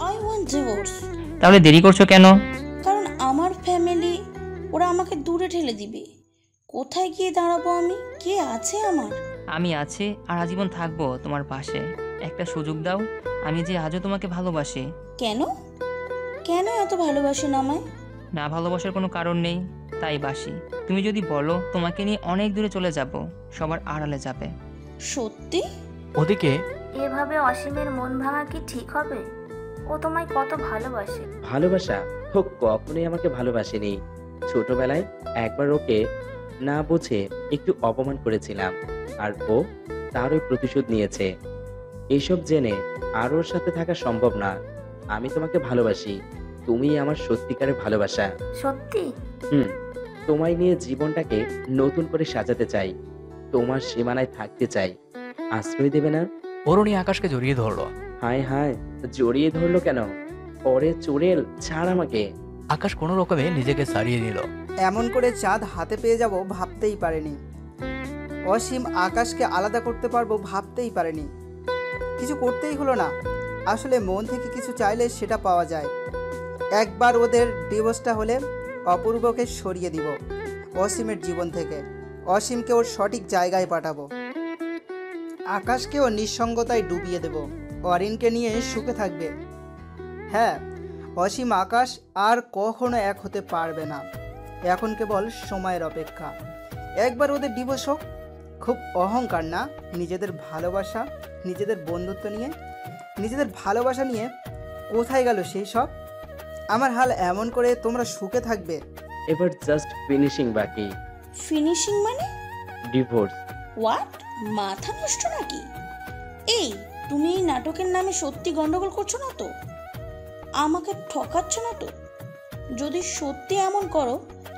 I want divorce. তাহলে দেরি করছো কেন? কারণ আমার ফ্যামিলি, ওরা আমাকে দূরে ঠেলে দিবে। কোথায় গিয়ে দাঁড়াবো আমি? কে আছে আমার? আমি আছি আর আজীবন থাকবো তোমার পাশে। একটা সুযোগ দাও, আমি যে আজও তোমাকে ভালোবাসি। কেন? কেন এত ভালোবাসেন আমায়? না ভালোবাসার কোনো কারণ নেই, তাই বাসি। তুমি যদি বলো তোমাকে নিয়ে অনেক দূরে চলে যাব, সবার আড়ালে যাবে। সত্যি? ওদিকে এভাবে অসীমের মন ভাঙা কি ঠিক হবে? ও তোমায় কত ভালোবাসে। ভালোবাসা? ও কখনোই আমাকে ভালোবাসেনি। ছোটবেলায় একবার ওকে না বুঝে একটু অপমান করেছিলাম, আর ও তারই প্রতিশোধ নিয়েছে। এইসব জেনে আর ওর সাথে থাকা সম্ভব না। আমি তোমাকে ভালোবাসি, তুমি আমার সত্যিকারের ভালোবাসা। সত্যি? তোমায় নিয়ে জীবনটাকে নতুন করে সাজাতে চাই, তোমার সীমানায় থাকতে চাই। আশ্রয় দেবে না? অরণি আকাশকে জড়িয়ে ধরলো। হায় হায়, জড়িয়ে ধরলো কেন? পরে চুড়েল, ছাড় আমাকে। আকাশ কোনো রকমে নিজেকে ছাড়িয়ে নিল। এমন করে চাঁদ হাতে পেয়ে যাব ভাবতেই পারেনি। অসীম আকাশকে আলাদা করতে পারবো ভাবতেই পারেনি। কিছু করতেই হলো না। আসলে মন থেকে কিছু চাইলে সেটা পাওয়া যায়। একবার ওদের ডিভোর্সটা হলে অপূর্বকে সরিয়ে দিব অসীমের জীবন থেকে। অসীমকে ওর সঠিক জায়গায় পাঠাবো। আকাশকেও নিঃসঙ্গতায় ডুবিয়ে দেব। অরিনকে নিয়ে সুখে থাকবে। হ্যাঁ, অসীম আকাশ আর কখনো এক হতে পারবে না। এখন কেবল সময়ের অপেক্ষা। একবার ওদের ডিভোর্স হোক। খুব অহংকার না? নিজেদের ভালোবাসা, নিজেদের বন্ধুত্ব নিয়ে, নিজেদের ভালোবাসা নিয়ে কোথায় গেল সেই সব? আমার হাল এমন করে তোমরা সুখে থাকবে। এবার জাস্ট ফিনিশিং বাকি। ফিনিশিং মানে? ডিভোর্স। হোয়াট? মাথা নষ্ট নাকি? এই, তুমি এই নাটকের নামে সত্যি গন্ডগোল করছো না তো? আমাকে ঠকাচ্ছ না তো? যদি সত্যি এমন করো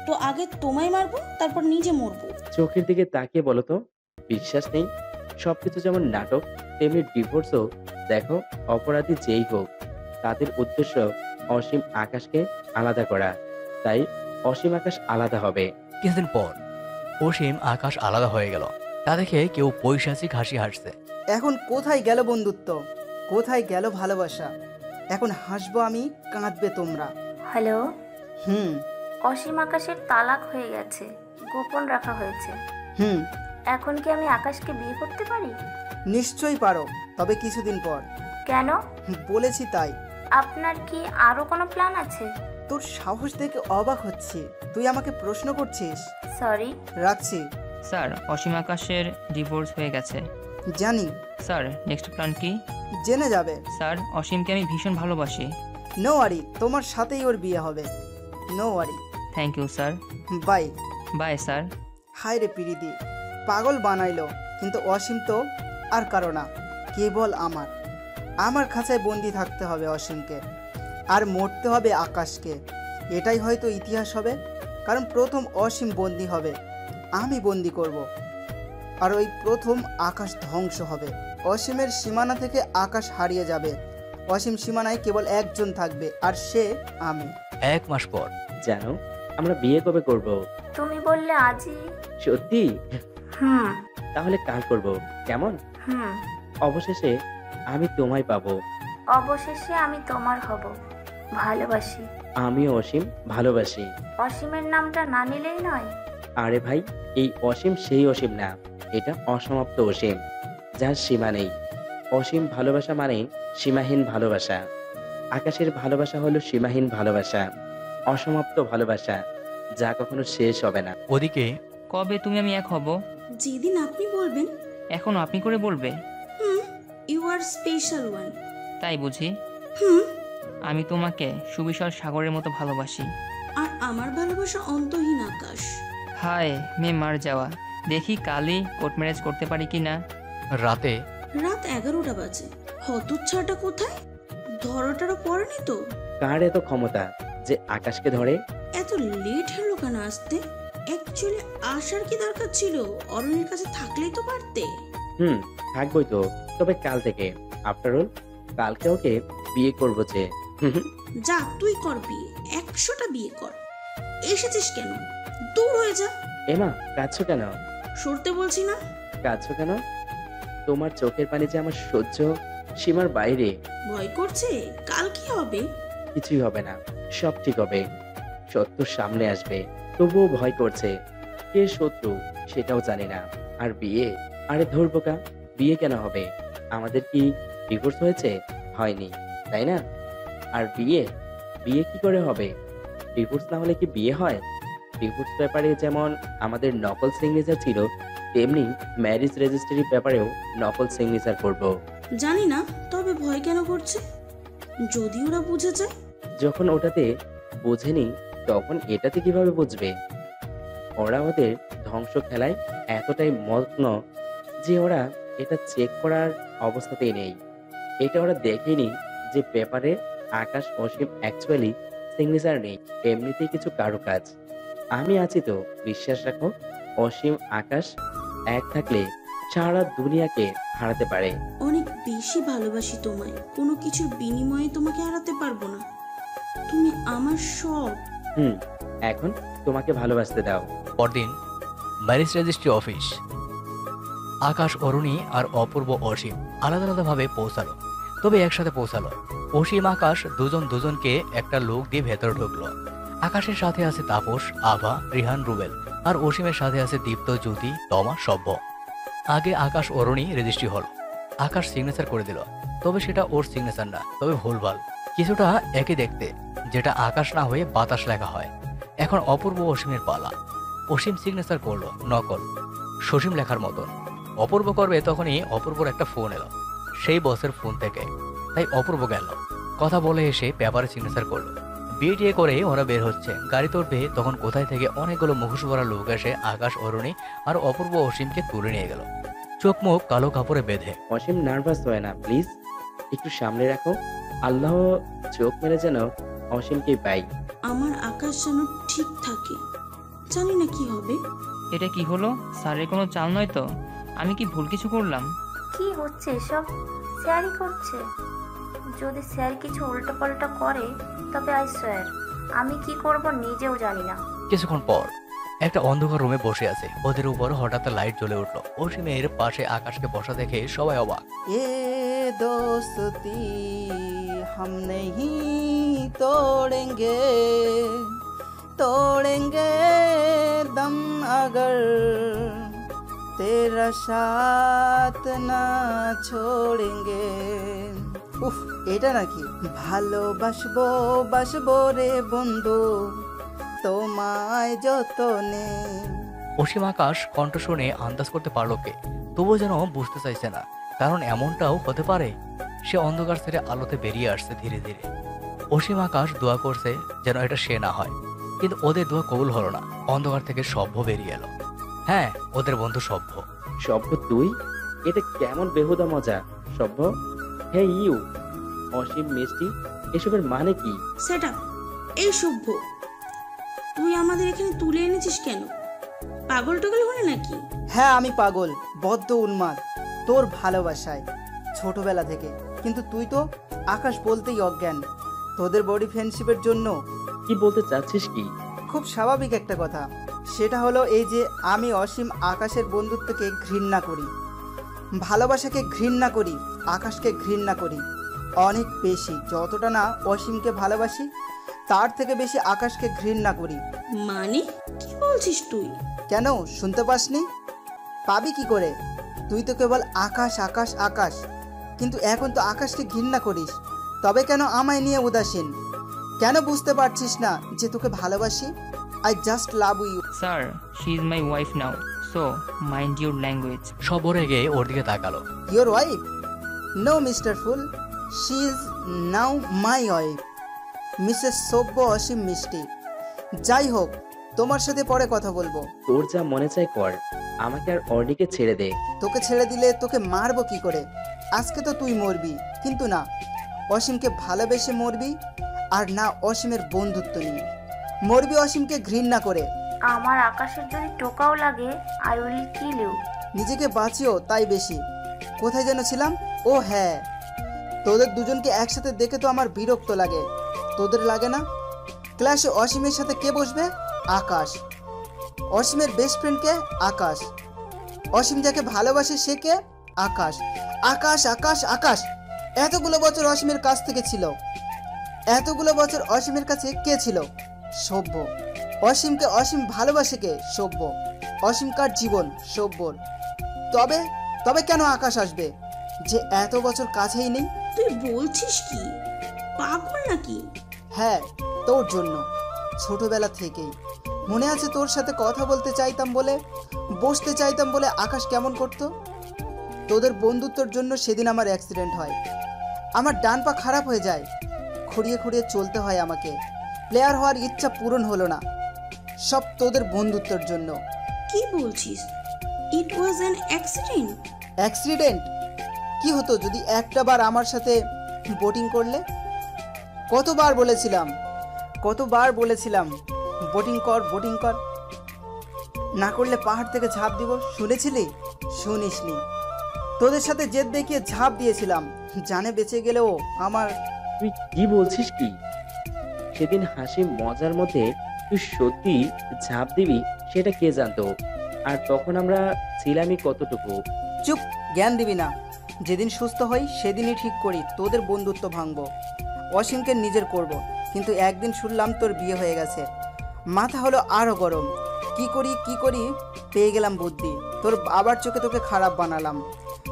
তো আগে তোমায় মারবো, তারপর নিজে মরবো। চোখের দিকে তাকিয়ে বলো তো, বিশ্বাস নেই? সবকিছু যেমন নাটক, তেমনি ডিভোর্সও। দেখো, অপরাধী যেই হোক, তাদের উদ্দেশ্য অসীম আকাশকে আলাদা করা। তাই অসীম আকাশ আলাদা হবে। কিছুদিন পর অসীম আকাশ আলাদা হয়ে গেল। তা দেখে কেউ পৈশাচিক হাসি হাসছে। এখন কোথায় গেল বন্ধুত্ব? কোথায় গেল ভালোবাসা? এখন হাসবো আমি, কাঁদবে তোমরা। হ্যালো। অসীম আকাশের তালাক হয়ে গেছে, গোপন রাখা হয়েছে। এখন কি আমি আকাশকে বিয়ে করতে পারি? নিশ্চয়ই পারো, তবে কিছুদিন পর। কেন? বলেছি তাই। আপনার কি আরো কোনো প্ল্যান আছে? তোর সাহস দেখে অবাক হচ্ছি। তুই আমাকে প্রশ্ন করছিস? সরি। রাখছি। স্যার, অসীম আকাশের ডিভোর্স হয়ে গেছে। জানি। স্যার, নেক্সট প্ল্যান কি? জেনে যাবে। স্যার, অসীমকে আমি ভীষণ ভালোবাসি। নো ওয়ারি, তোমার সাথেই ওর বিয়ে হবে। No worry. Thank you sir. Bye. Bye sir. হায় রে পিরিদি, পাগল বানাইলো। কিন্তু অসীম তো আর কারো না, কেবল আমার খাঁচায় বন্দি থাকতে হবে অসীমকে, আর মরতে হবে আকাশকে। এটাই হয়তো ইতিহাস হবে। কারণ প্রথম অসীম বন্দি হবে, আমি বন্দি করব, আর ওই প্রথম আকাশ ধ্বংস হবে। অসীমের সীমানা থেকে আকাশ হারিয়ে যাবে। অসীম সীমানায় কেবল একজন থাকবে, আর সে আমি। 1 মাস পর। জানো আমরা বিয়ে কবে করব? তুমি বললে আজই। সত্যি? তাহলে কাল করব, কেমন? অবশেষে আমি তোমায় পাবো। অবশেষে আমি তোমার হব। ভালোবাসি। আমিও অসীম ভালোবাসি। অসীমের নামটা না নিলেই নয়। আরে ভাই, এই অসীম সেই অসীম না, এটা অসমাপ্ত অসীম, যার সীমা নেই। অসীম ভালোবাসা মানে সীমাহীন ভালোবাসা। আকাশের ভালোবাসা হলো সীমাহীন ভালোবাসা, অসমাপ্ত ভালোবাসা, যা কখনো শেষ হবে না। ওদিকে কবে তুমি আমি এক হব? যেদিন আপনি বলবেন। এখনো আপনি করে বলবে? You are special one. তাই বুঝি? আমি তোমাকে সুবিশাল সাগরের মতো ভালোবাসি। আর আমার ভালোবাসা অন্তহীন আকাশ। হায় মেয়ে মার যাওয়া, দেখি কালই কোর্ট ম্যারেজ করতে পারি কি না। রাত 11টা বাজে। হতচ্ছাটা কোথায়? ধরাটারও পড়েনি তো? কার এত ক্ষমতা যে আকাশকে ধরে? এত লেট হলো কেন আসতে? অ্যাকচুয়ালি আসার কি দরকার ছিল? অরণের কাছে থাকলেই তো পারতে। থাকবই তো, তবে কাল থেকে। আফটার অল কালকে ওকে বিয়ে করবো যে। যা তুই কর বিয়ে, 100টা বিয়ে কর। এসেছিস কেন? দূর হয়ে যা। এমা কাঁদছো কেন? সরতে বলছি না। কাঁদছো কেন? তোমার চোখের পানি যে আমার সহ্য সীমার বাইরে। ভয় করছে? কাল কি হবে? কিছুই হবে না, সব ঠিক হবে। সত্য সামনে আসবে। তবুও ভয় করছে। কে শত্রু সেটাও জানি না। আর বিয়ে, আরে ধরবোকা, বিয়ে কেন হবে? আমাদের কি ডিভোর্স হয়েছে? হয়নি, তাই না? আর বিয়ে কি করে হবে? ডিভোর্স না হলে কি বিয়ে হয়? ডিভোর্স পেপারে যেমন আমাদের নকল সিগনেচার ছিল, তেমনি ম্যারেজ রেজিস্ট্রি পেপারেও নকল সিগনেচার করব। জানি না, তবে ভয় কেন করছে? যদি ওরা বুঝে যায়? যখন ওটাতে বোঝেনি তখন এটাতে কিভাবে বুঝবে? ওরা ওদের ধ্বংস খেলায় এতটাই মগ্ন যে ওরা এটা চেক করার অবস্থাতেই নেই। এটা ওরা দেখেনি যে পেপারে আকাশ অসীম অ্যাকচুয়ালি সিগনেচার নেই, এমনিতেই কিছু কারুকাজ। আমি আছি তো, বিশ্বাস রাখো। অসীম আকাশ এক থাকলে সারা দুনিয়াকে হারাতে পারে। অনেক বেশি ভালোবাসি তোমায়, কোনো কিছুর বিনিময়ে তোমাকে হারাতে পারবো না। তুমি আমার সব। এখন তোমাকে ভালোবাসতে দাও। পরদিন ম্যারেজ রেজিস্ট্রি অফিস। আকাশ, অরুণী আর অপূর্ব অসীম আলাদা আলাদাভাবে পৌঁছালো, তবে একসাথে পৌঁছালো। অসীম আকাশ দুজনকে একটা লোক দিয়ে ভেতরে ঢুকলো। আকাশের সাথে আছে তাপস, আভা, রিহান, রুবেল, আর অসীমের সাথে আছে দীপ্ত, জ্যোতি, তমা, সভ্য। আগে আকাশ অরুণী রেজিস্ট্রি হলো। আকাশ সিগনেচার করে দিল, তবে সেটা ওর সিগনেচার না, তবে ভুলভাল। কিছুটা একই দেখতে, যেটা আকাশ না হয়ে বাতাস লেখা হয়। এখন অপূর্ব অসীমের পালা। অসীম সিগনেচার করলো নকল, সসীম লেখার মতন। অপূর্ব করবে তখনই অপূর্বর একটা ফোন এলো, সেই বসের ফোন থেকে। তাই অপূর্ব গেল, কথা বলে এসে পেপারে সিগনেচার করলো। বিয়ে করে ওরা বের হচ্ছে, গাড়িতে উঠবে তখন কোথায় থেকে অনেকগুলো মুখোশ পরা লোক এসে আকাশ, অরুণী আর অপূর্ব অসীমকে তুলে নিয়ে গেল, চোখ মুখ কালো কাপড়ে বেঁধে। অসীম নার্ভাস হয় না, প্লিজ একটু সামনে রাখো। আল্লাহ চোখ মেরে যেন অসীমকে পাই। আমার আকাশ যেন ঠিক থাকে, জানি না কি হবে। এটা কি হলো? স্যারের কোনো চাল নয় তো? আমি কি ভুল কিছু করলাম? কি হচ্ছে সব? স্যারই করছে। যদি স্যার কিছু উল্টোপাল্টা করে তবে আই সোয়ার আমি কি করব নিজেও জানি না। কিছুক্ষণ পর একটা অন্ধকার রুমে বসে আছে, ওদের উপর হঠাৎ লাইট জ্বলে উঠলো। অসীমের পাশে আকাশকে বসা দেখে সবাই অবাক। এ দোস্তি हम नहीं तोड़ेंगे तोड़ेंगे दम अगर तेरा साथ ना छोड़ेंगे। উফ, এটা নাকি? ভালোবাসবো বাসবো রে বন্ধু তোমায় যতনে। অসীম আকাশ কণ্ঠ শুনে আন্দাজ করতে পারলো কে, তবুও যেন বুঝতে চাইছে না, কারণ এমনটাও হতে পারে। সে অন্ধকার ছেড়ে আলোতে বেরিয়ে আসছে ধীরে ধীরে। অসীম আকাশ দোয়া করছে যেন এটা সে না হয়, কিন্তু ওদের দোয়া কবুল হলো না। অন্ধকার থেকে সভ্য বেরিয়ে এলো। হ্যাঁ, ওদের বন্ধু সভ্য। সভ্য তুই? এটা কেমন বেহুদা মজা সভ্য। হে ইউ, অসীম মিষ্টি, এসবের মানে কি? Set up. এই সভ্য, তুই আমাদের এখানে তুলে এনেছিস কেন? পাগল টগল হলে নাকি? হ্যাঁ আমি পাগল, বদ্ধ উন্মাদ তোর ভালোবাসায় ছোটবেলা থেকে। কিন্তু তুই তো আকাশ বলতেই অজ্ঞান। তোদের বডি ফ্রেন্ডশিপের জন্য। কি বলতে চাচ্ছিস কি? খুব স্বাভাবিক একটা কথা, সেটা হলো এই যে আমি অসীম আকাশের বন্ধুত্বকে ঘৃণা করি, ভালোবাসাকে ঘৃণা করি, আকাশকে ঘৃণা করি অনেক বেশি। যতটা না অসীমকে ভালোবাসি তার থেকে বেশি আকাশকে ঘৃণা করি। মানে কি বলছিস তুই? কেন শুনতে পাসনি? পাবি কি করে? তুই তো কেবল আকাশ আকাশ আকাশ, কিন্তু এখন তো আকাশকে ঘৃণা করিস। তবে কেন আমায় নিয়ে উদাসীন? কেন বুঝতে পারছিস না যে তোকে ভালোবাসি? I just love you. Sir, she is my wife now, so mind your language. সব রেগে ওর দিকে তাকালো। Your wife? No mister fool, she is now my wife, Mrs Sabhya Asim মিষ্টি। যাই হোক, তোমার সাথে পরে কথা বলবো। তোর যা মনে চায় কর, আমাকে আর অর্ণিকে ছেড়ে দে। তোকে ছেড়ে দিলে তোকে মারবো কি করে? আজকে তো তুই মরবি, কিন্তু না অসীমকে ভালোবেসে মরবি, আর না অসীমের বন্ধুত্ব নিয়ে মরবি, অসীমকে ঘৃণা করে। আমার আকাশের যদি টোকাও লাগে, আই উইল কিল ইউ। নিজেকে বাঁচিও তাই বেশি। কোথায় যেন ছিলাম? ও হ্যাঁ, তোদের দুজনকে একসাথে দেখে তো আমার বিরক্ত লাগে। তোদের লাগে না? ক্লাসে অসীমের সাথে কে বসবে? আকাশ। অসীমের বেস্ট ফ্রেন্ড কে? আকাশ। অসীম যাকে ভালোবাসে সে কে? আকাশ। আকাশ আকাশ আকাশ। এতগুলো বছর অসীমের কাছ থেকে ছিল, এতগুলো বছর অসীমের কাছে কে ছিল? সভ্য। অসীমকে অসীম ভালোবাসে কে? সভ্য। অসীমকার জীবন সভ্যর। তবে তবে কেন আকাশ আসবে, যে এত বছর কাছেই নেই? তুই বলছিস কি? পাগল নাকি? হ্যাঁ, তোর জন্য। ছোটবেলা থেকেই মনে আছে তোর সাথে কথা বলতে চাইতাম বলে, বসতে চাইতাম বলে আকাশ কেমন করতো? তোদের বন্ধুত্বের জন্য সেদিন আমার অ্যাক্সিডেন্ট হয়, আমার ডান পা খারাপ হয়ে যায়, খুঁড়িয়ে খুঁড়িয়ে চলতে হয় আমাকে। প্লেয়ার হওয়ার ইচ্ছা পূরণ হলো না, সব তোদের বন্ধুত্বের জন্য। কি বলছিস? ইট ওয়াজ অ্যান অ্যাক্সিডেন্ট? অ্যাক্সিডেন্ট? কি হতো যদি একটা বার আমার সাথে বোটিং করলে? কতবার বলেছিলাম, কতবার বলেছিলাম বোটিং কর, বোটিং কর। না করলে পাহাড় থেকে ঝাঁপ দিব, শুনেছিলি? শুনিসনি। তোদের সাথে জেদ দেখিয়ে ঝাঁপ দিয়েছিলাম, জানে বেঁচে গেলেও আমার। তুই কি বলছিস কি? সেদিন হাসি মজার মধ্যে তুই সত্যি ঝাঁপ দিবি সেটা কে জানতো? আর তখন আমরা ছিলামই কতটুকু। চুপ, জ্ঞান দিবি না। যেদিন সুস্থ হই সেদিনই ঠিক করি তোদের বন্ধুত্ব ভাঙবো, অসীমকে নিজের করব। কিন্তু একদিন শুনলাম তোর বিয়ে হয়ে গেছে, মাথা হলো আরও গরম। কি করি পেয়ে গেলাম বুদ্ধি। তোর বাবার চোখে তোকে খারাপ বানালাম,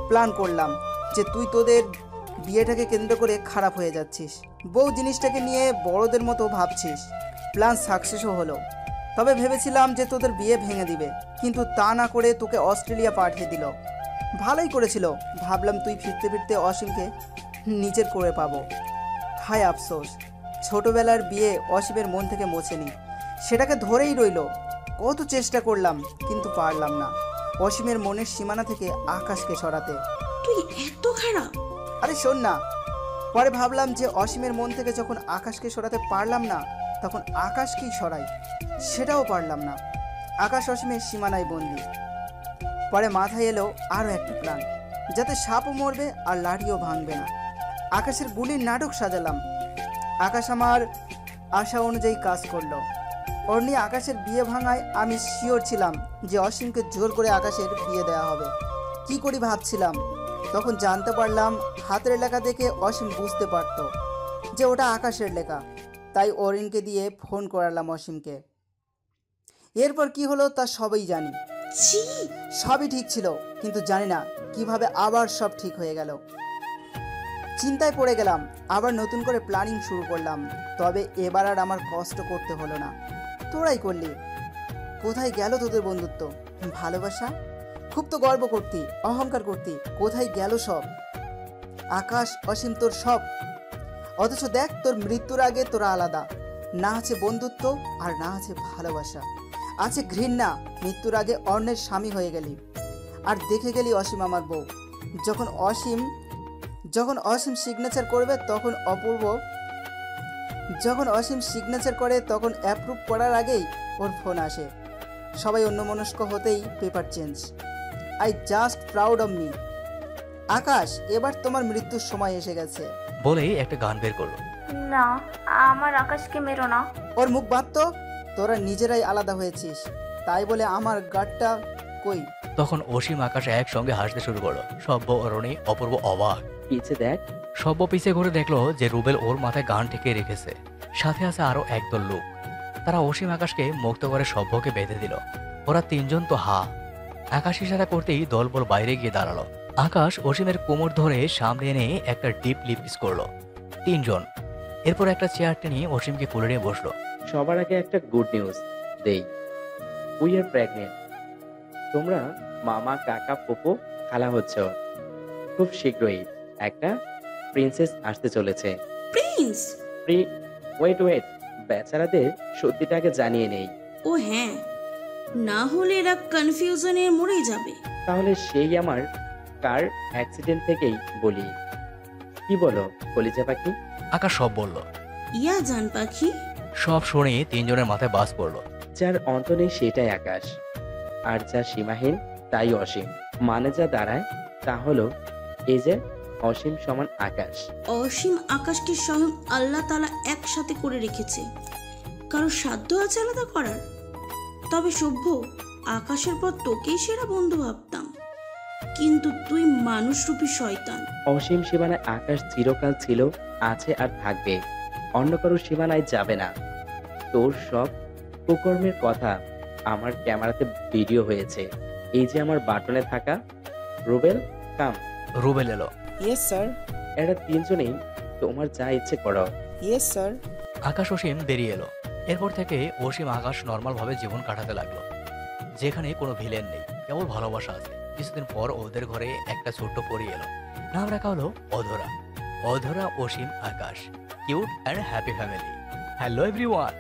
প্ল্যান করলাম যে তুই তোদের বিয়েটাকে কেন্দ্র করে খারাপ হয়ে যাচ্ছিস, বউ জিনিসটাকে নিয়ে বড়দের মতো ভাবছিস। প্ল্যান সাকসেসও হলো। তবে ভেবেছিলাম যে তোদের বিয়ে ভেঙে দিবে, কিন্তু তা না করে তোকে অস্ট্রেলিয়া পাঠিয়ে দিল। ভালোই করেছিল, ভাবলাম তুই ফিরতে ফিরতে অসীমকে নিজের করে পাবো। হায় আফসোস, ছোটবেলার বিয়ে অসীমের মন থেকে মোছেনি, সেটাকে ধরেই রইল। কত চেষ্টা করলাম কিন্তু পারলাম না অসীমের মনের সীমানা থেকে আকাশকে সরাতে। তুই এত খারাপ? আরে শোন না, পরে ভাবলাম যে অসীমের মন থেকে যখন আকাশকে সরাতে পারলাম না, তখন আকাশকেই সরাই, সেটাও পারলাম না। আকাশ অসীমের সীমানায় বন্দি। পরে মাথায় এলো আরও একটা প্ল্যান, যাতে সাপও মরবে আর লাঠিও ভাঙবে না। আকাশের গুলির নাটক সাজালাম। আকাশ আমার আশা অনুযায়ী কাজ করলো। অর্ণি আকাশের বিয়ে ভাঙায় আমি শিওর ছিলাম যে অসীমকে জোর করে আকাশের বিয়ে দেওয়া হবে। কি করি ভাবছিলাম, তখন জানতে পারলাম হাতের লেখা দেখে অসীম বুঝতে পারত যে ওটা আকাশের লেখা। তাই অরিনকে দিয়ে ফোন করালাম অসীমকে। এরপর কি হলো তা সবই জানি। সবই ঠিক ছিল, কিন্তু জানি না কিভাবে আবার সব ঠিক হয়ে গেল। চিন্তায় পড়ে গেলাম, আবার নতুন করে প্ল্যানিং শুরু করলাম। তবে এবার আর আমার কষ্ট করতে হলো না, তোরাই করলি। কোথায় গেল তোদের বন্ধুত্ব, ভালোবাসা? খুব তো গর্ব করতি, অহংকার করতি, কোথায় গেল সব? আকাশ অসীম তোর সব, অথচ দেখ তোর মৃত্যুর আগে তোরা আলাদা। না আছে বন্ধুত্ব আর না আছে ভালোবাসা, আছে ঘৃণা। মৃত্যুর আগে অন্যের স্বামী হয়ে গেলি, আর দেখে গেলি অসীম আমার বউ। যখন অসীম সিগনেচার করবে তখন যখন অসীম সিগনেচার করে তখন অ্যাপ্রুভ করার আগেই ওর ফোন আসে। সবাই অন্যমনস্ক হতেই paper change. I just proud of me. Akash, এবার তোমার মৃত্যুর সময় এসে গেছে বলেই একটা গান বের করলো। না, আমার আকাশকে মেরো না। ওর মুখ বাঁধত, তোরা নিজেরাই আলাদা হয়েছিস, তাই বলে আমার গাটটা কই? তখন অসীম আকাশ একসঙ্গে হাসতে শুরু করলো। সভ্য অরণি অপূর্ব অবাক। পিছে দেখ। সভ্য পিছে ঘুরে দেখলো যে রুবেল ওর মাথায় গান ঠেকে রেখেছে, সাথে আছে আরো একদল লোক। তারা অসীম আকাশকে মুক্ত করে সভ্যকে বেঁধে দিল। ওরা তিনজন তো আকাশ ইশারা করতেই দলবল বাইরে গিয়ে দাঁড়ালো। আকাশ অসীমের কোমর ধরে সামনে এনে একটা ডিপ লিপ কিস করলো। তিনজন। এরপর একটা চেয়ার টেনে অসীমকে কোলে নিয়ে বসলো। সবার আগে একটা গুড নিউজ দেই, উই আর প্রেগনেন্ট। তোমরা মামা, কাকা, ফুফু, খালা হচ্ছ। খুব শীঘ্রই একটা প্রিন্সেস আসতে চলেছে। প্রিন্স? ওয়েট, বেচারাদের সত্যিটাকে জানিয়ে নেই। ও হ্যাঁ, না হলে এরা কনফিউশনে মরেই যাবে। তাহলে সেই আমার কার অ্যাক্সিডেন্ট থেকেই বলি। কি বলো কলিজা পাখি? আকাশ সব বলল। ইয়া জান পাখি? সব শুনে তিনজনের মাথায় বাজ পড়লো। যার অন্ত নেই সেটাই আকাশ, আর যা সীমাহীন তাই অসীম। মানে যা দাঁড়ায় তা হলো এই যে অসীম সমান আকাশ। অসীম আকাশকে স্বয়ং আল্লাহ তাআলা একসাথে করে রেখেছে। কারো সাধ্য আছে আলাদা করার? তবে সভ্য, আকাশের পর তোকেই সেরা বন্ধু ভাবতাম, কিন্তু তুই মানুষরূপী শয়তান। অসীম সীমানায় আকাশ চিরকাল ছিল, আছে আর থাকবে। অন্য কারো সীমানায় যাবে না। তোর সব কুকর্মের কথা আমার ক্যামেরাতে ভিডিও হয়েছে। এই যে আমার বাটনে থাকা রুবেল, কাম। রুবেল এলো। Yes sir. এরা তিনজনেই তোমার যা ইচ্ছে করো। Yes sir. আকাশ অসীম বেরিয়ে এলো। এরপর থেকে অসীম আকাশ নর্মাল ভাবে জীবন কাটাতে লাগলো, যেখানে কোনো ভিলেন নেই, কেবল ভালোবাসা আছে। কিছুদিন পর ওদের ঘরে একটা ছোট্ট পরী এলো। নাম রাখা হলো Adhara. Adhara, Asim, Akash, cute and happy family. Hello everyone,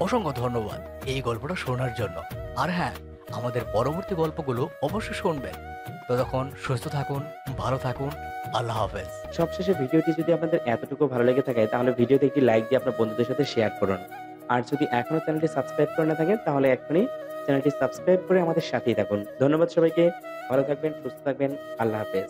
অসংখ্য ধন্যবাদ এই গল্পটা শোনার জন্য। আর হ্যাঁ, আমাদের পরবর্তী গল্পগুলো অবশ্যই শুনবেন। ততক্ষণ সুস্থ থাকুন, ভালো থাকুন, আল্লাহ হাফেজ। সবশেষে ভিডিওটি যদি আপনাদের এতটুকু ভালো লেগে থাকে তাহলে ভিডিওতে একটি লাইক দিয়ে আপনার বন্ধুদের সাথে শেয়ার করুন। আর যদি এখনো চ্যানেলটি সাবস্ক্রাইব করে না থাকেন তাহলে এখনই চ্যানেলটি সাবস্ক্রাইব করে আমাদের সাথেই থাকুন। ধন্যবাদ সবাইকে, ভালো থাকবেন, সুস্থ থাকবেন, আল্লাহ হাফেজ।